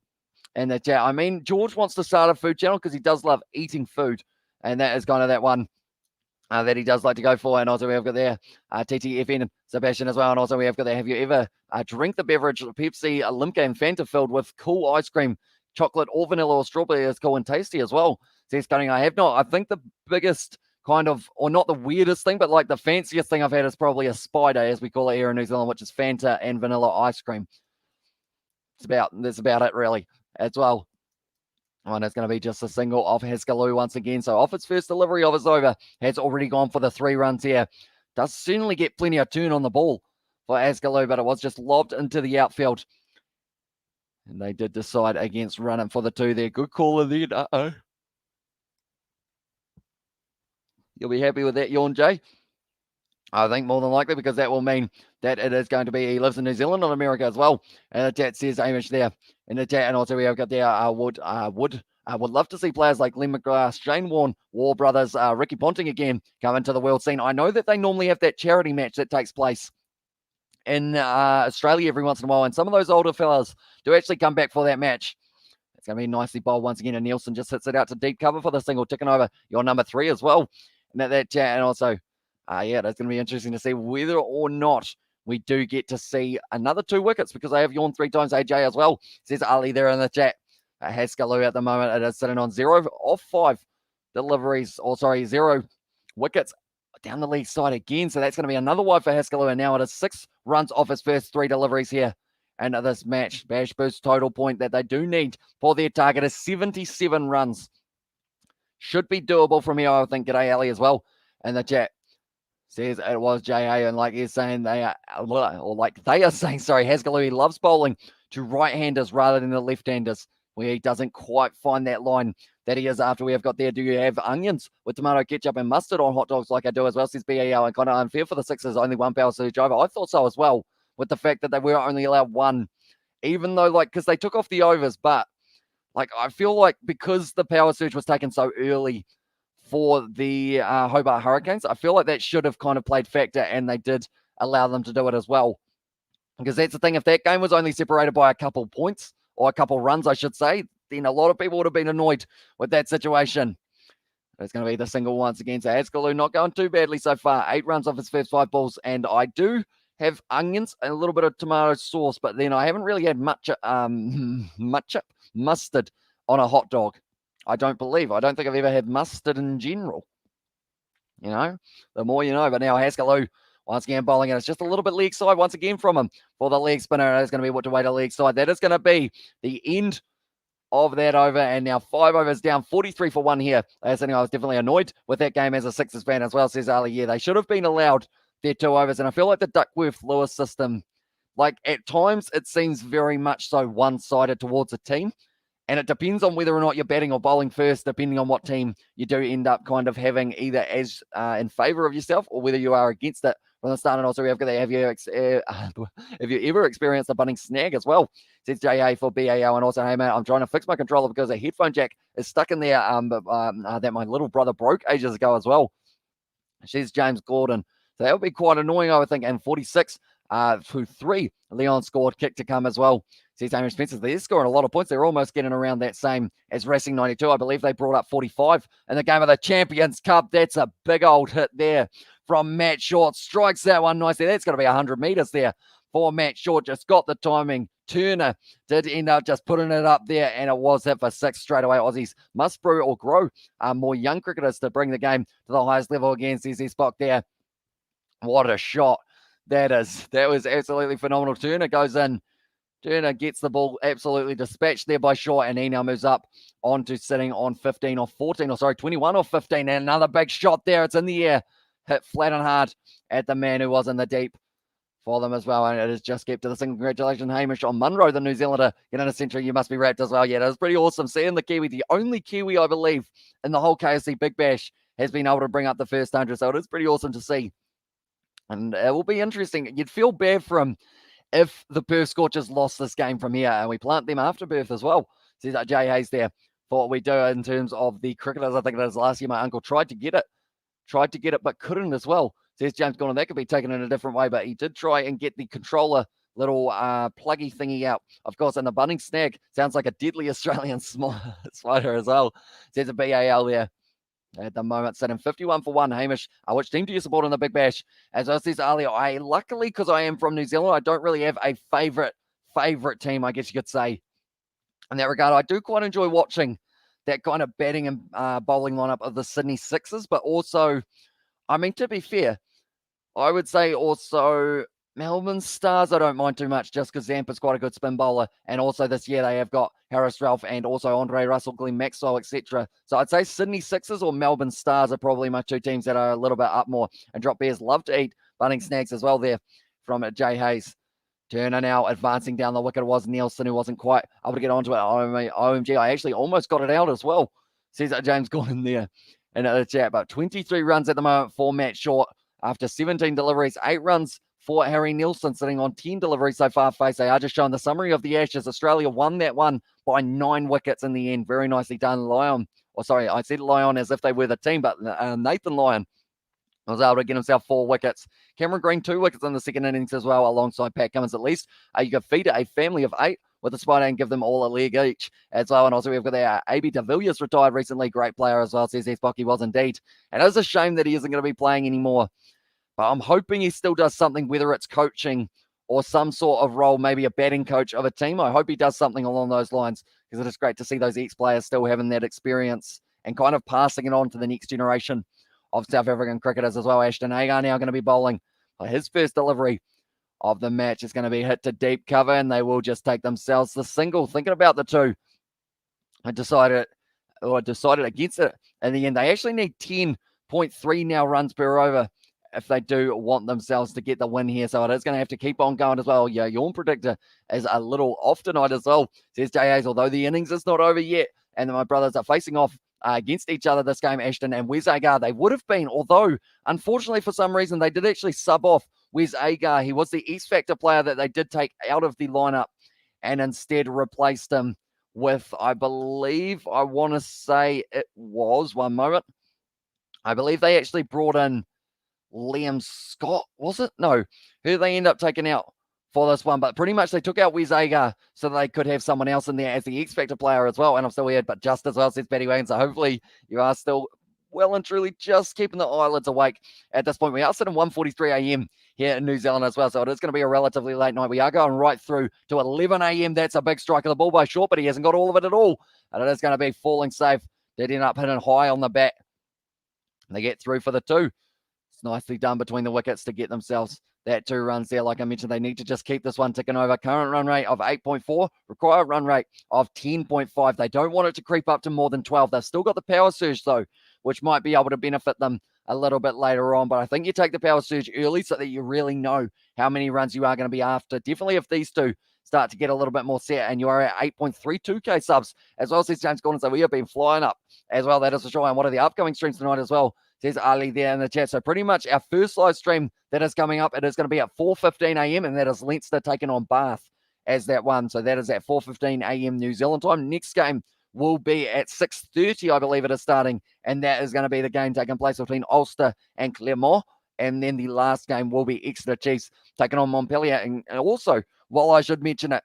And the chat. I mean, George wants to start a food channel because he does love eating food. And that is kind of that one that he does like to go for. And also we have got there TTFN Sebastian as well. And also we have got there, have you ever drink the beverage Pepsi, Limca and Fanta filled with cool ice cream, chocolate or vanilla or strawberry? Is cool and tasty as well. Says Cunning, I have not. I think the biggest kind of, or not the weirdest thing, but like the fanciest thing I've had is probably a spider, as we call it here in New Zealand, which is Fanta and vanilla ice cream. That's about it really as well. And it's going to be just a single off Haskelloo once again. So off its first delivery of his over, has already gone for the 3 runs here. Does certainly get plenty of turn on the ball for Haskelloo, but it was just lobbed into the outfield. And they did decide against running for the 2 there. Good caller there. Uh-oh. You'll be happy with that yawn, Jay? I think more than likely, because that will mean that it is going to be, he lives in New Zealand, not America as well. And the chat says Amish there in the chat. And also we have got there, would love to see players like Len McGrath, Shane Warne, War Brothers, Ricky Ponting again come into the world scene. I know that they normally have that charity match that takes place in Australia every once in a while. And some of those older fellas do actually come back for that match. It's going to be nicely bowled once again. And Nielsen just hits it out to deep cover for the single, ticking over your number 3 as well. And that chat. And also, yeah, that's going to be interesting to see whether or not we do get to see another 2 wickets, because they have yawned 3 times, AJ as well. Says Ali there in the chat. Haskelloo at the moment, it is sitting on 0 of 5 deliveries, or sorry, 0 wickets down the leg side again. So that's going to be another wide for Haskelloo. And now it is 6 runs off his first 3 deliveries here. And this match, bash boost total point that they do need for their target is 77 runs. Should be doable from here, I think. G'day, Ali, as well in the chat. Says it was JA, and like he's saying, they are saying, Haskelloo, he loves bowling to right-handers rather than the left-handers, where he doesn't quite find that line that he is after. We have got there, do you have onions with tomato ketchup and mustard on hot dogs like I do as well, says BAL, and kind of unfair for the Sixers, only 1 power surge over. I thought so as well, with the fact that they were only allowed 1, even though, like, because they took off the overs, but, like, I feel like because the power surge was taken so early for the Hobart Hurricanes, I feel like that should have kind of played factor, and they did allow them to do it as well. Because that's the thing, if that game was only separated by a couple points, or a couple runs, I should say, then a lot of people would have been annoyed with that situation. It's going to be the single once again. So Haskelloo not going too badly so far. 8 runs off his first 5 balls, and I do have onions and a little bit of tomato sauce, but then I haven't really had much mustard on a hot dog. I don't think I've ever had mustard in general. You know, the more you know. But now Haskelloo once again bowling, and it's just a little bit leg side once again from him for the leg spinner. It's going to be what to wait a leg side. That is going to be the end of that over, and now 5 overs down, 43 for 1 here. That's something I was definitely annoyed with that game as a Sixers fan as well, says Ali. Yeah, they should have been allowed their 2 overs, and I feel like the Duckworth-Lewis system, like at times it seems very much so one-sided towards a team. And it depends on whether or not you're batting or bowling first, depending on what team you do end up kind of having either as in favour of yourself or whether you are against it from the start. And also, we have got that. Have you ever experienced a bunning snag as well? Says JA for BAO. And also, hey, mate, I'm trying to fix my controller because a headphone jack is stuck in there that my little brother broke ages ago as well. She's James Gordon. So that would be quite annoying, I would think. And 46 to 3, Leon scored, kick to come as well. Says Amish Spencer, they're scoring a lot of points. They're almost getting around that same as Racing 92. I believe they brought up 45 in the game of the Champions Cup. That's a big old hit there from Matt Short. Strikes that one nicely. That's going to be 100 metres there for Matt Short. Just got the timing. Turner did end up just putting it up there, and it was hit for 6 straight away. Aussies must brew or grow more young cricketers to bring the game to the highest level again, says Spock there. What a shot that is. That was absolutely phenomenal. Turner goes in. Turner gets the ball absolutely dispatched there by Shaw, and he now moves up onto sitting on 15 or 14, or sorry, 21 or 15. And another big shot there. It's in the air. Hit flat and hard at the man who was in the deep for them as well. And it has just kept to the single. Congratulations, Hamish, on Munro, the New Zealander. Getting a century, you must be wrapped as well. Yeah, that was pretty awesome. Seeing the Kiwi, the only Kiwi, I believe, in the whole KFC Big Bash, has been able to bring up the first 100. So it is pretty awesome to see. And it will be interesting. You'd feel bad for him if the Perth Scorchers lost this game from here, and we plant them after Perth as well. Says Jay Hayes there for what we do in terms of the cricketers. I think it is last year my uncle tried to get it, but couldn't as well. Says James Gordon, that could be taken in a different way, but he did try and get the controller little pluggy thingy out. Of course, and the bunning snag sounds like a deadly Australian spider as well. Says a BAL there. At the moment, sitting 51 for 1. Hamish, which team do you support in the Big Bash? As I said earlier, luckily, because I am from New Zealand, I don't really have a favourite team, I guess you could say. In that regard, I do quite enjoy watching that kind of batting and bowling lineup of the Sydney Sixers, but also, I mean, to be fair, I would say also Melbourne Stars, I don't mind too much, just because Zampa's quite a good spin bowler. And also this year they have got Harris Ralph and also Andre Russell, Glenn Maxwell, etc. So I'd say Sydney Sixers or Melbourne Stars are probably my two teams that are a little bit up more. And Drop Bears love to eat bunning snags as well there from Jay Hayes. Turner now advancing down the wicket. It was Nielsen who wasn't quite able to get onto it. OMG, I actually almost got it out as well, says James Gordon there in the chat. But 23 runs at the moment for Matt Short after 17 deliveries, 8 runs for Harry Nielsen, sitting on 10 deliveries so far. Face, they are just showing the summary of the Ashes. Australia won that one by 9 wickets in the end. Very nicely done, Lyon. Or sorry, I said Lyon as if they were the team, but Nathan Lyon was able to get himself 4 wickets. Cameron Green, 2 wickets in the second innings as well, alongside Pat Cummins at least. You could feed a family of 8 with a spider and give them all a leg each as well. And also we've got our AB de Villiers retired recently. Great player as well, says Spock. He was indeed. And it is a shame that he isn't going to be playing anymore. But I'm hoping he still does something, whether it's coaching or some sort of role, maybe a batting coach of a team. I hope he does something along those lines, because it is great to see those ex-players still having that experience and kind of passing it on to the next generation of South African cricketers as well. Ashton Agar now going to be bowling. His first delivery of the match is going to be hit to deep cover, and they will just take themselves the single. Thinking about the two, I decided against it in the end. They actually need 10.3 now runs per over if they do want themselves to get the win here. So it is going to have to keep on going as well. Yeah, your predictor is a little off tonight as well, says Jay Hayes, although the innings is not over yet. And my brothers are facing off against each other this game, Ashton and Wes Agar. They would have been, although unfortunately for some reason they did actually sub off Wes Agar. He was the X-Factor player that they did take out of the lineup and instead replaced him with, I believe, I want to say it was, one moment, I believe they actually brought in Liam Scott, was it? No, who they end up taking out for this one, but pretty much they took out Wes Agar so they could have someone else in there as the X-Factor player as well. And I'm still weird, but just as well, says Betty Wayne. So hopefully you are still well and truly just keeping the eyelids awake at this point. We are sitting 1:43 a.m. here in New Zealand as well, so it is going to be a relatively late night. We are going right through to 11 a.m. That's a big strike of the ball by Short, but he hasn't got all of it at all. And it is going to be falling safe. Did end up hitting high on the bat. They get through for the 2. It's nicely done between the wickets to get themselves that 2 runs there. Like I mentioned, they need to just keep this one ticking over. Current run rate of 8.4, required run rate of 10.5. They don't want it to creep up to more than 12. They've still got the power surge, though, which might be able to benefit them a little bit later on. But I think you take the power surge early so that you really know how many runs you are going to be after. Definitely if these two start to get a little bit more set, and you are at 8.32k subs as well, says James Gordon. So we have been flying up as well. That is for sure. And what are the upcoming streams tonight as well, says Ali there in the chat. So pretty much our first live stream that is coming up, it is going to be at 4:15 a.m. and that is Leinster taking on Bath as that one. So that is at 4:15 a.m. New Zealand time. Next game will be at 6:30, I believe it is starting, and that is going to be the game taking place between Ulster and Clermont. And then the last game will be Exeter Chiefs taking on Montpellier. And also, while I should mention it,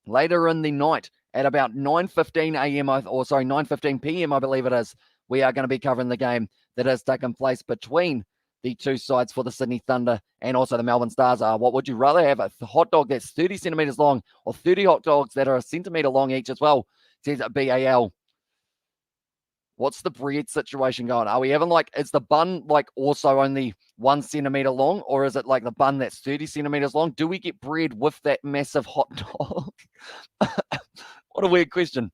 later in the night at about 9:15 a.m. or sorry, 9:15 p.m. I believe it is, we are going to be covering the game that has taken place between the two sides for the Sydney Thunder and also the Melbourne Stars are. What would you rather have, a hot dog that's 30 centimetres long or 30 hot dogs that are a centimetre long each as well? Says BAL. What's the bread situation going? Are we having is the bun also only 1 centimetre long, or is it like the bun that's 30 centimetres long? Do we get bread with that massive hot dog? What a weird question.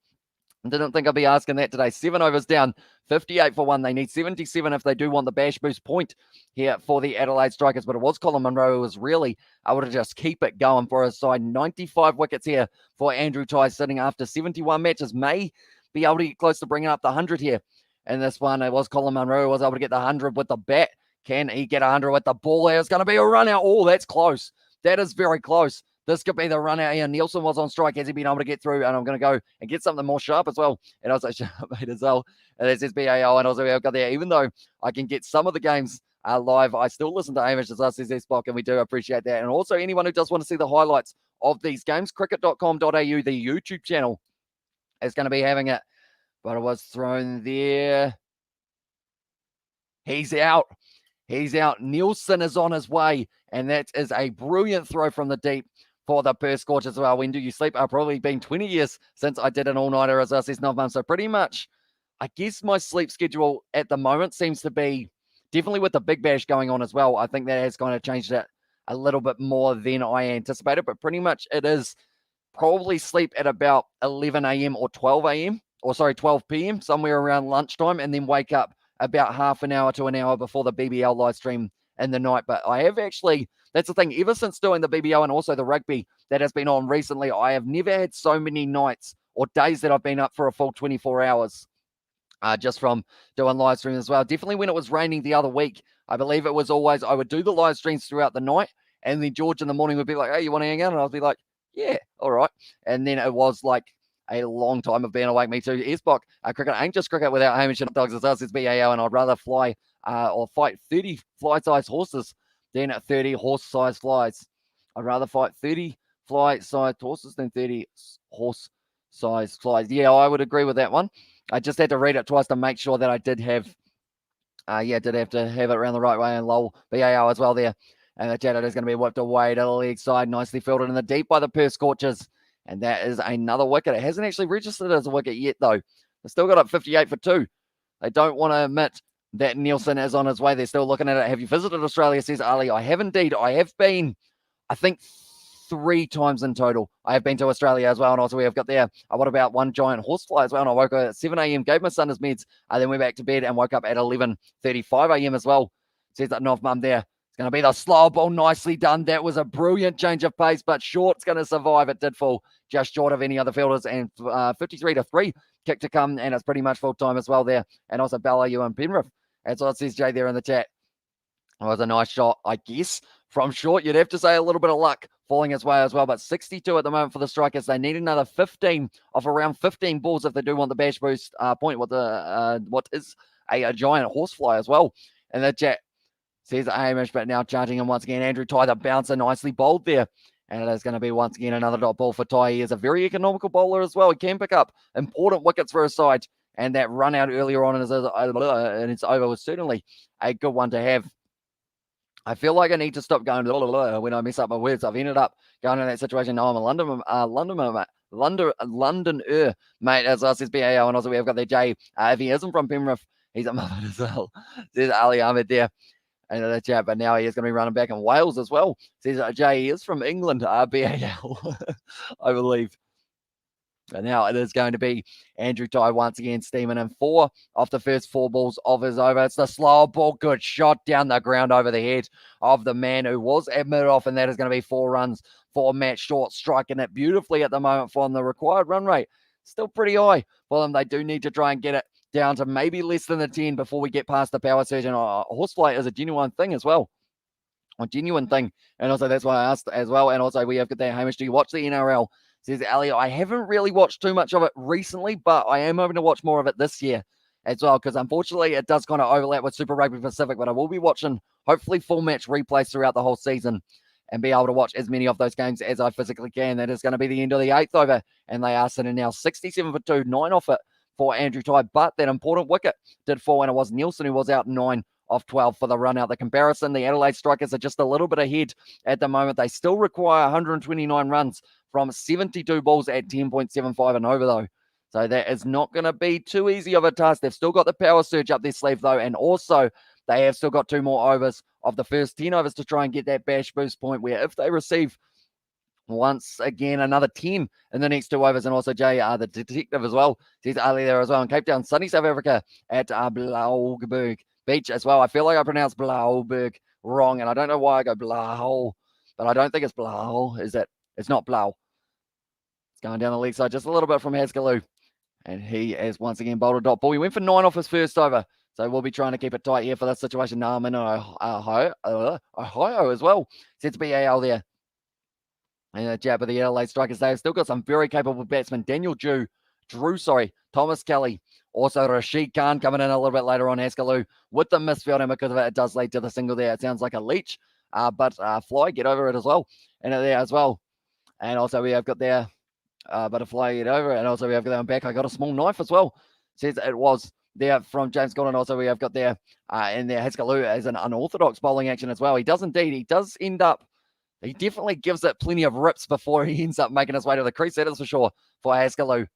Didn't think I'd be asking that today. 7 overs down, 58 for 1. They need 77 if they do want the bash boost point here for the Adelaide Strikers. But it was Colin Munro who was really able to just keep it going for his side. 95 wickets here for Andrew Tye, sitting after 71 matches. May be able to get close to bringing up the 100 here. And this one, it was Colin Munro who was able to get the 100 with the bat. Can he get 100 with the ball? There's going to be a run out. Oh, that's close. That is very close. This could be the run out here. Nielsen was on strike. Has he been able to get through? And I'm going to go and get something more sharp as well. And also sharp made as well. And this is BAL. And also we've got there. Even though I can get some of the games live, I still listen to Hamish as us, says Spock, and we do appreciate that. And also anyone who does want to see the highlights of these games, cricket.com.au, the YouTube channel, is going to be having it. But it was thrown there. He's out. He's out. Nielsen is on his way. And that is a brilliant throw from the deep for the Perth Scorchers as well. When do you sleep? I've probably been 20 years since I did an all-nighter, as I says 9 months. So pretty much, I guess my sleep schedule at the moment seems to be definitely with the Big Bash going on as well. I think that has kind of changed it a little bit more than I anticipated. But pretty much it is probably sleep at about 11 a.m. or 12 a.m. or 12 p.m., somewhere around lunchtime, and then wake up about half an hour to an hour before the BBL live stream in the night. But I have actually, that's the thing, ever since doing the BBL and also the rugby that has been on recently, I have never had so many nights or days that I've been up for a full 24 hours just from doing live streams as well. Definitely when it was raining the other week, I believe it was always, I would do the live streams throughout the night, and then George in the morning would be like, hey, you want to hang out? And I'd be like, yeah, all right. And then it was like a long time of being awake. Me too. Spock, cricket ain't just cricket without Hamish and dogs. It's us, it's BAO, and I'd rather fly or fight 30 fly-sized horses than 30 horse-sized flies. I'd rather fight 30 fly-sized horses than 30 horse-sized flies. Yeah, I would agree with that one. I just had to read it twice to make sure that I did have, did have to have it around the right way, and lol, BAO as well there. And the Jaddo is going to be whipped away to the leg side, nicely fielded in the deep by the Perth Scorchers. And that is another wicket. It hasn't actually registered as a wicket yet, though. They've still got up 58 for 2. They don't want to admit that Nielsen is on his way. They're still looking at it. Have you visited Australia, says Ali? I have indeed. I have been, I think, 3 times in total. I have been to Australia as well. And also we have got there, what about one giant horsefly as well? And I woke up at 7 a.m., gave my son his meds, then went back to bed and woke up at 11:35 a.m. as well. Says that Nov Mum there. Going to be the slow ball, nicely done. That was a brilliant change of pace, but Short's going to survive. It did fall just short of any other fielders, and 53-3 kick to come, and it's pretty much full time as well there. And also Bella, and Penrith. That's what says Jay there in the chat. It was a nice shot, I guess, from Short. You'd have to say a little bit of luck falling his way as well, but 62 at the moment for the Strikers. They need another 15 of around 15 balls if they do want the bash boost point. What is a giant horsefly as well in the chat. Says Hamish, but now charging him once again. Andrew Tye, the bouncer, nicely bowled there. And it is going to be once again another dot ball for Tye. He is a very economical bowler as well. He can pick up important wickets for his side. And that run out earlier on in his over was certainly a good one to have. I feel like I need to stop going when I mess up my words. I've ended up going in that situation. Now I'm a Londoner, mate, as us, says BAO. And also we have got there Jay. If he isn't from Penrith, he's a Muppet as well. There's Ali Ahmed there. And the chat, but now he is going to be running back in Wales as well. Says Jay, he is from England, BAL, I believe. And now it is going to be Andrew Tye once again steaming in 4 off the first 4 balls of his over. It's the slow ball, good shot down the ground over the head of the man who was admitted off, and that is going to be 4 runs for Matt Short, striking it beautifully at the moment from the required run rate. Still pretty high for them. They do need to try and get it down to maybe less than the 10 before we get past the power surge. And horsefly is a genuine thing as well. A genuine thing. And also that's why I asked as well. And also we have got there, Hamish, do you watch the NRL? Says Ali, I haven't really watched too much of it recently, but I am hoping to watch more of it this year as well, because unfortunately it does kind of overlap with Super Rugby Pacific, but I will be watching hopefully full match replays throughout the whole season and be able to watch as many of those games as I physically can. That is going to be the end of the 8th over, and they are sitting now 67 for 2, 9 off it for Andrew Tye, but that important wicket did fall, and it was Nielsen who was out 9 of 12 for the run out. The comparison, the Adelaide Strikers are just a little bit ahead at the moment. They still require 129 runs from 72 balls at 10.75 and over, though. So that is not going to be too easy of a task. They've still got the power surge up their sleeve, though, and also they have still got 2 more overs of the first 10 overs to try and get that bash boost point, where if they receive once again another 10 in the next 2 overs, and also Jay, the detective as well, sees Ali there as well in Cape Town, sunny South Africa at Blauberg Beach as well. I feel like I pronounced Blauberg wrong, and I don't know why I go Blau, but I don't think it's Blau, is it? It's not Blau. It's going down the leg side just a little bit from Haskelloo, and he has once again bowled a dot ball. He went for 9 off his first over, so we'll be trying to keep it tight here for this situation. Now I'm in Ohio as well. Sets BAL there. And a jab of the Adelaide Strikers. They've still got some very capable batsmen. Daniel Drew, Thomas Kelly, also Rashid Khan coming in a little bit later on. Haskelloo with the misfield, and because of it, it does lead to the single there. It sounds like a leech, but Fly, get over it as well. And there as well. And also we have got there Butterfly, get over it. And also we have got them back. I got a small knife as well. Says it was there from James Gordon. Also we have got there in there Haskelloo as an unorthodox bowling action as well. He does indeed. He does end up. He definitely gives it plenty of rips before he ends up making his way to the crease. That is for sure for Haskelloo.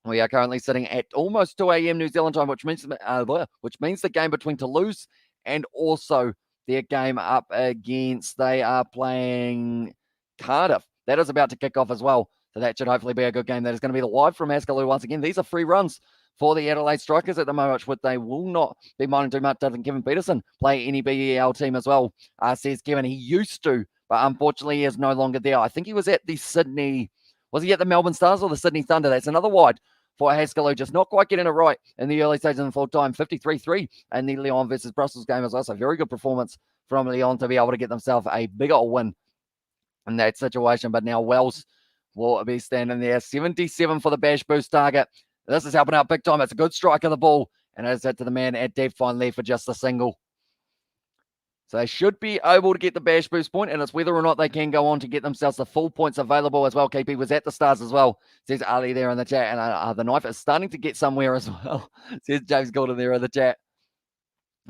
We are currently sitting at almost 2 a.m. New Zealand time, which means the game between Toulouse and also their game up against, they are playing Cardiff. That is about to kick off as well. So that should hopefully be a good game. That is going to be the live from Haskelloo once again. These are free runs for the Adelaide Strikers at the moment, which they will not be minding too much. Doesn't Kevin Peterson play any BEL team as well? Says Kevin, he used to, but unfortunately he is no longer there. I think he was at the Sydney, was he at the Melbourne Stars or the Sydney Thunder? That's another wide for Haskelloo, just not quite getting it right in the early stages of the full time. 53-3 and the Lyon versus Brussels game as well. So very good performance from Lyon to be able to get themselves a bigger win in that situation. But now Wells will be standing there. 77 for the bash boost target. This is helping out big time. It's a good strike of the ball, and it's hit to the man at deep finally for just a single. So they should be able to get the bash boost point, and it's whether or not they can go on to get themselves the full points available as well. KP was at the Stars as well, says Ali there in the chat, and the knife is starting to get somewhere as well, says James Gordon there in the chat.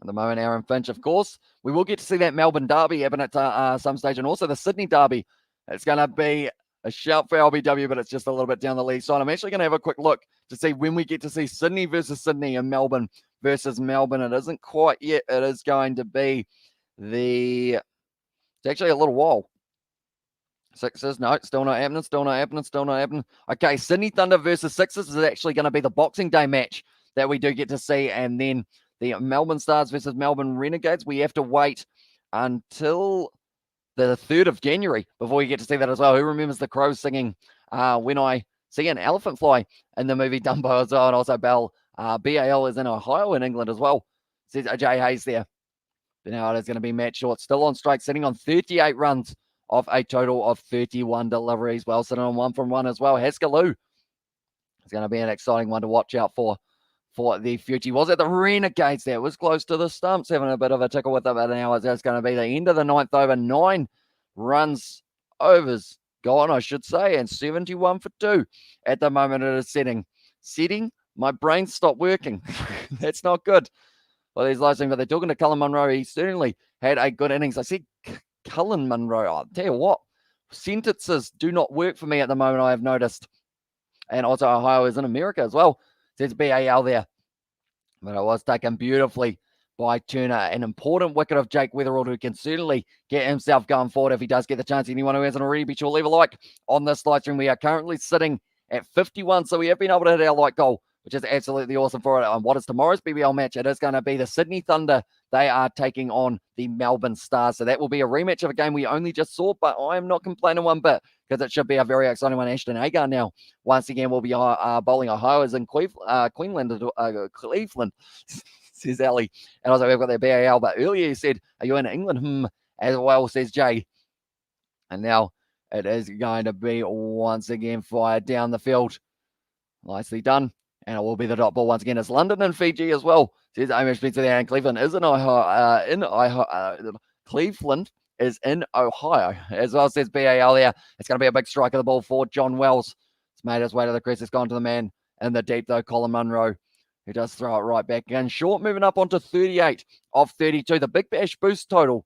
At the moment, Aaron Finch, of course. We will get to see that Melbourne derby happen at some stage, and also the Sydney derby. It's going to be a shout for LBW, but it's just a little bit down the leg side. I'm actually going to have a quick look to see when we get to see Sydney versus Sydney and Melbourne versus Melbourne. It isn't quite yet. It is going to be it's actually a little while. Sixers, no, still not happening. Okay, Sydney Thunder versus Sixers is actually going to be the Boxing Day match that we do get to see. And then the Melbourne Stars versus Melbourne Renegades, we have to wait until the 3rd of January before you get to see that as well. Who remembers the Crows singing When I See an Elephant Fly in the movie Dumbo as well? And also BAL is in Ohio in England as well. Says Jay Hayes there. But now it is going to be Matt Short, still on strike, sitting on 38 runs of a total of 31 deliveries. Well, sitting on 1 from 1 as well. Haskelloo is going to be an exciting one to watch out for the future. He was at the Renegades there. It was close to the stumps, having a bit of a tickle with it, but now it's going to be the end of the 9th over. 9 runs, overs gone, I should say, and 71 for 2 at the moment. It is setting. My brain stopped working. That's not good. Well, he's listening, but they're talking to Cullen Munro. He certainly had a good innings. I said Cullen Munro. I'll tell you what, sentences do not work for me at the moment, I have noticed. And also Ohio is in America as well. Says BAL there. But it was taken beautifully by Turner. An important wicket of Jake Weatherald, who can certainly get himself going forward if he does get the chance. Anyone who hasn't already, be sure to leave a like on this live stream. We are currently sitting at 51, so we have been able to hit our like goal, which is absolutely awesome for it. And what is tomorrow's BBL match? It is going to be the Sydney Thunder. They are taking on the Melbourne Stars. So that will be a rematch of a game we only just saw, but I am not complaining one bit because it should be a very exciting one. Ashton Agar now, once again, will be bowling. Ohio is in Cleveland, says Ali. And also we've got their BAL, but earlier you said, are you in England? As well, says Jay. And now it is going to be once again fired down the field. Nicely done. And it will be the dot ball once again. It's London and Fiji as well. Says Amish Spencer there. And Cleveland is in Ohio. Cleveland is in Ohio as well, says BAL there. It's going to be a big strike of the ball for John Wells. It's made his way to the crease. It's gone to the man in the deep, though, Colin Munro, who does throw it right back in. Short moving up onto 38 of 32. The Big Bash boost total,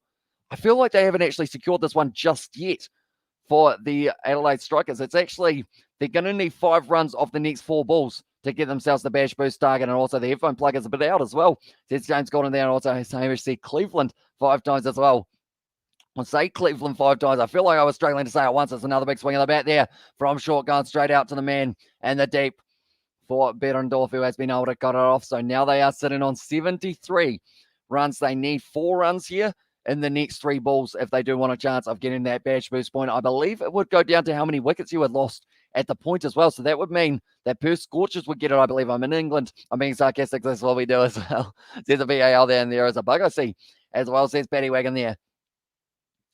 I feel like they haven't actually secured this one just yet for the Adelaide Strikers. It's actually, they're going to need 5 runs off the next 4 balls to get themselves the Bash boost target, and also the headphone plug is a bit out as well. There's James Gordon there, and also Hamish said Cleveland 5 times as well. I'll say Cleveland 5 times. I feel like I was struggling to say it once. It's another big swing of the bat there from short, going straight out to the man and the deep for Behrendorf, who has been able to cut it off. So now they are sitting on 73 runs. They need 4 runs here in the next 3 balls if they do want a chance of getting that Bash boost point. I believe it would go down to how many wickets you had lost at the point as well. So that would mean that Perth Scorchers would get it. I believe I'm in England. I'm being sarcastic. That's what we do as well. There's a VAL there, and there is a bug I see as well. Says Paddy Wagon there.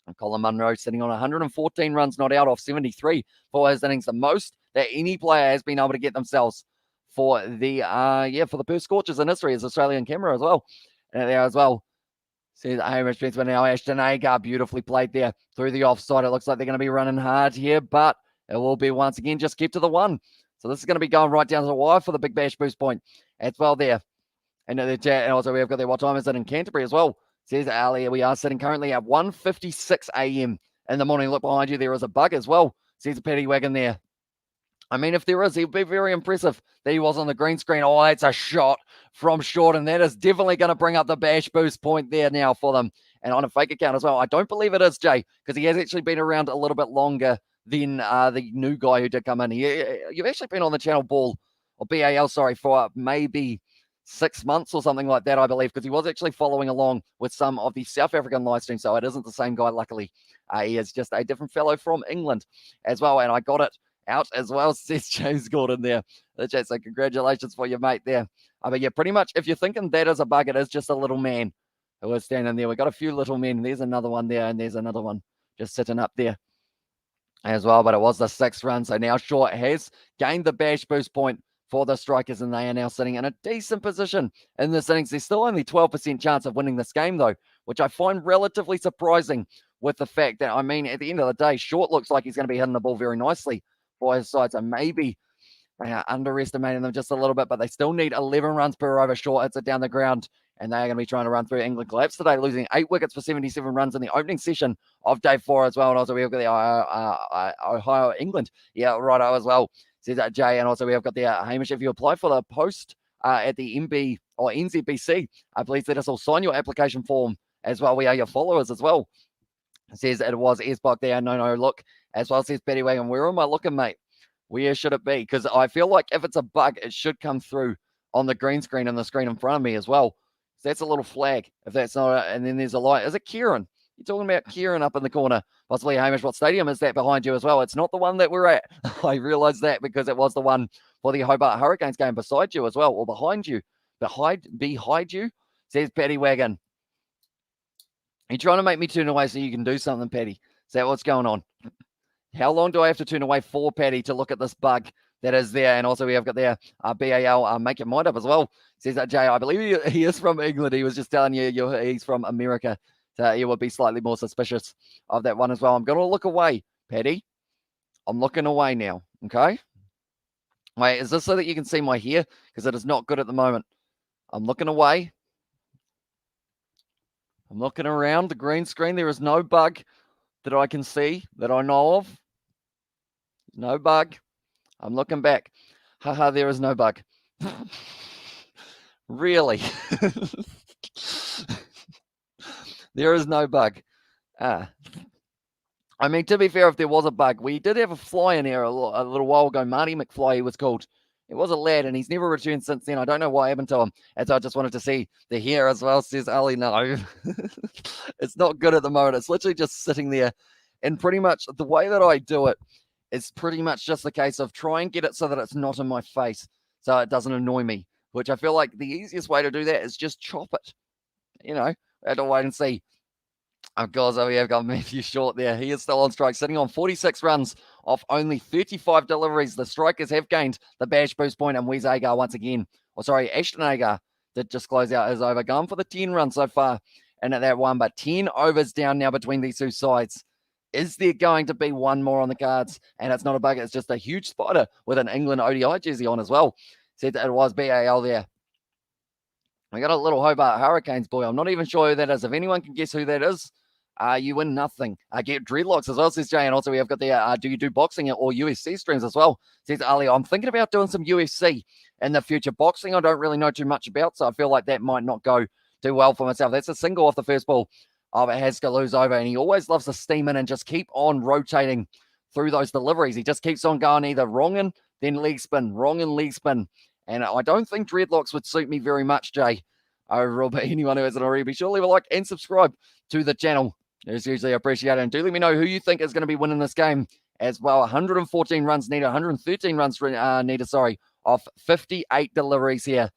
And Colin Munro sitting on 114 runs not out off 73 for his innings, the most that any player has been able to get themselves for the for the Perth Scorchers in history. Is Australian camera as well. And there as well. Says Hamish Spencer, now Ashton Agar, beautifully played there through the offside. It looks like they're going to be running hard here, but it will be once again just keep to the 1. So this is going to be going right down to the wire for the Big Bash boost point as well there. And the chat, and also we've got there, what time is it in Canterbury as well? Says Ali, we are sitting currently at 1:56 a.m. in the morning. Look behind you, there is a bug as well. Says Paddy Wagon there. I mean, if there is, he'll be very impressive that he was on the green screen. Oh, that's a shot from short, and that is definitely going to bring up the Bash boost point there now for them. And on a fake account as well. I don't believe it is, Jay, because he has actually been around a little bit longer than the new guy who did come in. You've actually been on the channel BAL, for maybe 6 months or something like that, I believe, because he was actually following along with some of the South African live stream. So it isn't the same guy, luckily. He is just a different fellow from England as well. And I got it out as well, says James Gordon there. So congratulations for your mate there. I mean, yeah, pretty much, if you're thinking that is a bug, it is just a little man who is standing there. We've got a few little men. There's another one there, and there's another one just sitting up there as well. But it was the 6th run. So now Short has gained the Bash boost point for the Strikers, and they are now sitting in a decent position in this innings. There's still only 12% chance of winning this game, though, which I find relatively surprising with the fact that, I mean, at the end of the day, Short looks like he's going to be hitting the ball very nicely for his side. So maybe they are underestimating them just a little bit, but they still need 11 runs per over. Short hits it down the ground, and they are going to be trying to run through. England collapse today, losing 8 wickets for 77 runs in the opening session of day 4 as well. And also we've got the Ohio, England. Yeah, righto as well, says Jay. And also we have got the Hamish, if you apply for the post at the MB or NZBC, please let us all sign your application form as well. We are your followers as well. It says it was Esbok there. No, look. As well, says Betty Wagon. Where am I looking, mate? Where should it be? Because I feel like if it's a bug, it should come through on the green screen and the screen in front of me as well. So that's a little flag. If that's not, and then there's a light. Is it Kieran? You're talking about Kieran up in the corner. Possibly, Hamish, what stadium is that behind you as well? It's not the one that we're at. I realized that because it was the one for the Hobart Hurricanes game beside you as well, or behind you. Behind you, says Paddy Wagon. You're trying to make me turn away so you can do something, Paddy. Is that what's going on? How long do I have to turn away for, Paddy, to look at this bug that is there? And also we have got there BAL, make your mind up as well. Says that Jay, I believe he is from England. He was just telling you he's from America. So you would be slightly more suspicious of that one as well. I'm going to look away, Paddy. I'm looking away now, okay? Wait, is this so that you can see my hair? Because it is not good at the moment. I'm looking away. I'm looking around the green screen. There is no bug that I can see that I know of. No bug. I'm looking back. Haha, there is no bug. Really? There is no bug. I mean, to be fair, if there was a bug, we did have a fly in here a little while ago. Marty McFly, he was called. It was a lad, and he's never returned since then. I don't know what happened to him. And so I just wanted to see the hair as well, says Ali. No, it's not good at the moment. It's literally just sitting there. And pretty much the way that I do it is pretty much just the case of try and get it so that it's not in my face, so it doesn't annoy me, which I feel like the easiest way to do that is just chop it. You know, I had to wait and see. Of course, we have got Matthew Short there. He is still on strike, sitting on 46 runs off only 35 deliveries. The Strikers have gained the Bash boost point, and Wes Agar once again, Ashton Agar did just close out his over, going for the 10 runs so far and at that one, but 10 overs down now between these two sides. Is there going to be one more on the cards? And it's not a bug, it's just a huge spider with an England ODI jersey on as well. Said that it was BAL there. We got a little Hobart Hurricanes boy. I'm not even sure who that is. If anyone can guess who that is, you win nothing. I get dreadlocks as well, says Jay. And also we have got the, do you do boxing or UFC streams as well? Says Ali, I'm thinking about doing some UFC in the future. Boxing, I don't really know too much about, so I feel like that might not go too well for myself. That's a single off the first ball of Haskalou's over, and he always loves to steam in and just keep on rotating through those deliveries. He just keeps on going either wrong and then leg spin, wrong and leg spin. And I don't think dreadlocks would suit me very much, Jay. Overall, but anyone who hasn't already, be sure to leave a like and subscribe to the channel. It's usually appreciated. And do let me know who you think is going to be winning this game as well. 114 runs needed, 113 runs needed, off 58 deliveries here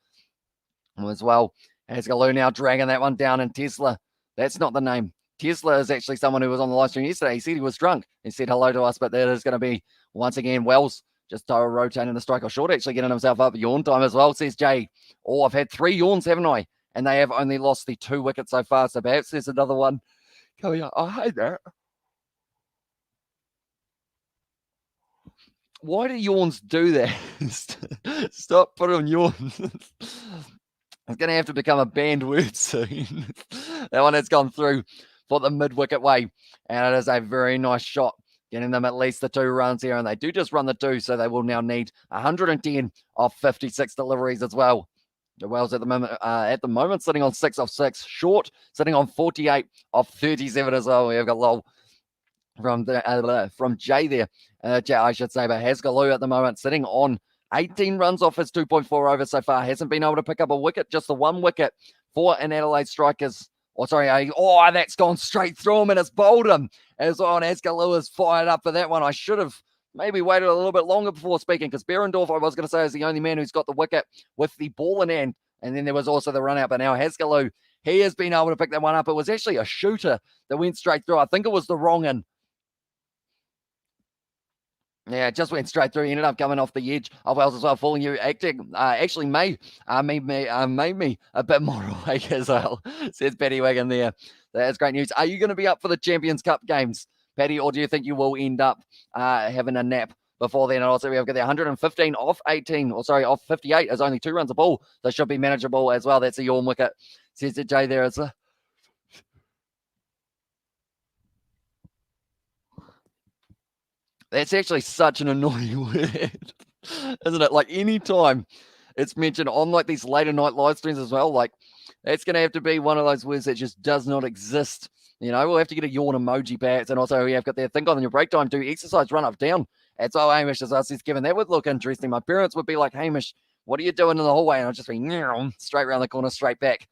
as well. Haskalou now dragging that one down, and Tesla, that's not the name. Tesla is actually someone who was on the live stream yesterday. He said he was drunk. He said hello to us, but that is going to be, once again, Wells just rotating the striker short, actually getting himself up. Yawn time as well, says Jay. Oh, I've had 3 yawns, haven't I? And they have only lost the 2 wickets so far, so perhaps there's another one coming up. I hate that. Why do yawns do that? Stop putting on yawns. It's going to have to become a banned word soon. That one has gone through for the mid-wicket way, and it is a very nice shot, getting them at least the 2 runs here, and they do just run the 2, so they will now need 110 off 56 deliveries as well. The Wells at the moment sitting on 6 off 6. Short sitting on 48 off 37 as well. We've got Lol from Jay there. I should say, but Haskalou at the moment sitting on 18 runs off his 2.4 overs so far. Hasn't been able to pick up a wicket, just the 1 wicket for an Adelaide Strikers. That's gone straight through him and it's bowled him as well. And Haskalou is fired up for that one. I should have maybe waited a little bit longer before speaking, because Behrendorff, I was going to say, is the only man who's got the wicket with the ball in hand. And then there was also the run out. But now Haskalou, he has been able to pick that one up. It was actually a shooter that went straight through. I think it was the wrong one. Yeah, it just went straight through. He ended up coming off the edge of Wells as well, falling you. Actually made me a bit more awake as well, says Paddy Wagon there. That's great news. Are you going to be up for the Champions Cup games, Paddy, or do you think you will end up having a nap before then? And also, we have got the 115 off 18, off 58 is only 2 runs a ball. So should be manageable as well. That's a yawn wicket, says Jay there. It's a... That's actually such an annoying word, isn't it? Like, anytime it's mentioned on like these later night live streams as well, like, it's going to have to be one of those words that just does not exist. You know, we'll have to get a yawn emoji perhaps. And also, we have got there, think on your break time, do exercise, run up, down. That's all Hamish as us is given. That would look interesting. My parents would be like, Hamish, what are you doing in the hallway? And I'll just be straight around the corner, straight back.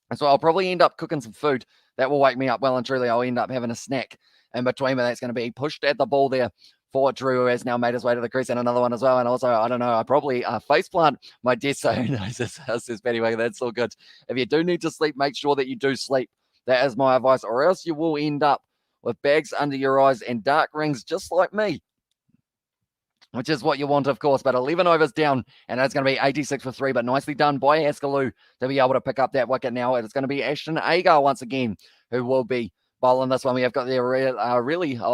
And so I'll probably end up cooking some food. That will wake me up well and truly. I'll end up having a snack in between, but that's going to be pushed at the ball there for Drew, who has now made his way to the crease, and another one as well. And also, I don't know, I probably faceplant my desk, so who knows, says Betty Wagon. That's all good. If you do need to sleep, make sure that you do sleep. That is my advice, or else you will end up with bags under your eyes and dark rings just like me, which is what you want, of course. But 11 overs down, and it's going to be 86 for 3, but nicely done by Haskalou to be able to pick up that wicket now. It's going to be Ashton Agar once again who will be bowling this one. We have got there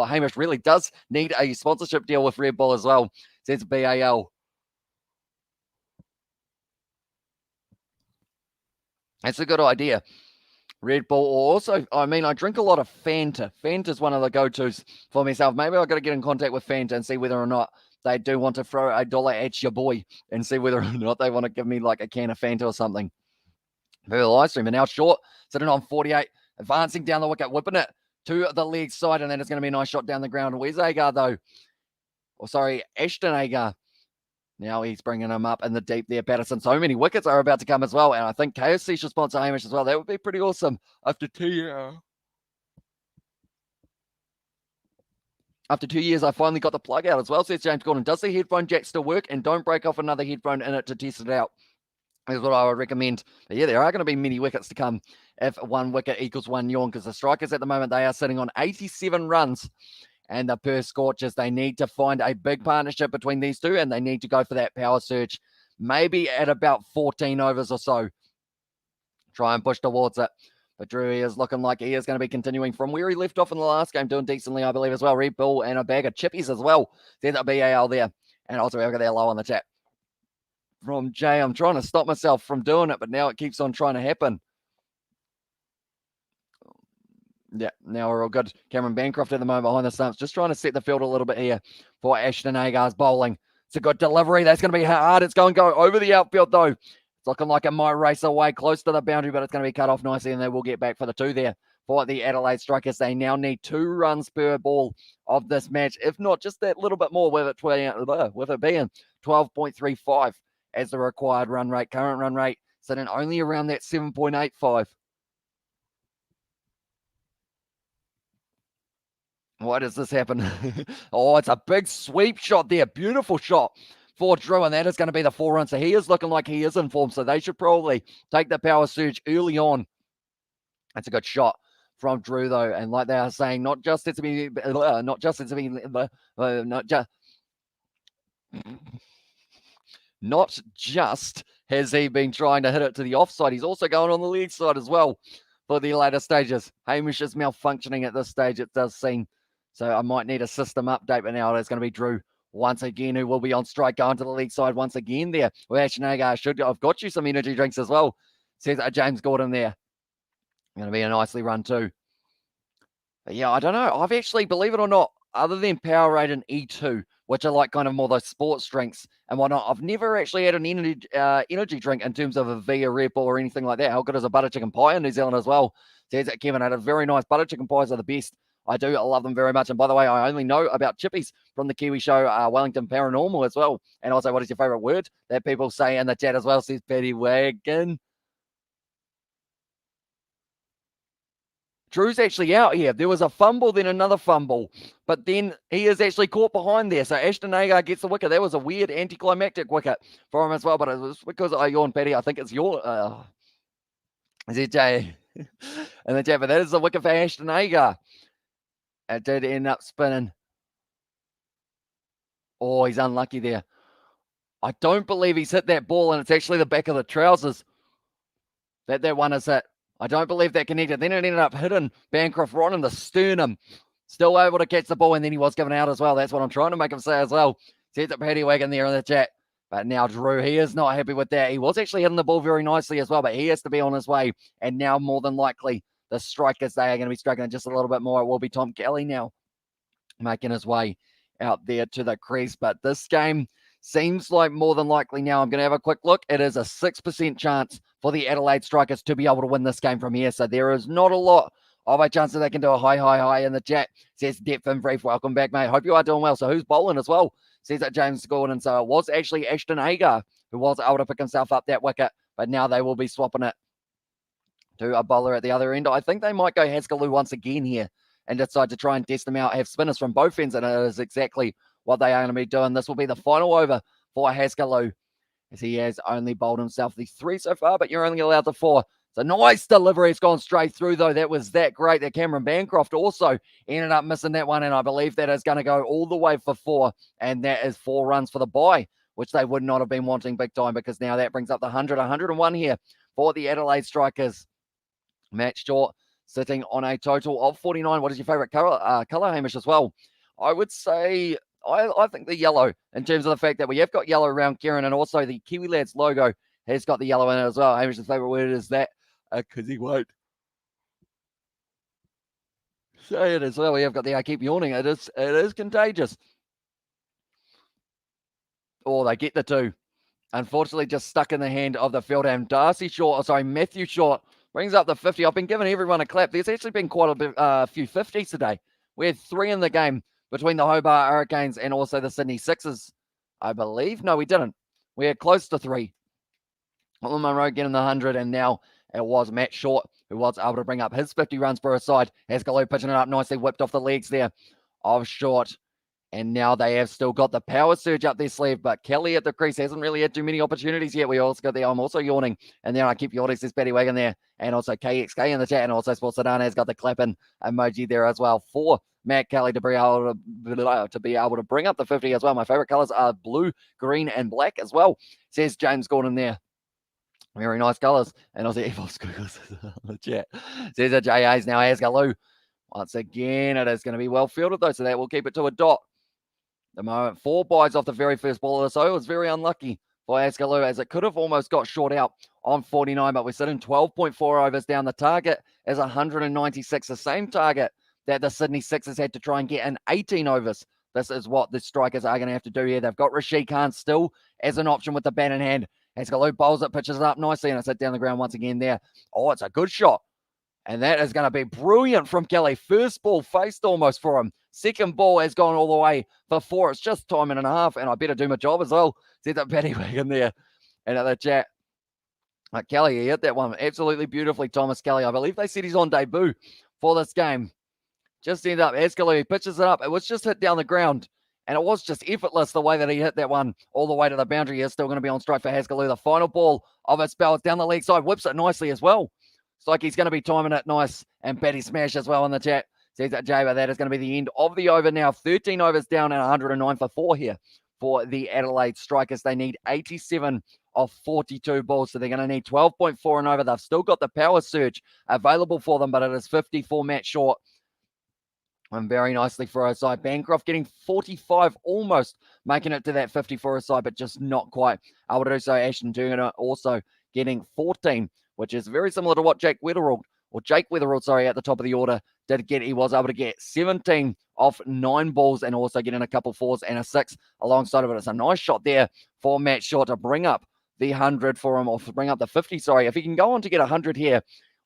Hamish really does need a sponsorship deal with Red Bull as well, says BAL. That's a good idea. Red Bull, or also, I drink a lot of Fanta. Fanta is one of the go-tos for myself. Maybe I've got to get in contact with Fanta and see whether or not they do want to throw $1 at your boy and see whether or not they want to give me like a can of Fanta or something. For the live stream. And now short, sitting on 48, advancing down the wicket, whipping it to the leg side, and then it's going to be a nice shot down the ground. Where's Agar, though? Ashton Agar. Now he's bringing him up in the deep there, Patterson. So many wickets are about to come as well, and I think KFC should sponsor Hamish as well. That would be pretty awesome. After 2 years, I finally got the plug out as well, says James Gordon. Does the headphone jack still work? And don't break off another headphone in it to test it out. Is what I would recommend. But yeah, there are going to be many wickets to come if 1 wicket equals 1 yawn, because the Strikers at the moment, they are sitting on 87 runs. And the Perth Scorchers, they need to find a big partnership between these two, and they need to go for that power surge, maybe at about 14 overs or so. Try and push towards it. But Drew is looking like he is going to be continuing from where he left off in the last game, doing decently, I believe, as well. Red Bull and a bag of chippies as well. There's a BAL there. And also, we've got their low on the chat. from Jay. I'm trying to stop myself from doing it, but now it keeps on trying to happen. Yeah, now we're all good. Cameron Bancroft at the moment behind the stumps, just trying to set the field a little bit here for Ashton Agar's bowling. It's a good delivery. That's going to be hard. It's going to go over the outfield, though. It's looking like it might race away close to the boundary, but it's going to be cut off nicely, and they will get back for the 2 there for the Adelaide Strikers. They now need 2 runs per ball of this match, if not just that little bit more, with it being 12.35 as the required run rate. Current run rate sitting only around that 7.85. Why does this happen? Oh, it's a big sweep shot there. Beautiful shot for Drew, and that is going to be the 4 runs. So he is looking like he is in form, so they should probably take the power surge early on. That's a good shot from Drew, though, and like they are saying, not just has he been trying to hit it to the offside, he's also going on the leg side as well for the later stages. Hamish is malfunctioning at this stage, it does seem. So I might need a system update, but now it's going to be Drew once again, who will be on strike, going to the leg side once again there. Well, Ashton Agar, I've got you some energy drinks as well, says James Gordon there. Going to be a nicely run too. But yeah, I don't know. I've actually, believe it or not, other than Powerade and E2, which are like kind of more those sports drinks and whatnot, I've never actually had an energy drink in terms of a Via Red Bull or anything like that. How good is a butter chicken pie in New Zealand as well? Says that Kevin had a very nice butter chicken pies are the best. I love them very much. And by the way, I only know about chippies from the Kiwi show, Wellington Paranormal as well. And also, what is your favorite word that people say in the chat as well? Says Petty Wagon. Drew's actually out here. There was a fumble, then another fumble. But then he is actually caught behind there. So Ashton Agar gets the wicket. That was a weird anticlimactic wicket for him as well. But it was because I yawned, Paddy. I think it's your... Is it Jay? And the chat, but that is the wicket for Ashton Agar. It did end up spinning. Oh, he's unlucky there. I don't believe he's hit that ball, and it's actually the back of the trousers that one is hit. I don't believe that connected. Then it ended up hitting Bancroft right in the sternum. Still able to catch the ball, and then he was given out as well. That's what I'm trying to make him say as well. Says it Paddy Wagon there in the chat. But now Drew, he is not happy with that. He was actually hitting the ball very nicely as well, but he has to be on his way. And now more than likely, the strikers, they are going to be striking just a little bit more. It will be Tom Kelly now making his way out there to the crease. But this game seems like more than likely now, I'm going to have a quick look. It is a 6% chance for the Adelaide Strikers to be able to win this game from here. So there is not a lot of a chance that they can do a high in the chat. Says Depth and Brief. Welcome back, mate. Hope you are doing well. So who's bowling as well? Says that James Gordon. So it was actually Ashton Agar who was able to pick himself up that wicket. But now they will be swapping it to a bowler at the other end. I think they might go Haskelloo once again here and decide to try and test them out, have spinners from both ends, and it is exactly what they are going to be doing. This will be the final over for Haskelloo, as he has only bowled himself the 3 so far, but you're only allowed the 4. It's a nice delivery. It's gone straight through, though. That was that great that Cameron Bancroft also ended up missing that one, and I believe that is going to go all the way for 4, and that is 4 runs for the bye, which they would not have been wanting big time, because now that brings up the 101 here for the Adelaide Strikers. Match short, sitting on a total of 49. What is your favorite color, Hamish, as well? I would say, I think the yellow, in terms of the fact that we have got yellow around Kieran, and also the Kiwi Lads logo has got the yellow in it as well. Hamish's favorite word is that, because he won't say it as well. We have got the I keep yawning. It is contagious. Oh, they get the 2. Unfortunately, just stuck in the hand of the field. And Matthew Short brings up the 50. I've been giving everyone a clap. There's actually been quite a few 50s today. We had 3 in the game between the Hobart Hurricanes and also the Sydney Sixers, I believe. No, we didn't. We had close to 3. Colin Munro getting the 100, and now it was Matt Short who was able to bring up his 50 runs per side. Haskelloo pitching it up nicely, whipped off the legs there of Short. And now they have still got the power surge up their sleeve, but Kelly at the crease hasn't really had too many opportunities yet. We also got there. I'm also yawning. And then I keep yawning, says Paddy Wagon there. And also KXK in the chat. And also Sports Sedan has got the clapping emoji there as well for Matt Kelly to be able to bring up the 50 as well. My favorite colors are blue, green, and black as well, says James Gordon there. Very nice colors. And also Evil Squiggles in the chat. Says that JA's now Haskelloo. Once again, it is going to be well fielded though, so that will keep it to a dot. The moment 4 byes off the very first ball of the so. It was very unlucky for Askaloo, as it could have almost got short out on 49, but we're sitting 12.4 overs down. The target is 196, the same target that the Sydney Sixers had to try and get in 18 overs. This is what the Strikers are going to have to do here. They've got Rashid Khan still as an option with the bat in hand. Askaloo bowls it, pitches it up nicely, and it's hit down the ground once again there. Oh, it's a good shot. And that is going to be brilliant from Kelly. First ball faced almost for him. Second ball has gone all the way for 4. It's just time and a half, and I better do my job as well. Said that Paddy Wagon there and at the chat. Kelly, he hit that one absolutely beautifully, Thomas Kelly. I believe they said he's on debut for this game. Just ended up, Askaloo, he pitches it up. It was just hit down the ground, and it was just effortless the way that he hit that one all the way to the boundary. He's still going to be on strike for Askaloo. The final ball of his spell. It's down the leg side, whips it nicely as well. It's like he's going to be timing it nice. And Paddy Smash as well in the chat. Says that Jay, but that is going to be the end of the over now. 13 overs down and 109 for 4 here for the Adelaide Strikers. They need 87 of 42 balls, so they're going to need 12.4 and over. They've still got the power surge available for them, but it is 54 match short. And very nicely for our side. Bancroft getting 45, almost making it to that 50 for our side, but just not quite able to do so. Ashton Turner also getting 14, which is very similar to what Jake Weatherall, at the top of the order did get. He was able to get 17 off 9 balls and also get in a couple 4s and a 6 alongside of it. It's a nice shot there for Matt Short to bring up the 100 for him, or to bring up the 50, sorry. If he can go on to get 100 here,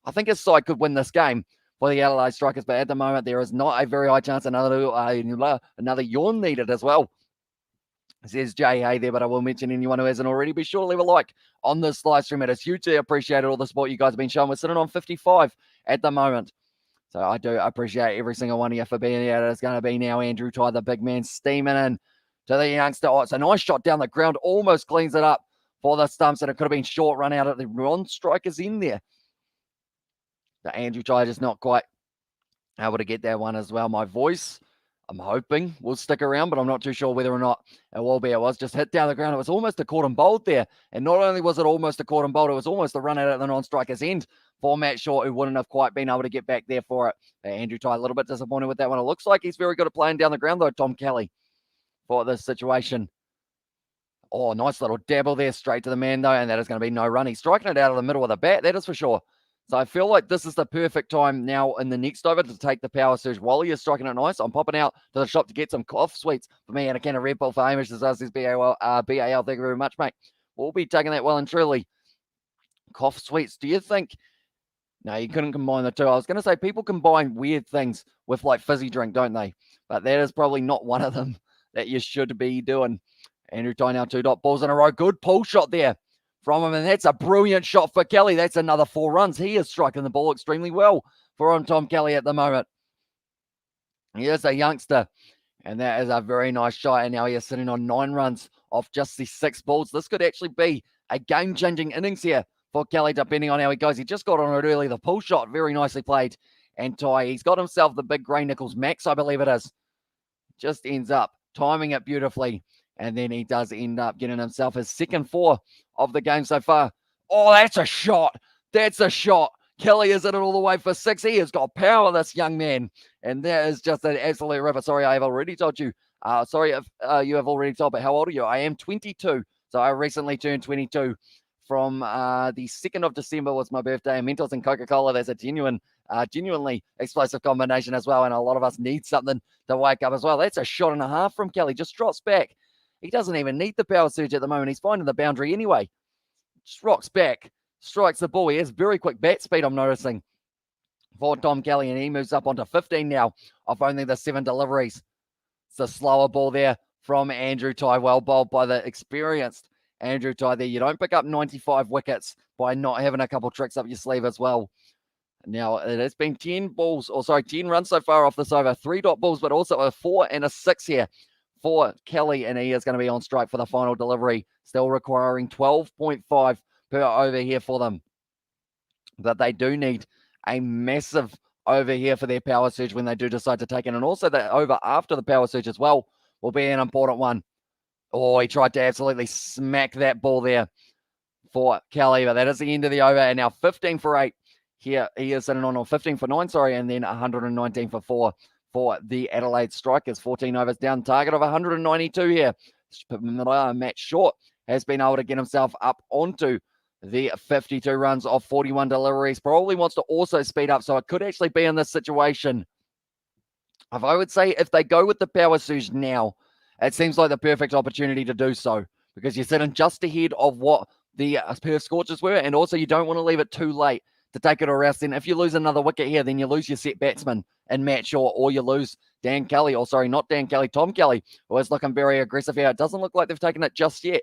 I think his side could win this game for the Adelaide Strikers, but at the moment there is not a very high chance another yawn needed as well. Says Jay Hay there, but I will mention anyone who hasn't already, be sure to leave a like on this live stream. It is hugely appreciated, all the support you guys have been showing. We're sitting on 55 at the moment. So I do appreciate every single one of you for being here. It's going to be now Andrew Ty, the big man, steaming in to the youngster. Oh, it's a nice shot down the ground, almost cleans it up for the stumps, and it could have been short run out at the non-strikers in there. The Andrew Ty just not quite able to get that one as well. My voice, I'm hoping, will stick around, but I'm not too sure whether or not it will be. It was just hit down the ground. It was almost a caught and bowled there. And not only was it almost a caught and bowled, it was almost a run out at the non-striker's end for Matt Short, who wouldn't have quite been able to get back there for it. Andrew Ty, a little bit disappointed with that one. It looks like he's very good at playing down the ground, though, Tom Kelly, for this situation. Oh, nice little dabble there, straight to the man, though, and that is going to be no run. He's striking it out of the middle of the bat, that is for sure. So I feel like this is the perfect time now in the next over to take the power surge while he is striking it nice. I'm popping out to the shop to get some cough sweets for me and a can of Red Bull for Hamish. As us, BAL. Thank you very much, mate. We'll be taking that well and truly. Cough sweets. Do you think? No, you couldn't combine the two. I was going to say people combine weird things with like fizzy drink, don't they? But that is probably not one of them that you should be doing. Andrew Ty now 2 dot balls in a row. Good pull shot there from him, and that's a brilliant shot for Kelly. That's another 4 runs. He is striking the ball extremely well for Tom Kelly at the moment. He is a youngster, and that is a very nice shot, and now he is sitting on 9 runs off just the 6 balls. This could actually be a game-changing innings here for Kelly, depending on how he goes. He just got on it early. The pull shot, very nicely played. And Ty, he's got himself the big Grey Nichols Max, I believe it is. Just ends up timing it beautifully. And then he does end up getting himself his second 4 of the game so far. Oh, that's a shot. That's a shot. Kelly is in it all the way for 6. He has got power, this young man. And that is just an absolute ripper. Sorry, I have already told you. Sorry if you have already told, but how old are you? I am 22. So I recently turned 22. From the 2nd of December was my birthday. And Mentos and Coca-Cola, that's a genuinely explosive combination as well. And a lot of us need something to wake up as well. That's a shot and a half from Kelly. Just drops back. He doesn't even need the power surge at the moment. He's finding the boundary anyway. Just rocks back, strikes the ball. He has very quick bat speed, I'm noticing, for Tom Kelly. And he moves up onto 15 now of only the 7 deliveries. It's a slower ball there from Andrew Ty. Well bowled by the experienced Andrew Ty there. You don't pick up 95 wickets by not having a couple tricks up your sleeve as well. Now, it has been 10 runs so far off this over. 3 dot balls, but also a 4 and a 6 here for Kelly, and he is going to be on strike for the final delivery, still requiring 12.5 per over here for them. But they do need a massive over here for their power surge when they do decide to take it, and also the over after the power surge as well will be an important one. Oh, he tried to absolutely smack that ball there for Kelly, but that is the end of the over, and now 15 for 8 here. He is sitting on 15 for 9, and then 119 for 4. For the Adelaide Strikers, 14 overs down, target of 192 here. Matt Short has been able to get himself up onto the 52 runs off 41 deliveries. Probably wants to also speed up, so it could actually be in this situation. I would say if they go with the power surge now, it seems like the perfect opportunity to do so, because you're sitting just ahead of what the Perth Scorchers were, and also you don't want to leave it too late to take it or else. Then if you lose another wicket here, then you lose your set batsman in Matt Shaw, or you lose Dan Kelly, or sorry, not Dan Kelly, Tom Kelly, who is looking very aggressive here. It doesn't look like they've taken it just yet.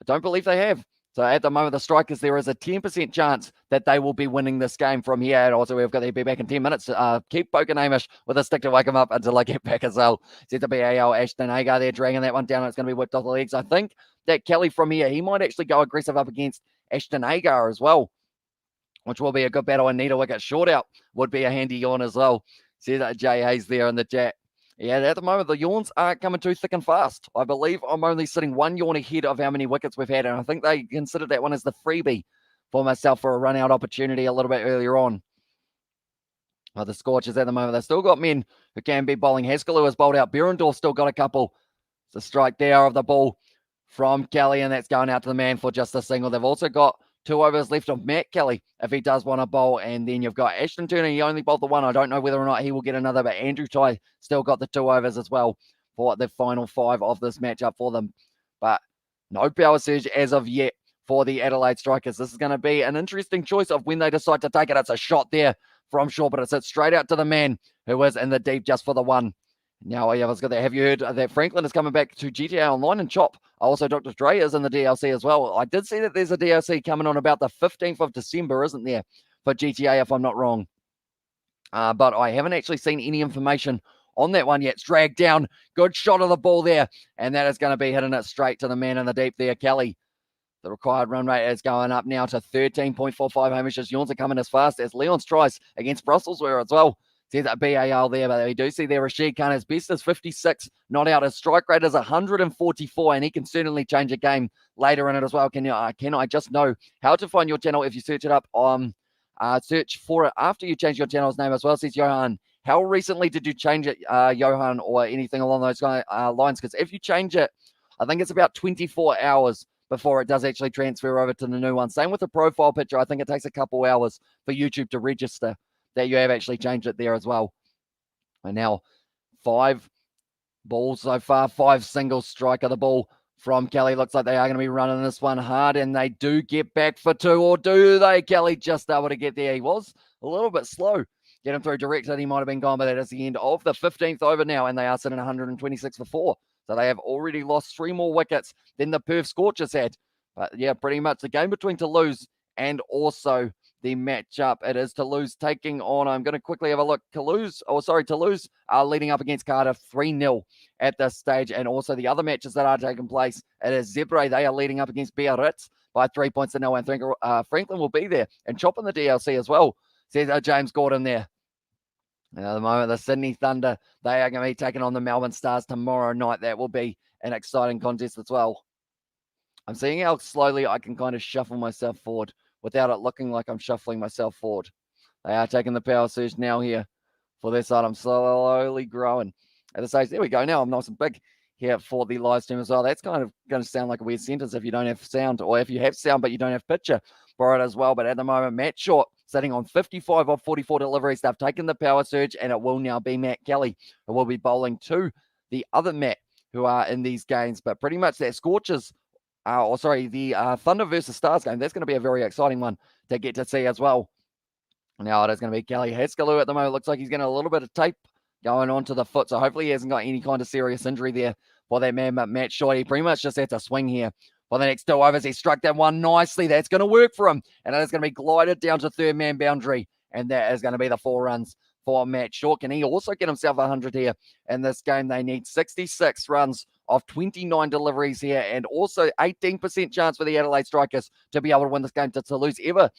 I don't believe they have. So at the moment, the Strikers, there is a 10% chance that they will be winning this game from here. And also, we've got to be back in 10 minutes. Keep poking Hamish with a stick to wake him up until I get back as well. Set to BAL, Ashton Agar there, dragging that one down. It's going to be whipped off the legs. I think that Kelly from here, he might actually go aggressive up against Ashton Agar as well, which will be a good battle. And need a wicket short out would be a handy yawn as well. See that Jay Hayes there in the chat. Yeah, at the moment, the yawns aren't coming too thick and fast. I believe I'm only sitting one yawn ahead of how many wickets we've had, and I think they considered that one as the freebie for myself for a run-out opportunity a little bit earlier on. Well, the Scorchers at the moment, they've still got men who can be bowling. Haskell has bowled out. Berendorf's still got a couple. It's a strike there of the ball from Kelly, and that's going out to the man for just a single. They've also got 2 overs left of Matt Kelly if he does want to bowl. And then you've got Ashton Turner. He only bowled the one. I don't know whether or not he will get another, but Andrew Ty still got the 2 overs as well for the final 5 of this matchup for them. But no power surge as of yet for the Adelaide Strikers. This is going to be an interesting choice of when they decide to take it. It's a shot there from Shaw, but it's hit straight out to the man who is in the deep just for the one. Now, yeah, I was going to have you heard that Franklin is coming back to GTA Online and Chop. Also, Dr. Dre is in the DLC as well. I did see that there's a DLC coming on about the 15th of December, isn't there, for GTA, if I'm not wrong. But I haven't actually seen any information on that one yet. It's dragged down. Good shot of the ball there. And that is going to be hitting it straight to the man in the deep there, Kelly. The required run rate is going up now to 13.45. Hamish's yawns are coming as fast as Leon's tries against Brussels were as well. See that BAL there, but we do see there Rashid Khan, his best is 56, not out. His strike rate is 144, and he can certainly change a game later in it as well. Can I just know how to find your channel if you search it up on, search for it after you change your channel's name as well, says Johan. How recently did you change it, Johan, or anything along those lines? Because if you change it, I think it's about 24 hours before it does actually transfer over to the new one. Same with the profile picture. I think it takes a couple hours for YouTube to register that you have actually changed it there as well. And now 5 balls so far, 5 singles, strike of the ball from Kelly. Looks like they are going to be running this one hard, and they do get back for 2, or do they? Kelly just able to get there. He was a little bit slow. Get him through direct, and he might have been gone, but that is the end of the 15th over now, and they are sitting 126 for 4. So they have already lost 3 more wickets than the Perth Scorchers had. But yeah, pretty much the game between Toulouse and also the matchup. It is Toulouse taking on, I'm going to quickly have a look. Toulouse are leading up against Cardiff 3-0 at this stage. And also the other matches that are taking place, it is Zebre. They are leading up against Biarritz by 3 points to 0. And Franklin will be there and Chop in the DLC as well, says James Gordon there. And at the moment, the Sydney Thunder, they are going to be taking on the Melbourne Stars tomorrow night. That will be an exciting contest as well. I'm seeing how slowly I can kind of shuffle myself forward without it looking like I'm shuffling myself forward. They are taking the power surge now here for this side. I'm slowly growing at the stage. There we go. Now I'm nice and big here for the live stream as well. That's kind of going to sound like a weird sentence if you don't have sound, or if you have sound but you don't have picture for it as well. But at the moment, Matt Short sitting on 55 of 44 deliveries. They've taken the power surge, and it will now be Matt Kelly who will be bowling to the other Matt who are in these games. But pretty much that Scorchers, the Thunder versus Stars game, that's going to be a very exciting one to get to see as well. Now it is going to be Kelly Haskell at the moment. Looks like he's getting a little bit of tape going onto the foot, so hopefully he hasn't got any kind of serious injury there for that man. But Matt Short, he pretty much just had to swing here for the next 2 overs. He struck that one nicely. That's going to work for him, and it is going to be glided down to third man boundary, and that is going to be the 4 runs for Matt Short. Can he also get himself 100 here in this game? They need 66 runs of 29 deliveries here, and also 18% chance for the Adelaide Strikers to be able to win this game. Does Toulouse ever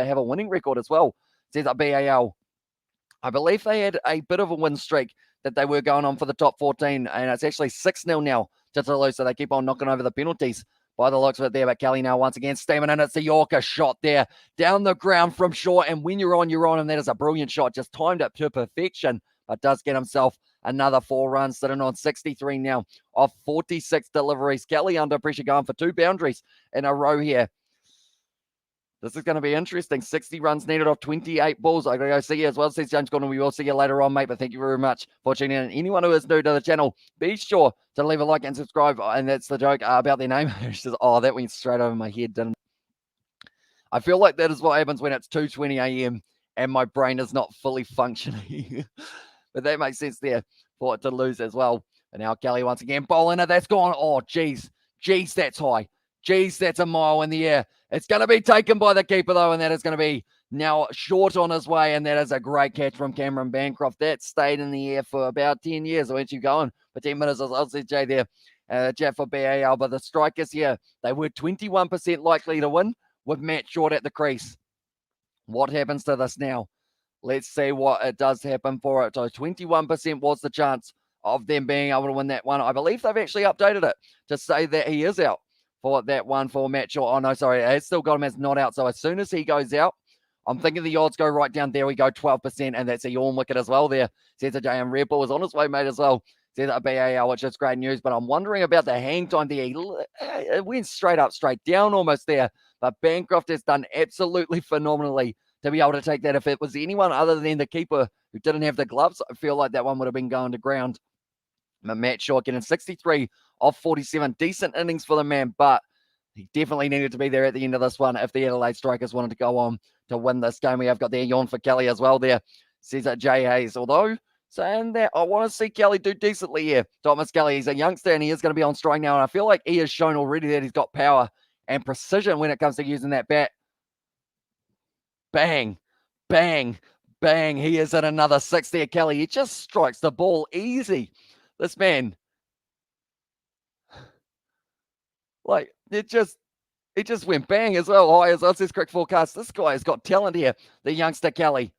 have a winning record as well? Says BAL. I believe they had a bit of a win streak that they were going on for the top 14, and it's actually 6-0 now to Toulouse, so they keep on knocking over the penalties by the looks of it there. But Kelly now once again steaming in. It's the Yorker shot there down the ground from Shaw, and when you're on, and that is a brilliant shot, just timed up to perfection but does get himself another 4 runs, sitting on 63 now off 46 deliveries. Kelly under pressure going for 2 boundaries in a row here. This is going to be interesting. 60 runs needed off 28 balls. I got to go see you as well, says James Gordon. We will see you later on, mate, but thank you very much for tuning in. Anyone who is new to the channel, be sure to leave a like and subscribe. And that's the joke about their name. Oh, that went straight over my head, didn't it? I feel like that is what happens when it's 2:20 a.m. and my brain is not fully functioning. But that makes sense there for it to lose as well. And now Kelly once again bowling it. That's gone. Oh, geez. Geez, that's high. Geez, that's a mile in the air. It's going to be taken by the keeper, though, and that is going to be now short on his way, and that is a great catch from Cameron Bancroft. That stayed in the air for about 10 years. I went you going for 10 minutes as LCJ there. Chat for BAL, but the Strikers here, they were 21% likely to win with Matt Short at the crease. What happens to this now? Let's see what it does happen for it. So 21% was the chance of them being able to win that one. I believe they've actually updated it to say that he is out for that one for Matt Short. Oh, no, sorry. It's still got him as not out. So as soon as he goes out, I'm thinking the odds go right down. There we go, 12%, and that's a yawn wicket as well there. Says a JM Red Bull is on his way, mate, as well. Says a BAL, which is great news, but I'm wondering about the hang time there. It went straight up, straight down almost there, but Bancroft has done absolutely phenomenally to be able to take that. If it was anyone other than the keeper who didn't have the gloves, I feel like that one would have been going to ground. But Matt Short getting 63 off 47. Decent innings for the man, but he definitely needed to be there at the end of this one if the Adelaide Strikers wanted to go on to win this game. We have got their yawn for Kelly as well there, says Jay Hayes. Although, saying that, I want to see Kelly do decently here. Thomas Kelly, he's a youngster and he is going to be on strike now. And I feel like he has shown already that he's got power and precision when it comes to using that bat. Bang, bang, bang. He is at another 6 there, Kelly. He just strikes the ball easy. This man, like, it just went bang as well. High as us, this cricket forecast. This guy has got talent here, the youngster Kelly.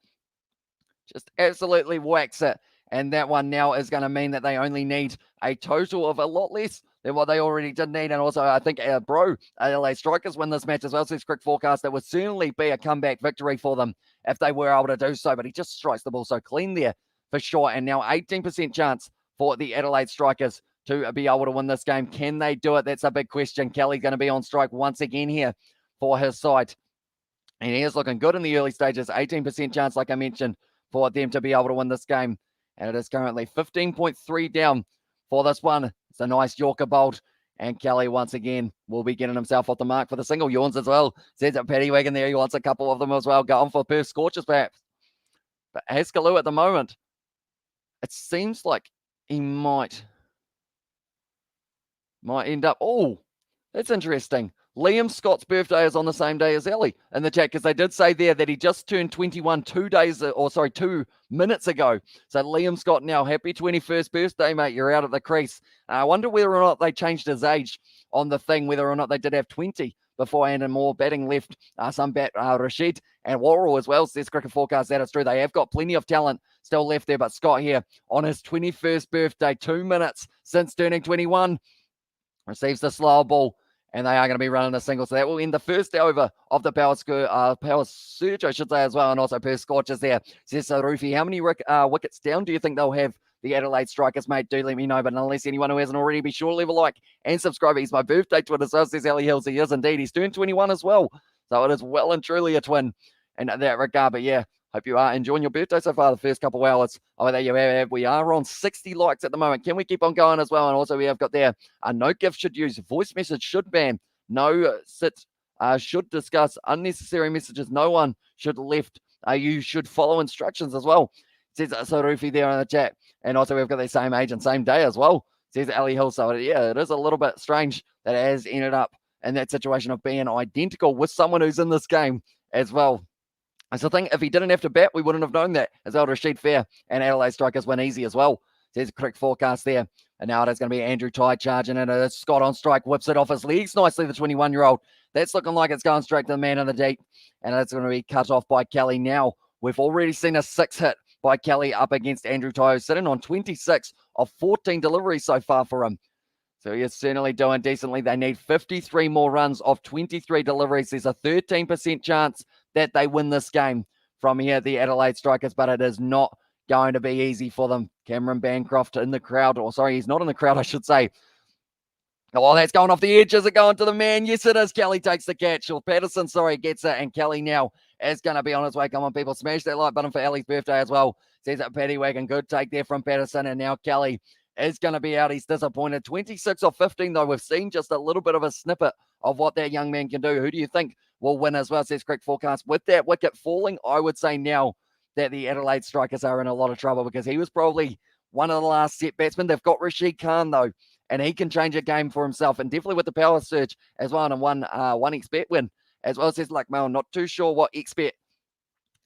Just absolutely whacks it. And that one now is going to mean that they only need a total of a lot less than what they already did need. And also, I think, Adelaide Strikers win this match as well. So this cricket forecast, that would certainly be a comeback victory for them if they were able to do so. But he just strikes the ball so clean there for sure. And now 18% chance for the Adelaide Strikers to be able to win this game. Can they do it? That's a big question. Kelly's going to be on strike once again here for his side. And he is looking good in the early stages. 18% chance, like I mentioned, for them to be able to win this game. And it is currently 15.3 down for this one. It's a nice Yorker bolt. And Kelly, once again, will be getting himself off the mark for the single. Yawns as well. Says it, Paddy Wagon there. He wants a couple of them as well. Going for Perth Scorchers, perhaps. But Haskelloo at the moment, it seems like he might end up. Oh, that's interesting. Liam Scott's birthday is on the same day as Ellie in the chat, because they did say there that he just turned 21 2 minutes ago. So Liam Scott now, happy 21st birthday, mate. You're out at the crease. I wonder whether or not they changed his age on the thing, whether or not they did have 20 beforehand and more batting left. Some bat, Rashid and Worrell as well. Says Cricket Forecast that it's true. They have got plenty of talent still left there, but Scott here on his 21st birthday, 2 minutes since turning 21, receives the slower ball. And they are going to be running a single. So that will end the first over of the power surge, I should say, as well. And also Perth Scorchers there. Says Rufi, how many wickets down do you think they'll have, the Adelaide Strikers, mate? Do let me know. But unless anyone who hasn't already, be sure to leave a like and subscribe. He's my birthday twin. So says Ellie Hills. He is indeed. He's turned 21 as well. So it is well and truly a twin in that regard. But yeah, hope you are enjoying your birthday so far, the first couple of hours. Oh, there you have. We are on 60 likes at the moment. Can we keep on going as well? And also we have got there, no gift should use, voice message should ban, no sit, should discuss, unnecessary messages, no one should left. You should follow instructions as well, says Sarufi there in the chat. And also we've got the same age and same day as well, says Ali Hill. So yeah, it is a little bit strange that it has ended up in that situation of being identical with someone who's in this game as well. That's the thing, if he didn't have to bat, we wouldn't have known that. As well, Rashid Fair and Adelaide Strikers win easy as well. There's a correct forecast there. And now it is going to be Andrew Tye charging in. It's Scott on strike, whips it off his legs nicely, the 21-year-old. That's looking like it's going straight to the man in the deep. And it's going to be cut off by Kelly now. We've already seen a 6 hit by Kelly up against Andrew Tye, sitting on 26 of 14 deliveries so far for him. So he is certainly doing decently. They need 53 more runs of 23 deliveries. There's a 13% chance that they win this game from here, the Adelaide Strikers, but it is not going to be easy for them. Cameron Bancroft in the crowd. Or sorry, he's not in the crowd, I should say. Oh, that's going off the edge. Is it going to the man? Yes, it is. Kelly takes the catch. Or Patterson, sorry, gets it. And Kelly now is going to be on his way. Come on, people. Smash that like button for Ellie's birthday as well. Says it, Paddy Wagon. Good take there from Patterson. And now Kelly is going to be out. He's disappointed. 26 off 15, though. We've seen just a little bit of a snippet of what that young man can do. Who do you think will win as well? Says Cricket Forecast. With that wicket falling, I would say now that the Adelaide Strikers are in a lot of trouble because he was probably one of the last set batsmen. They've got Rashid Khan, though, and he can change a game for himself, and definitely with the power surge as well, and one expert win as well. Says Luckmail, not too sure what expert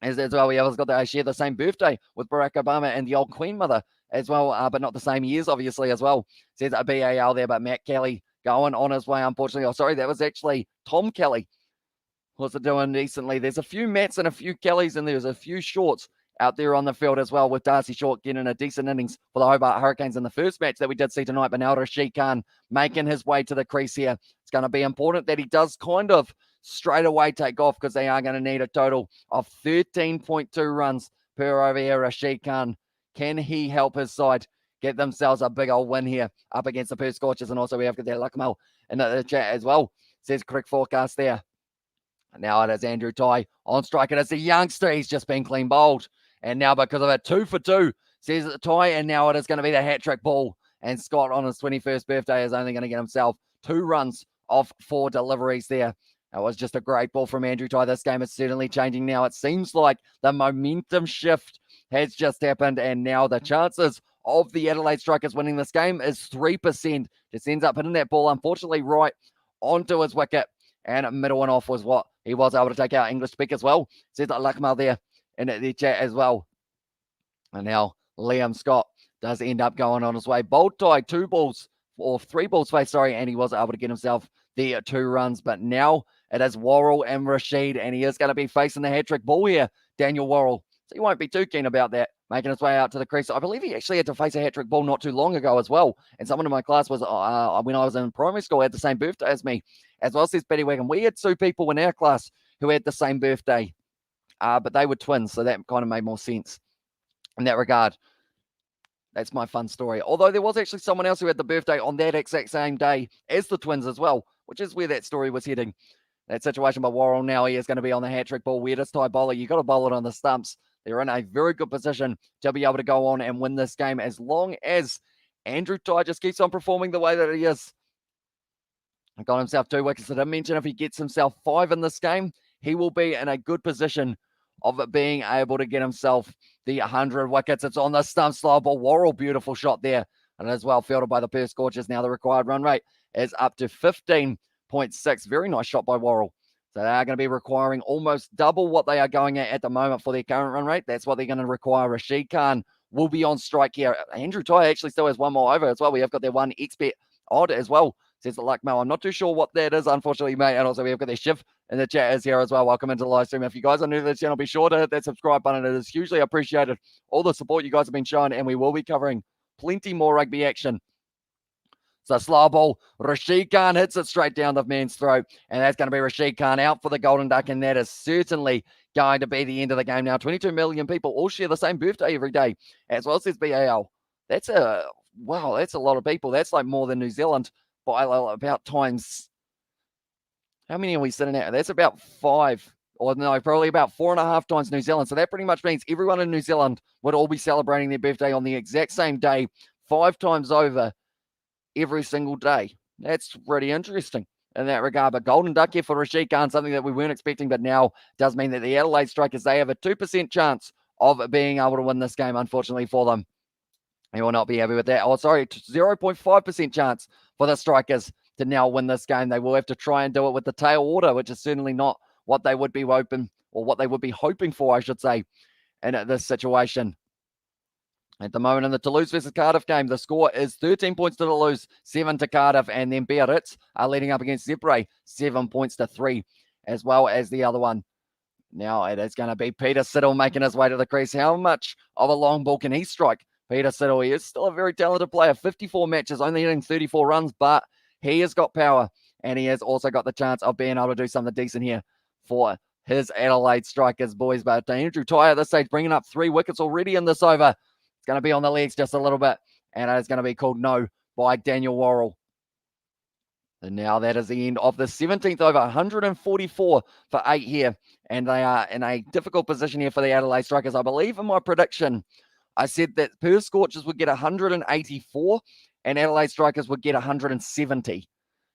is as well. We always got to share the same birthday with Barack Obama and the old Queen Mother as well, but not the same years, obviously, as well. Says a BAL there, but Matt Kelly going on his way, unfortunately. Oh, sorry, that was actually Tom Kelly. What's it doing decently? There's a few Matts and a few Kellys, and there's a few Shorts out there on the field as well, with Darcy Short getting a decent innings for the Hobart Hurricanes in the first match that we did see tonight. But now Rashid Khan making his way to the crease here. It's going to be important that he does kind of straight away take off, because they are going to need a total of 13.2 runs per over here. Rashid Khan, can he help his side get themselves a big old win here up against the Perth Scorchers? And also we have got that Luckmail in the chat as well. Says Cricket Forecast there. Now it is Andrew Ty on strike. It is the youngster. He's just been clean bowled. And now because of it, 2 for 2, says Ty. And now it is going to be the hat-trick ball. And Scott on his 21st birthday is only going to get himself 2 runs off 4 deliveries there. That was just a great ball from Andrew Ty. This game is certainly changing now. It seems like the momentum shift has just happened. And now the chances of the Adelaide Strikers winning this game is 3%. Just ends up hitting that ball, unfortunately, right onto his wicket. And middle one off was what he was able to take out. English speak as well. Says that Luckmail there in the chat as well. And now Liam Scott does end up going on his way. Bold tie, 3 balls face, sorry, and he was able to get himself the 2 runs. But now it is Worrell and Rashid, and he is going to be facing the hat-trick ball here, Daniel Worrell. So he won't be too keen about that, making his way out to the crease. I believe he actually had to face a hat-trick ball not too long ago as well. And someone in my class was, when I was in primary school, had the same birthday as me. As well, says Betty Wagon. We had 2 people in our class who had the same birthday, but they were twins, so that kind of made more sense in that regard. That's my fun story. Although there was actually someone else who had the birthday on that exact same day as the twins as well, which is where that story was heading. That situation by Worrell now, he is going to be on the hat-trick ball. Weirdest tie bowler. You got to bowl it on the stumps. They're in a very good position to be able to go on and win this game, as long as Andrew Ty just keeps on performing the way that he is. Got himself 2 wickets. I didn't mention if he gets himself 5 in this game, he will be in a good position of it being able to get himself the 100 wickets. It's on the stump, slow ball. Worrell, beautiful shot there. And as well fielded by the Perth Scorchers. Now the required run rate is up to 15.6. Very nice shot by Worrell. So they are going to be requiring almost double what they are going at the moment for their current run rate. That's what they're going to require. Rashid Khan will be on strike here. Andrew Ty actually still has 1 more over as well. We have got their 1 expert odd as well. Says the Luckmail. I'm not too sure what that is, unfortunately, mate. And also we have got their Shiv in the chat is here as well. Welcome into the live stream. If you guys are new to the channel, be sure to hit that subscribe button. It is hugely appreciated. All the support you guys have been showing, and we will be covering plenty more rugby action. So slow ball, Rashid Khan hits it straight down the man's throat, and that's going to be Rashid Khan out for the Golden Duck, and that is certainly going to be the end of the game now. 22 million people all share the same birthday every day, as well as BAL. That's a lot of people. That's like more than New Zealand by about times. How many are we sitting at? That's about 5, or no, probably about 4.5 times New Zealand. So that pretty much means everyone in New Zealand would all be celebrating their birthday on the exact same day, 5 times over every single day. That's pretty interesting in that regard. But Golden Duck here for Rashid Khan, something that we weren't expecting, but now does mean that the Adelaide Strikers, they have a 2% chance of being able to win this game, unfortunately for them. You will not be happy with that. Oh, sorry, 0.5% chance for the Strikers to now win this game. They will have to try and do it with the tail order, which is certainly not what they would be hoping, or what they would be hoping for, I should say, in this situation. At the moment in the Toulouse versus Cardiff game, the score is 13 points to Toulouse, 7 to Cardiff, and then Biarritz are leading up against Zebre, 7 points to 3, as well as the other one. Now it is going to be Peter Siddle making his way to the crease. How much of a long ball can he strike? Peter Siddle, he is still a very talented player. 54 matches, only hitting 34 runs, but he has got power, and he has also got the chance of being able to do something decent here for his Adelaide Strikers boys. But Andrew Tye at this stage bringing up 3 wickets already in this over. It's going to be on the legs just a little bit, and it's going to be called no by Daniel Worrell. And now that is the end of the 17th over, 144 for 8 here. And they are in a difficult position here for the Adelaide Strikers. I believe in my prediction, I said that Perth Scorchers would get 184 and Adelaide Strikers would get 170.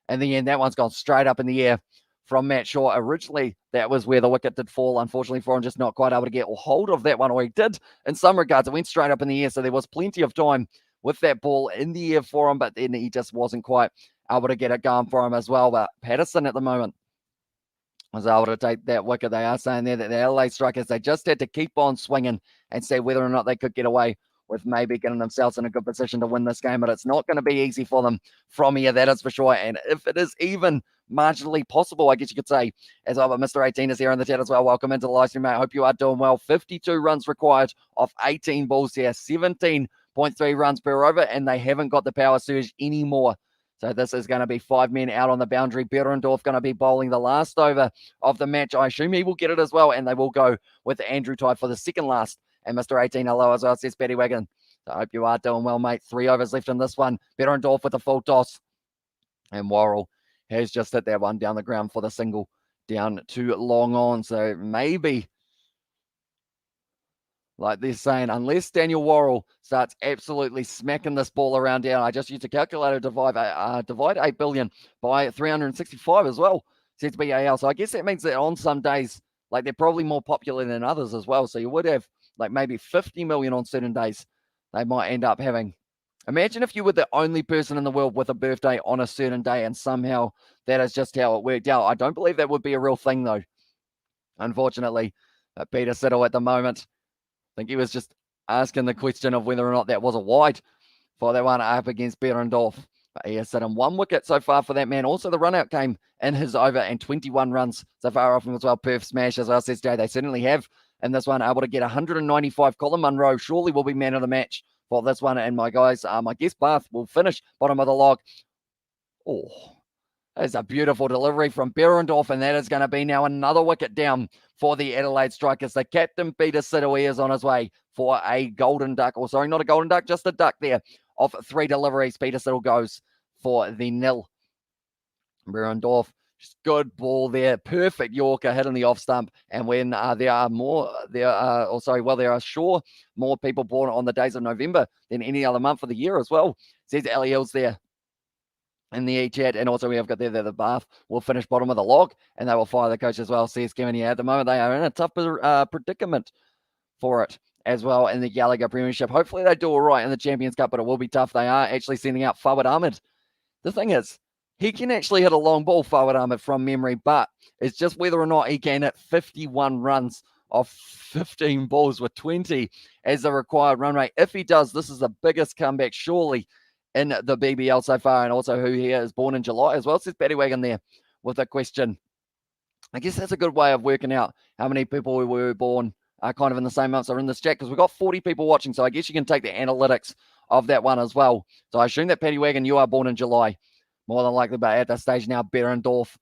In the end, that one's gone straight up in the air from Matt Shaw. Originally, that was where the wicket did fall. Unfortunately for him, just not quite able to get hold of that one, or he did in some regards. It went straight up in the air, so there was plenty of time with that ball in the air for him, but then he just wasn't quite able to get it going for him as well. But Patterson at the moment was able to take that wicket. They are saying there that the Adelaide Strikers, they just had to keep on swinging and see whether or not they could get away with maybe getting themselves in a good position to win this game. But it's not going to be easy for them from here, that is for sure. And if it is even marginally possible, I guess you could say, as well, but Mr. 18 is here in the chat as well. Welcome into the live stream, mate. I hope you are doing well. 52 runs required off 18 balls here, 17.3 runs per over, and they haven't got the power surge anymore. So this is going to be 5 men out on the boundary. Behrendorff going to be bowling the last over of the match. I assume he will get it as well, and they will go with Andrew Tye for the second last. And Mr. 18, hello as well, says Paddy Wagon. So I hope you are doing well, mate. 3 overs left in this one. Behrendorff with a full toss. And Worrell has just hit that one down the ground for the single down to long on. So maybe, like they're saying, unless Daniel Worrell starts absolutely smacking this ball around down, I just used a calculator to divide 8 billion by 365 as well, says BAL. So I guess that means that on some days, like they're probably more popular than others as well. So you would have like maybe 50 million on certain days they might end up having. Imagine if you were the only person in the world with a birthday on a certain day and somehow that is just how it worked out. I don't believe that would be a real thing though, unfortunately. But Peter Siddle at the moment, I think he was just asking the question of whether or not that was a wide for that one up against Behrendorff. But he has sit in 1 wicket so far for that man. Also, the run-out came in his over and 21 runs so far off him as well. Perth smash, as well, says Jay. They certainly have in this one, able to get 195. Colin Munro surely will be man of the match for this one. And my guys, I guess Bath will finish bottom of the log. Oh, that's a beautiful delivery from Behrendorff, and that is going to be now another wicket down for the Adelaide Strikers. The captain, Peter Siddle, is on his way for a golden duck, or sorry, not a golden duck, just a duck there of 3 deliveries. Peter Siddle goes for the nil. Behrendorff, just good ball there, perfect Yorker hitting the off stump. And when there are sure more people born on the days of November than any other month of the year as well, says Ali Hills there in the e-chat. And also we have got there that the Bath will finish bottom of the log and they will fire the coach as well, says Kevin. Yeah, at the moment they are in a tough predicament for it as well in the Gallagher Premiership. Hopefully they do all right in the Champions Cup, but it will be tough. They are actually sending out Fawad Ahmed. The thing is, he can actually hit a long ball, Fawad Ahmed, from memory, but it's just whether or not he can hit 51 runs off 15 balls with 20 as the required run rate. If he does, this is the biggest comeback surely in the BBL so far, and also who he is, born in July as well, says Paddy Wagon there with a question. I guess that's a good way of working out how many people were born kind of in the same months are in this chat, because we've got 40 people watching, so I guess you can take the analytics of that one as well. So I assume that Paddy Wagon, you are born in July, more than likely, but at this stage now, Behrendorff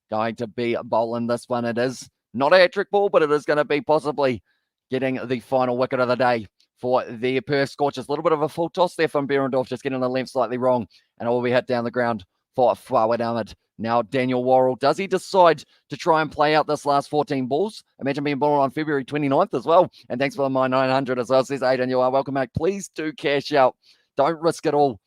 going to be bowling this one. It is not a hat-trick ball, but it is going to be possibly getting the final wicket of the day for the Perth Scorchers. A little bit of a full toss there from Behrendorff, just getting the length slightly wrong, and it will be hit down the ground for Fawad Ahmed. Now, Daniel Worrell, does he decide to try and play out this last 14 balls? Imagine being born on February 29th as well. And thanks for my 900 as well, says Aidan. You are welcome, mate. Please do cash out. Don't risk it all.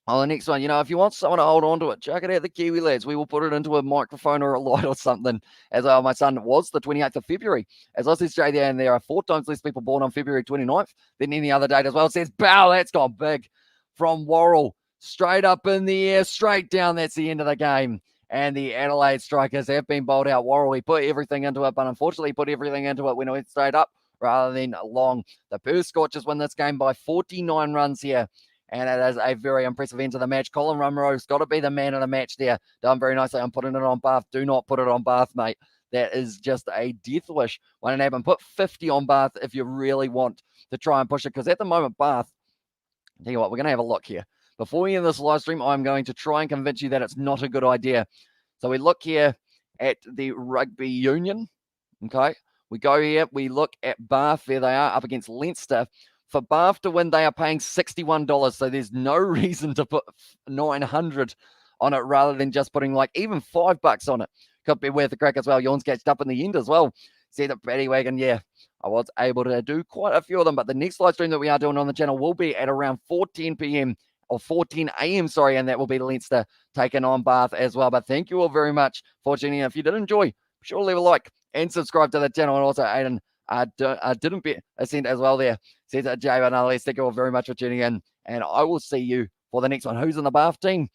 Oh, the next one, if you want someone to hold on to it, chuck it at the Kiwi lads. We will put it into a microphone or a light or something. As my son was the 28th of February. As I said straight there, and there are 4 times less people born on February 29th than any other date as well. It says, bow, that's gone big from Worrell. Straight up in the air, straight down. That's the end of the game. And the Adelaide Strikers have been bowled out. Worrell, he put everything into it, but unfortunately put everything into it when it went straight up rather than long. The Perth Scorchers win this game by 49 runs here. And it is a very impressive end to the match. Colin Munro's got to be the man of the match there. Done very nicely. I'm putting it on Bath. Do not put it on Bath, mate. That is just a death wish. Why don't happen? Put 50 on Bath if you really want to try and push it. Because at the moment, Bath, tell you what, we're going to have a look here. Before we end this live stream, I'm going to try and convince you that it's not a good idea. So we look here at the rugby union. Okay, we go here. We look at Bath. There they are up against Leinster. For Bath to win, they are paying $61. So there's no reason to put 900 on it rather than just putting like even $5 on it. Could be worth the crack as well. Yawns catched up in the end as well. See the Paddy Wagon, yeah. I was able to do quite a few of them, but the next live stream that we are doing on the channel will be at around 4:10 p.m. or 4:10 a.m. Sorry, and that will be Leinster taking on Bath as well. But thank you all very much for tuning in. If you did enjoy, be sure to leave a like and subscribe to the channel. And also, Aiden, I didn't bet a cent as well there. Says Jay Van Adelaide. Thank you all very much for tuning in, and I will see you for the next one. Who's in the Bath team?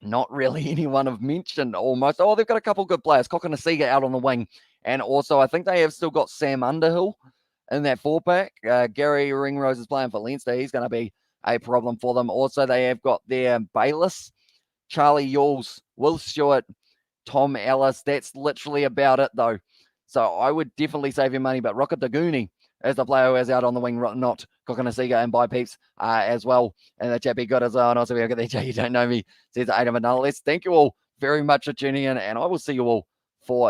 Not really anyone I've mentioned almost. Oh, they've got a couple good players. Cokanasiga out on the wing. And also, I think they have still got Sam Underhill in that 4-pack. Gary Ringrose is playing for Leinster. He's going to be a problem for them. Also, they have got their Bayliss, Charlie Yules, Will Stewart, Tom Ellis. That's literally about it, though. So I would definitely save your money. But Rocket Daguni is the player who is out on the wing, not Cokanasiga, and by Peeps as well. And the chappy good as well. And also, we got there, Jay, you don't know me, says Adam and Nonetheless. Thank you all very much for tuning in, and I will see you all for